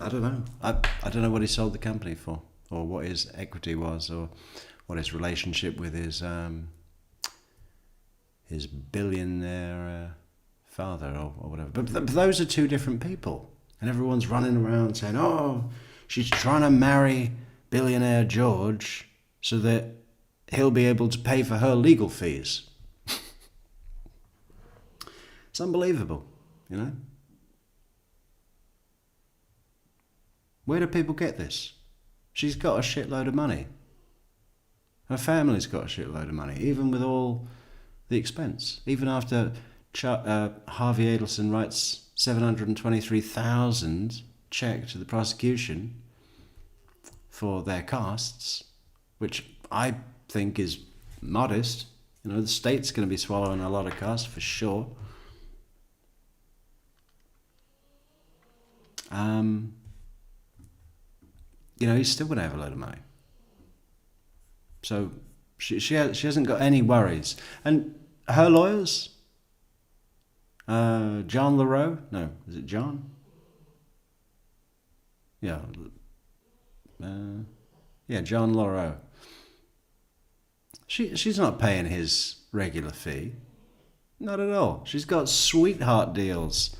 don't know. I don't know what he sold the company for, or what his equity was, or what his relationship with his billionaire father, or whatever. But those are two different people, and everyone's running around saying, "Oh, she's trying to marry billionaire George so that he'll be able to pay for her legal fees." It's unbelievable, you know? Where do people get this? She's got a shitload of money. Her family's got a shitload of money, even with all the expense. Even after Harvey Adelson writes $723,000 check to the prosecution for their costs, which I think is modest. You know, the state's going to be swallowing a lot of costs for sure. You know, he's still going to have a load of money. So she hasn't got any worries. And her lawyers, John LaRoe? No, is it John? Yeah. John LaRoe. She's not paying his regular fee. Not at all. She's got sweetheart deals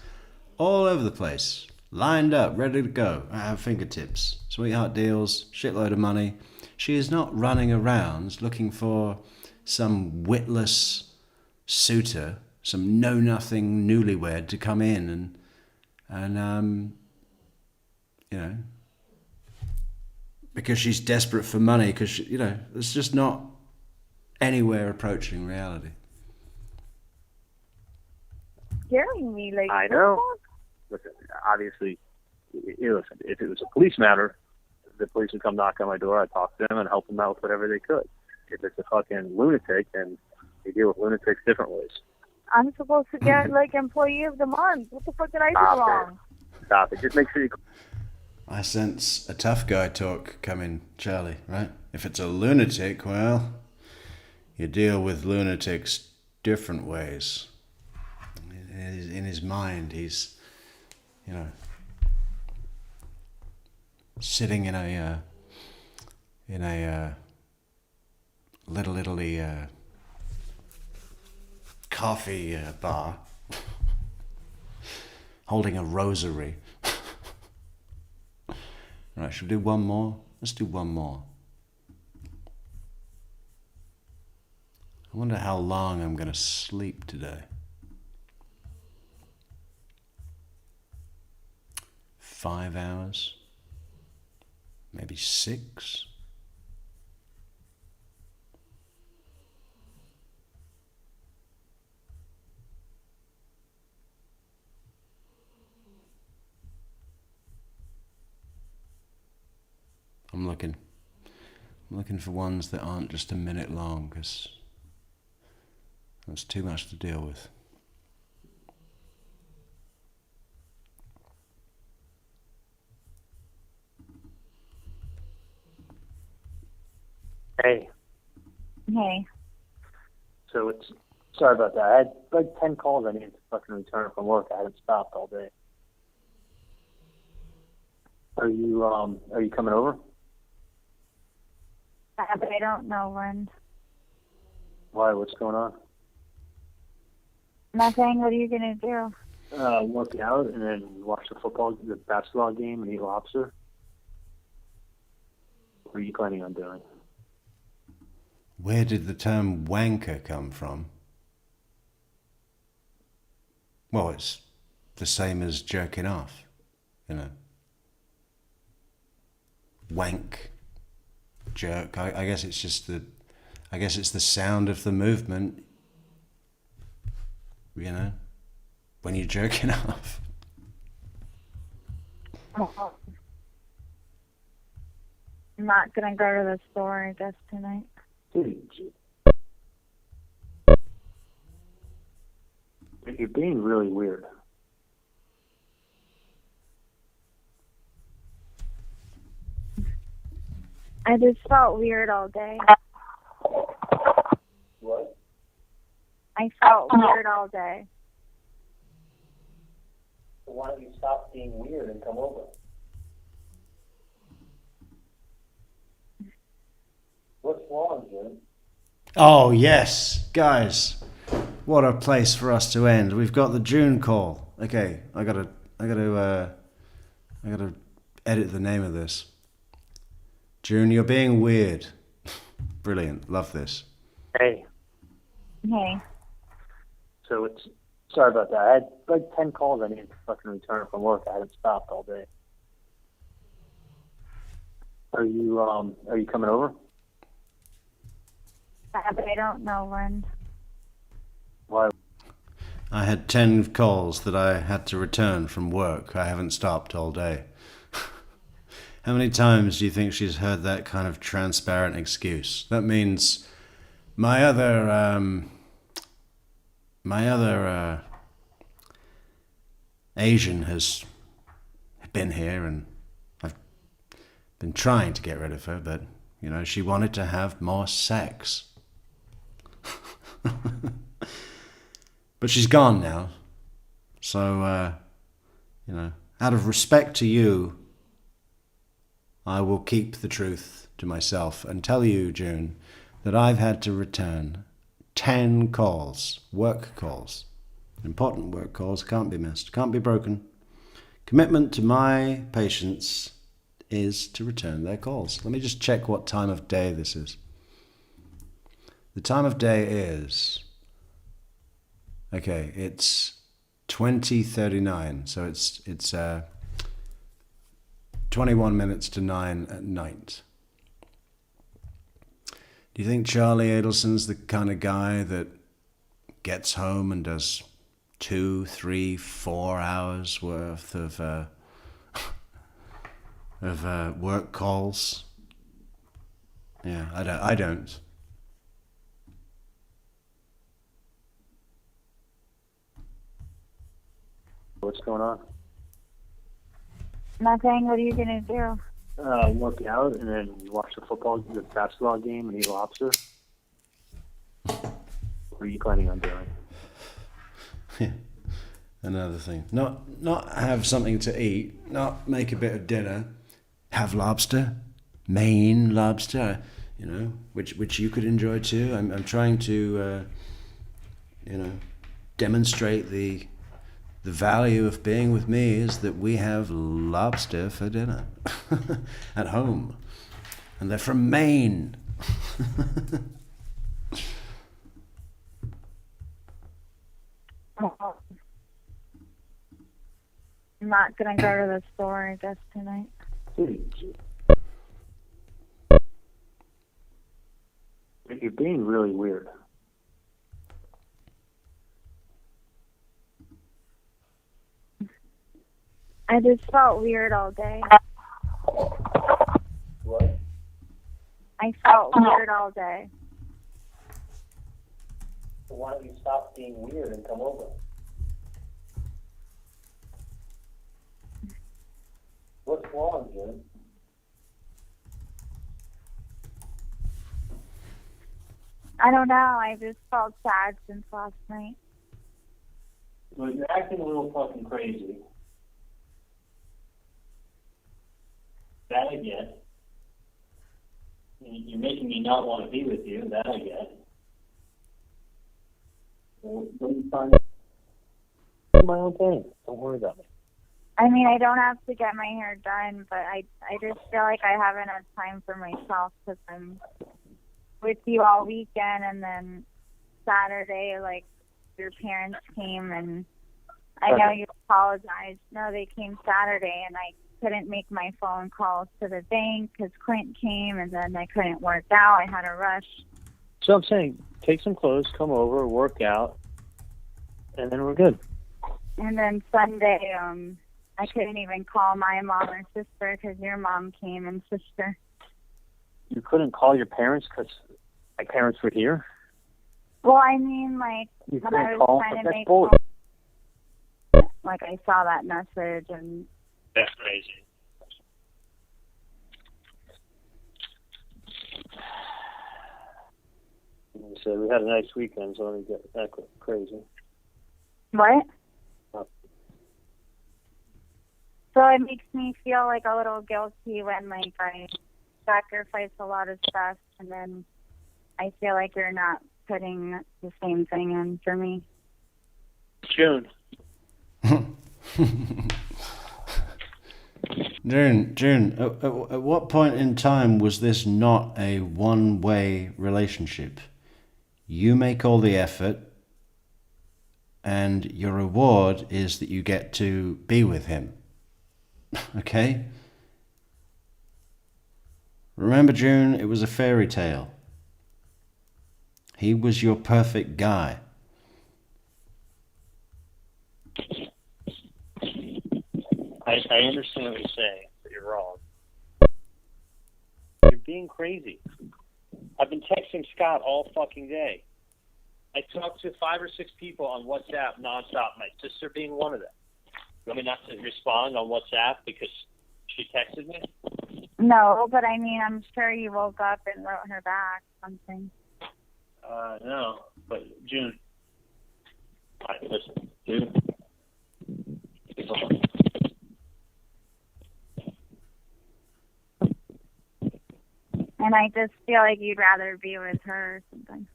all over the place. Lined up, ready to go at her fingertips. Sweetheart deals, shitload of money. She is not running around looking for some witless suitor, some know-nothing newlywed to come in And, you know, because she's desperate for money, because, you know, it's just not anywhere approaching reality. Scaring me, like, I what know. the fuck? Listen, obviously, listen, if it was a police matter, the police would come knock on my door, I'd talk to them and help them out with whatever they could. If it's a fucking lunatic, then they deal with lunatics different ways. I'm supposed to get, like, employee of the month. What the fuck did I do Stop wrong? it. Stop it. Just make sure you... I sense a tough guy talk coming, Charlie, right? If it's a lunatic, well, you deal with lunatics different ways. In his mind, he's, you know, sitting in a Little Italy coffee bar, holding a rosary. Right, should we do one more? Let's do one more. I wonder how long I'm going to sleep today. 5 hours? Maybe 6? I'm looking for ones that aren't just a minute long, because that's too much to deal with. Hey. Hey. So it's... Sorry about that. I had like 10 calls I needed to fucking return from work. I hadn't stopped all day. Are you coming over? But I don't know when. Why? What's going on? Nothing. What are you gonna do? Work out and then watch the basketball game and eat lobster. What are you planning on doing? Where did the term wanker come from? Well, it's the same as jerking off, you know. Wank, jerk. I guess it's just it's the sound of the movement, you know, when you're jerking off. I'm not gonna go to the store, I guess, tonight. You're being really weird. I just felt weird all day. What? I felt weird all day. So why don't you stop being weird and come over? What's wrong, Jim? Oh yes, guys, what a place for us to end. We've got the June call. Okay, I gotta edit the name of this. June, you're being weird. Brilliant, love this. Hey. Hey. So it's... Sorry about that. I had like 10 calls I needed to fucking return from work. I hadn't stopped all day. Are you coming over? But I don't know when. Why? I had 10 calls that I had to return from work. I haven't stopped all day. How many times do you think she's heard that kind of transparent excuse? That means my other Asian has been here, and I've been trying to get rid of her, but, you know, she wanted to have more sex. But she's gone now. So, you know, out of respect to you, I will keep the truth to myself and tell you, June, that I've had to return 10 calls, work calls. Important work calls, can't be missed, can't be broken. Commitment to my patients is to return their calls. Let me just check what time of day this is. The time of day is... Okay, it's 20:39. So it's 21 minutes to 9 at night. Do you think Charlie Adelson's the kind of guy that gets home and does 2, 3, 4 hours worth of work calls? Yeah, I don't. What's going on? Nothing. What are you gonna do? Work out and then watch the basketball game and eat lobster. What are you planning on doing? Yeah. Another thing. Not have something to eat, not make a bit of dinner, have lobster, Maine lobster, which you could enjoy too. I'm trying to demonstrate the value of being with me is that we have lobster for dinner at home. And they're from Maine. I'm not gonna go to the store, I guess, tonight. You're being really weird. I just felt weird all day. What? I felt weird all day. So why don't you stop being weird and come over? What's wrong, Jim? I don't know. I just felt sad since last night. Well, you're acting a little fucking crazy. That I get. You're making me not want to be with you. That I get. What are you trying to do? My own thing. Don't worry about it. I mean, I don't have to get my hair done, but I just feel like I haven't had time for myself because I'm with you all weekend, and then Saturday, like, your parents came, and I know you apologized. No, they came Saturday, and I couldn't make my phone calls to the bank because Clint came, and then I couldn't work out. I had a rush. So I'm saying, take some clothes, come over, work out, and then we're good. And then Sunday, I couldn't even call my mom or sister because your mom came and sister. You couldn't call your parents because my parents were here? Well, I mean, like, You when I couldn't was call? trying to That's make bull- like, I saw that message, and That's crazy. So we had a nice weekend, so let me get that crazy. what? So it makes me feel like a little guilty when, like, I sacrifice a lot of stuff, and then I feel like you're not putting the same thing in for me. June. June, at what point in time was this not a one-way relationship? You make all the effort, and your reward is that you get to be with him. Okay? Remember, June, it was a fairy tale. He was your perfect guy. I understand what you're saying, but you're wrong. You're being crazy. I've been texting Scott all fucking day. I talked to 5 or 6 people on WhatsApp nonstop, my sister being one of them. You want me not to respond on WhatsApp because she texted me? No, but I mean, I'm sure you woke up and wrote her back something. No, but June. All right, listen, June. And I just feel like you'd rather be with her or something.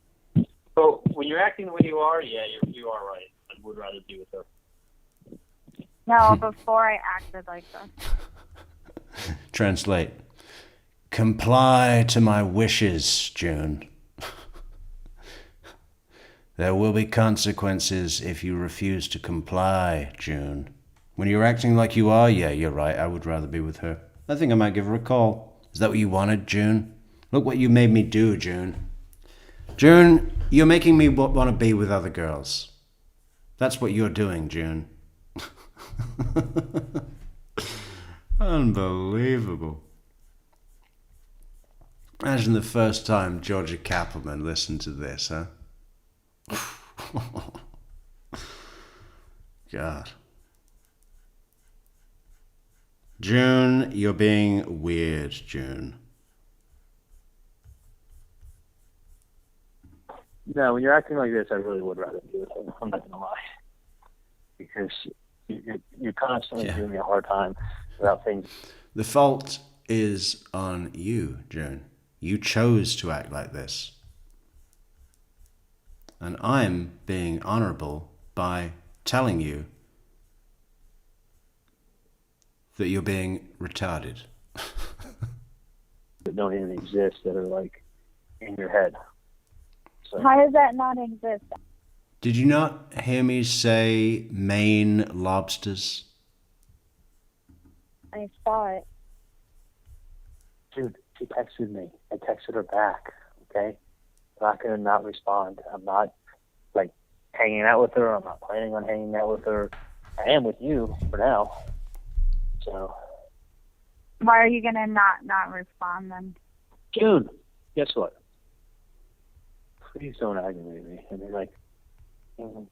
So when you're acting the way you are, yeah, you are right. I would rather be with her. No, before I acted like this. Translate. Comply to my wishes, June. There will be consequences if you refuse to comply, June. When you're acting like you are, yeah, you're right. I would rather be with her. I think I might give her a call. Is that what you wanted, June? Look what you made me do, June. June, you're making me want to be with other girls. That's what you're doing, June. Unbelievable. Imagine the first time Georgia Kappelman listened to this, huh? God. June, you're being weird, June. No, when you're acting like this, I really would rather do it. I'm not gonna lie, because you're constantly giving me a hard time about things. The fault is on you, June. You chose to act like this. And I'm being honorable by telling you that you're being retarded. That don't even exist, that are like in your head. So. How does that not exist? Did you not hear me say Maine lobsters? I saw it. Dude, she texted me. I texted her back, okay? I'm not going to not respond. I'm not, like, hanging out with her. I'm not planning on hanging out with her. I am with you for now. So. Why are you going to not respond then? June, guess what? Please don't aggravate me. I mean, like, well,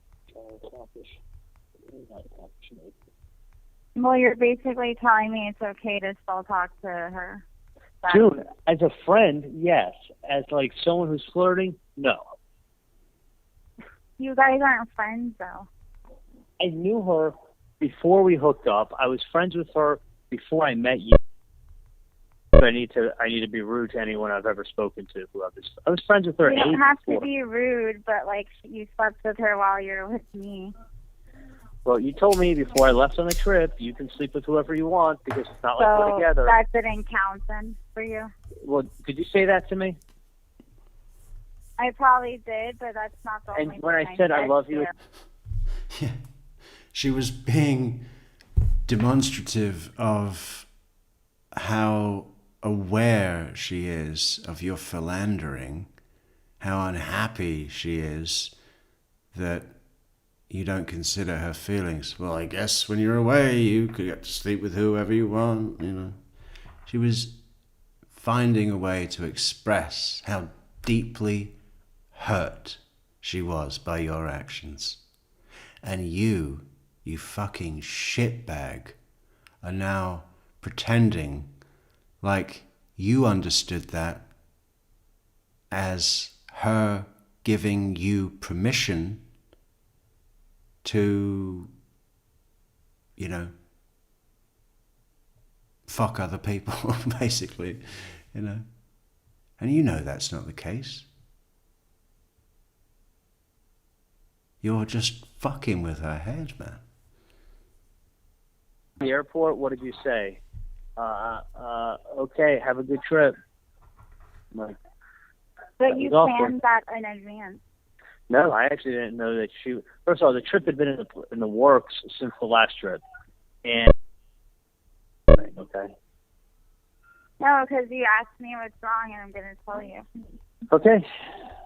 you're basically telling me it's okay to still talk to her. June, as a friend, yes. As like someone who's flirting, no. You guys aren't friends, though. I knew her before we hooked up. I was friends with her before I met you. I need to be rude to anyone I've ever spoken to. I was friends with her. You don't have to be rude, but like you slept with her while you're with me. Well, you told me before I left on the trip, you can sleep with whoever you want because it's not like we're together. That didn't count then for you? Well, could you say that to me? I probably did, but that's not the only And when thing I said I love you, Yeah. She was being demonstrative of how aware she is of your philandering, how unhappy she is that you don't consider her feelings. Well, I guess when you're away, you could get to sleep with whoever you want, you know. She was finding a way to express how deeply hurt she was by your actions. And you fucking shitbag, are now pretending like you understood that as her giving you permission to, you know, fuck other people, basically, you know. And you know that's not the case. You're just fucking with her head, man. the airport, what did you say? Okay, have a good trip. Like, but you planned that in advance. No, I actually didn't know that she. First of all, the trip had been in the works since the last trip, and okay. No, because you asked me what's wrong, and I'm going to tell you. Okay,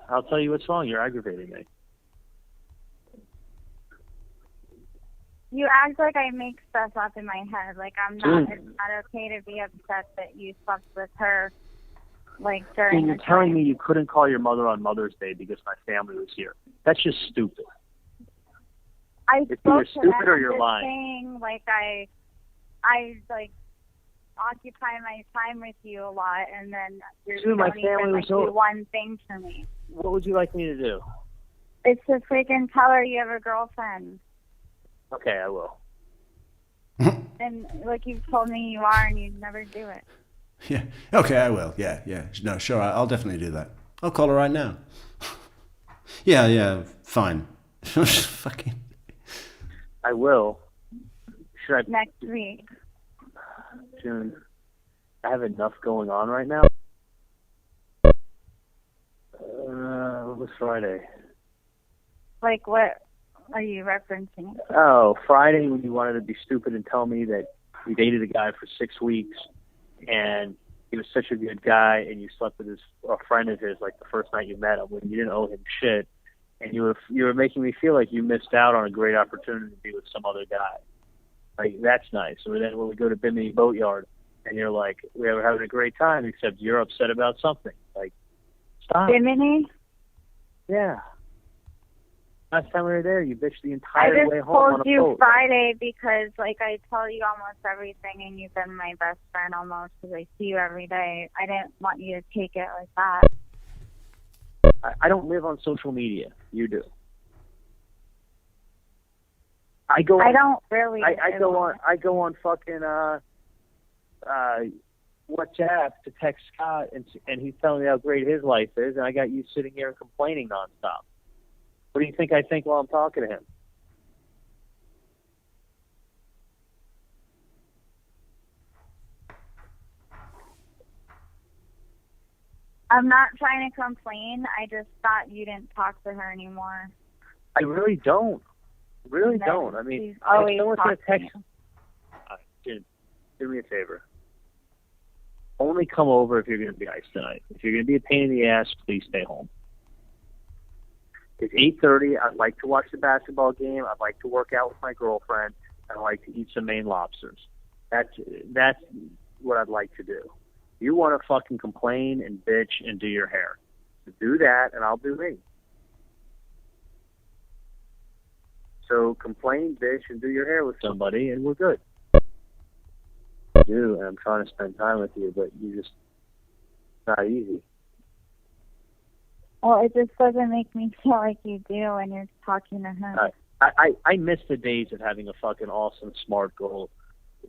I'll tell you what's wrong. You're aggravating me. You act like I make stuff up in my head. Like I'm not. It's not okay to be upset that you slept with her. Like during. And you're telling me you couldn't call your mother on Mother's Day because my family was here. That's just stupid. It's either stupid stupid or you're lying. Saying, like I like occupy my time with you a lot, and then you my don't family even was do one thing for me. What would you like me to do? It's to freaking tell her you have a girlfriend. Okay, I will. And like you've told me you are, and you never do it. Yeah. Okay, I will. Yeah. No, sure. I'll definitely do that. I'll call her right now. Yeah. Fine. Fucking. I will. Should I? Next week. June. I have enough going on right now. What was Friday? Like, what are you referencing? Oh, Friday when you wanted to be stupid and tell me that you dated a guy for 6 weeks and he was such a good guy and you slept with a friend of his like the first night you met him when you didn't owe him shit, and you were making me feel like you missed out on a great opportunity to be with some other guy. Like, that's nice. Or then when we go to Bimini Boatyard and you're like, we were having a great time except you're upset about something. Like, stop. Bimini? Yeah. Last time we were there, you bitched the I entire just way home on told a you boat. Friday because, like, I tell you almost everything, and you've been my best friend almost because I see you every day. I didn't want you to take it like that. I don't live on social media. You do. I go. I don't really. I go on fucking WhatsApp to text Scott, and he's telling me how great his life is, and I got you sitting here and complaining nonstop. What do you think I think while I'm talking to him? I'm not trying to complain. I just thought you didn't talk to her anymore. I really don't. Really No, don't. I mean, she's if always someone's going to talking. text... Dude, do me a favor. Only come over if you're going to be nice tonight. If you're going to be a pain in the ass, please stay home. It's 8:30. I'd like to watch the basketball game. I'd like to work out with my girlfriend. I'd like to eat some Maine lobsters. That's what I'd like to do. You want to fucking complain and bitch and do your hair. So do that, and I'll do me. So complain, bitch, and do your hair with somebody, and we're good. I do, and I'm trying to spend time with you, but you just not easy. Well, it just doesn't make me feel like you do when you're talking to him. I miss the days of having a fucking awesome, smart girl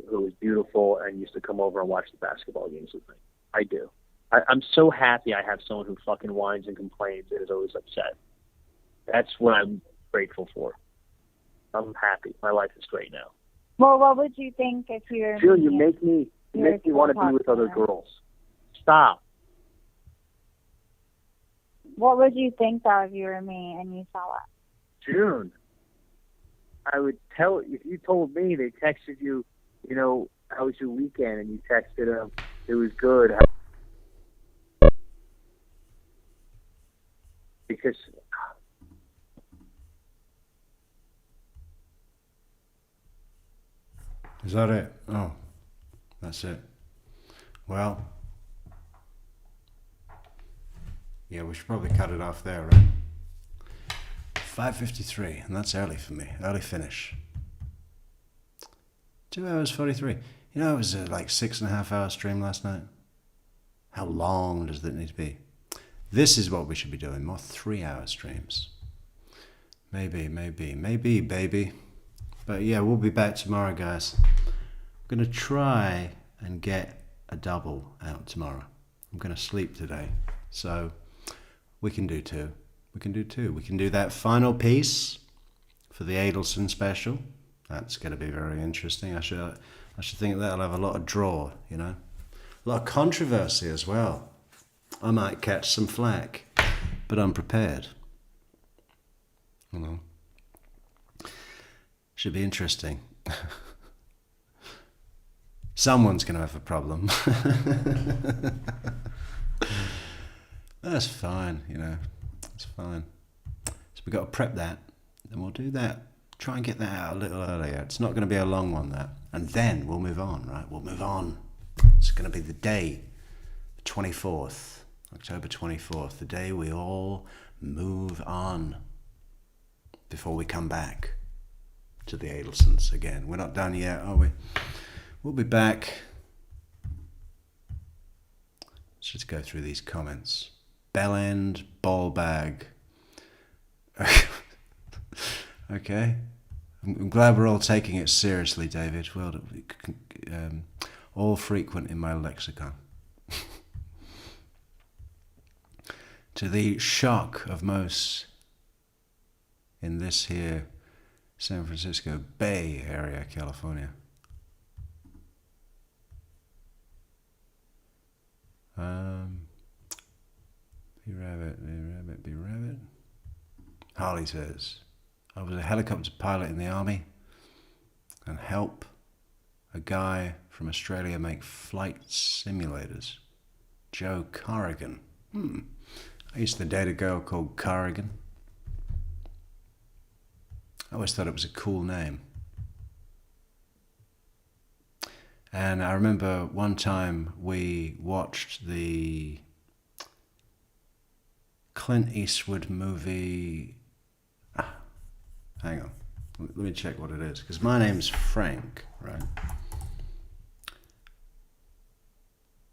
who was beautiful and used to come over and watch the basketball games with me. I do. I'm so happy I have someone who fucking whines and complains and is always upset. That's what I'm grateful for. I'm happy. My life is great now. Well, what would you think if you're... Jill, you make me want to be with other girls. Stop. What would you think, though, if you were me and you saw it? June, I would tell, if you told me they texted you, you know, how was your weekend, and you texted them, it was good. Because is that it? Oh, that's it. Well, yeah, we should probably cut it off there, right? 5:53, and that's early for me. Early finish. 2 hours 43. You know, it was like 6.5 hour stream last night. How long does that need to be? This is what we should be doing. More 3 hour streams. Maybe, baby. But yeah, we'll be back tomorrow, guys. I'm going to try and get a double out tomorrow. I'm going to sleep today. So we can do two. We can do that final piece for the Adelson special. That's going to be very interesting. I should think that'll have a lot of draw, you know. A lot of controversy as well. I might catch some flack, but I'm prepared. You know. Should be interesting. Someone's going to have a problem. That's fine, you know. It's fine. So we've got to prep that. Then we'll do that. Try and get that out a little earlier. It's not going to be a long one, that. And then we'll move on, right? We'll move on. It's going to be the day, the 24th, October 24th, the day we all move on before we come back to the Adelsons again. We're not done yet, are we? We'll be back. Let's just go through these comments. Bellend, ball bag. Okay. I'm glad we're all taking it seriously, David. Well, all frequent in my lexicon. To the shock of most in this here San Francisco Bay Area, California. Be rabbit. Harley says, I was a helicopter pilot in the army and help a guy from Australia make flight simulators. Joe Corrigan. I used to date a girl called Corrigan. I always thought it was a cool name. And I remember one time we watched the Clint Eastwood movie. Hang on, let me check what it is, because my name's Frank, right?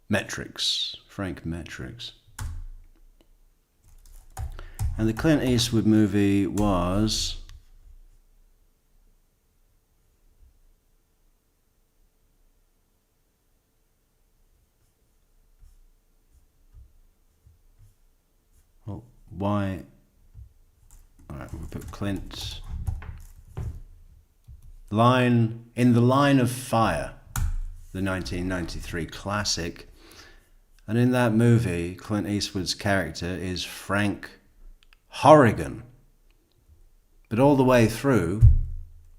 Metrix, Frank Metrix. And the Clint Eastwood movie was why? All right, we'll put Clint. In the Line of Fire, the 1993 classic. And in that movie, Clint Eastwood's character is Frank Horrigan. But all the way through,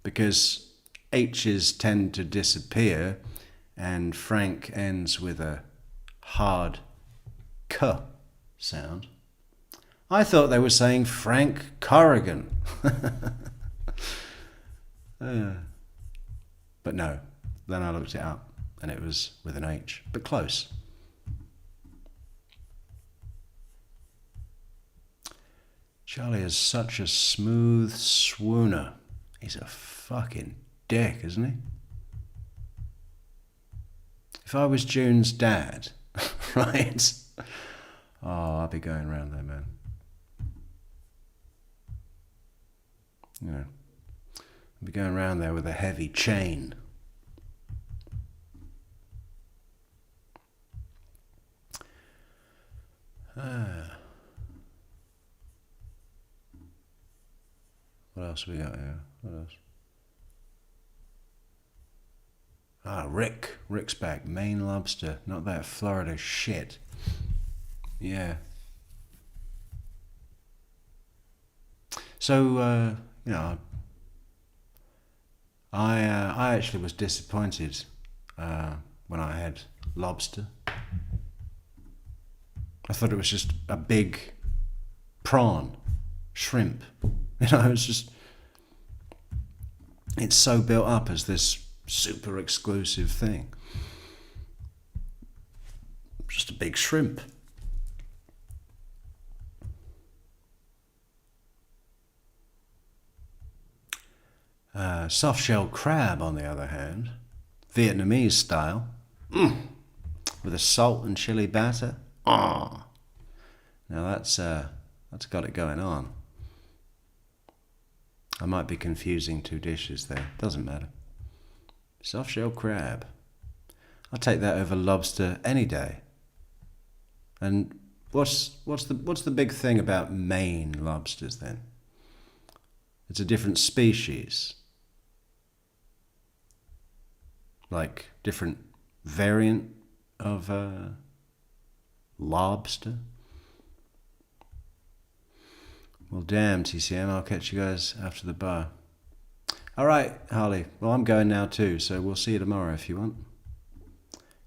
because H's tend to disappear and Frank ends with a hard K sound, I thought they were saying Frank Corrigan. But no, then I looked it up and it was with an H, but close. Charlie is such a smooth swooner. He's a fucking dick, isn't he? If I was June's dad, right? Oh, I'd be going around there, man. You know, I'd be going around there with a heavy chain. What else we got here? What else? Rick's back. Maine lobster, not that Florida shit. Yeah. So, you know, I actually was disappointed when I had lobster. I thought it was just a big prawn, shrimp. You know, it's so built up as this super exclusive thing. Just a big shrimp. Soft shell crab, on the other hand, Vietnamese style, with a salt and chili batter. Now that's got it going on. I might be confusing two dishes there. Doesn't matter. Soft shell crab. I'll take that over lobster any day. And what's the big thing about Maine lobsters then? It's a different species. Like different variant of lobster. Well, damn, TCM, I'll catch you guys after the bar. All right, Harley. Well, I'm going now too, so we'll see you tomorrow if you want.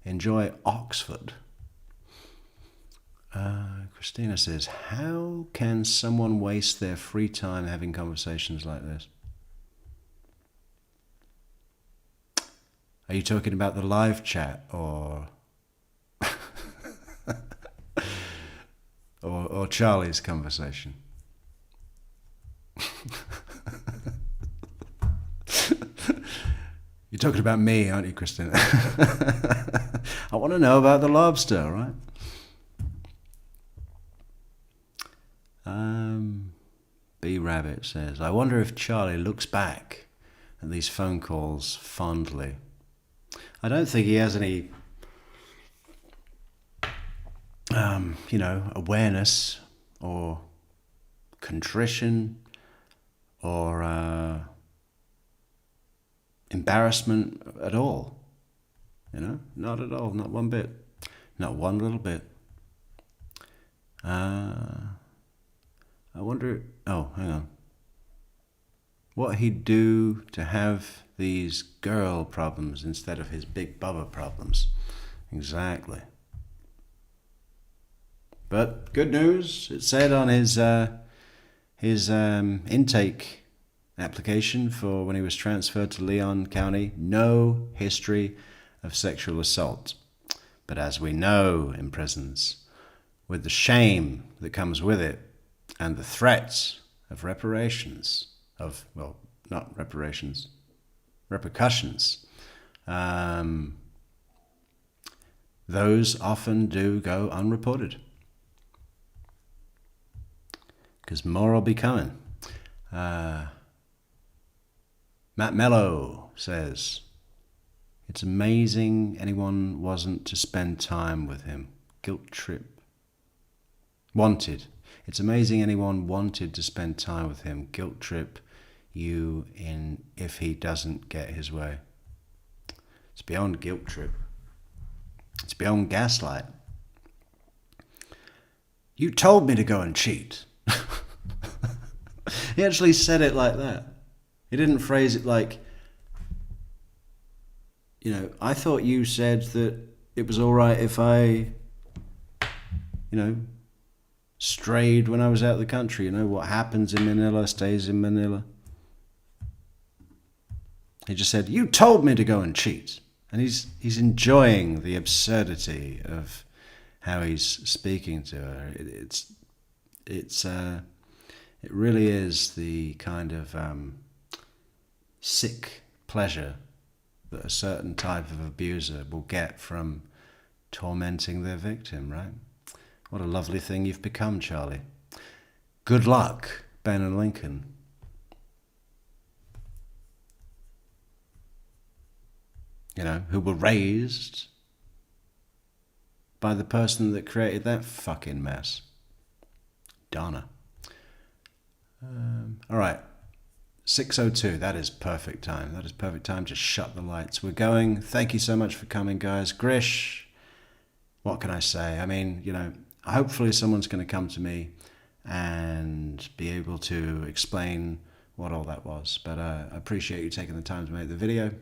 Enjoy Oxford. Christina says, how can someone waste their free time having conversations like this? Are you talking about the live chat or or Charlie's conversation? You're talking about me, aren't you, Christina? I want to know about the lobster, all right? B Rabbit says, I wonder if Charlie looks back at these phone calls fondly. I don't think he has any, awareness or contrition or embarrassment at all. Not at all, not one bit, not one little bit. I wonder, oh, hang on. What he'd do to have these girl problems instead of his big Bubba problems. Exactly. But good news, it said on his intake application for when he was transferred to Leon County, no history of sexual assault. But as we know in prisons, with the shame that comes with it and the threats of reparations, not reparations, repercussions, those often do go unreported. Because more will be coming. Matt Mello says, it's amazing anyone wasn't to spend time with him. Guilt trip. Wanted. It's amazing anyone wanted to spend time with him. Guilt trip you in if he doesn't get his way. It's beyond guilt trip. It's beyond gaslight. You told me to go and cheat. He actually said it like that. He didn't phrase it like, I thought you said that it was all right if I, strayed when I was out of the country. What happens in Manila stays in Manila. He just said, you told me to go and cheat. And he's enjoying the absurdity of how he's speaking to her. It really is the kind of sick pleasure that a certain type of abuser will get from tormenting their victim, right? What a lovely thing you've become, Charlie. Good luck, Ben and Lincoln. Who were raised by the person that created that fucking mess. Donna. All right. 6:02. That is perfect time. That is perfect time to shut the lights. We're going. Thank you so much for coming, guys. Grisch, what can I say? I mean, hopefully someone's going to come to me and be able to explain what all that was. But I appreciate you taking the time to make the video.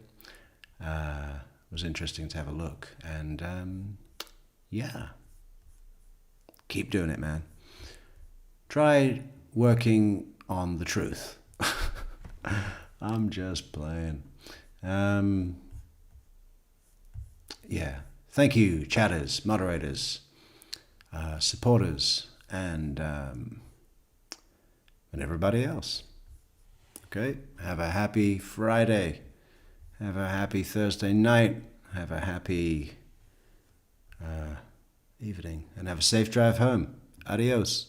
It was interesting to have a look. And yeah. Keep doing it, man. Try working on the truth. I'm just playing. Yeah. Thank you, chatters, moderators, supporters, and everybody else. Okay? Have a happy Friday. Have a happy Thursday night. Have a happy evening. And have a safe drive home. Adios.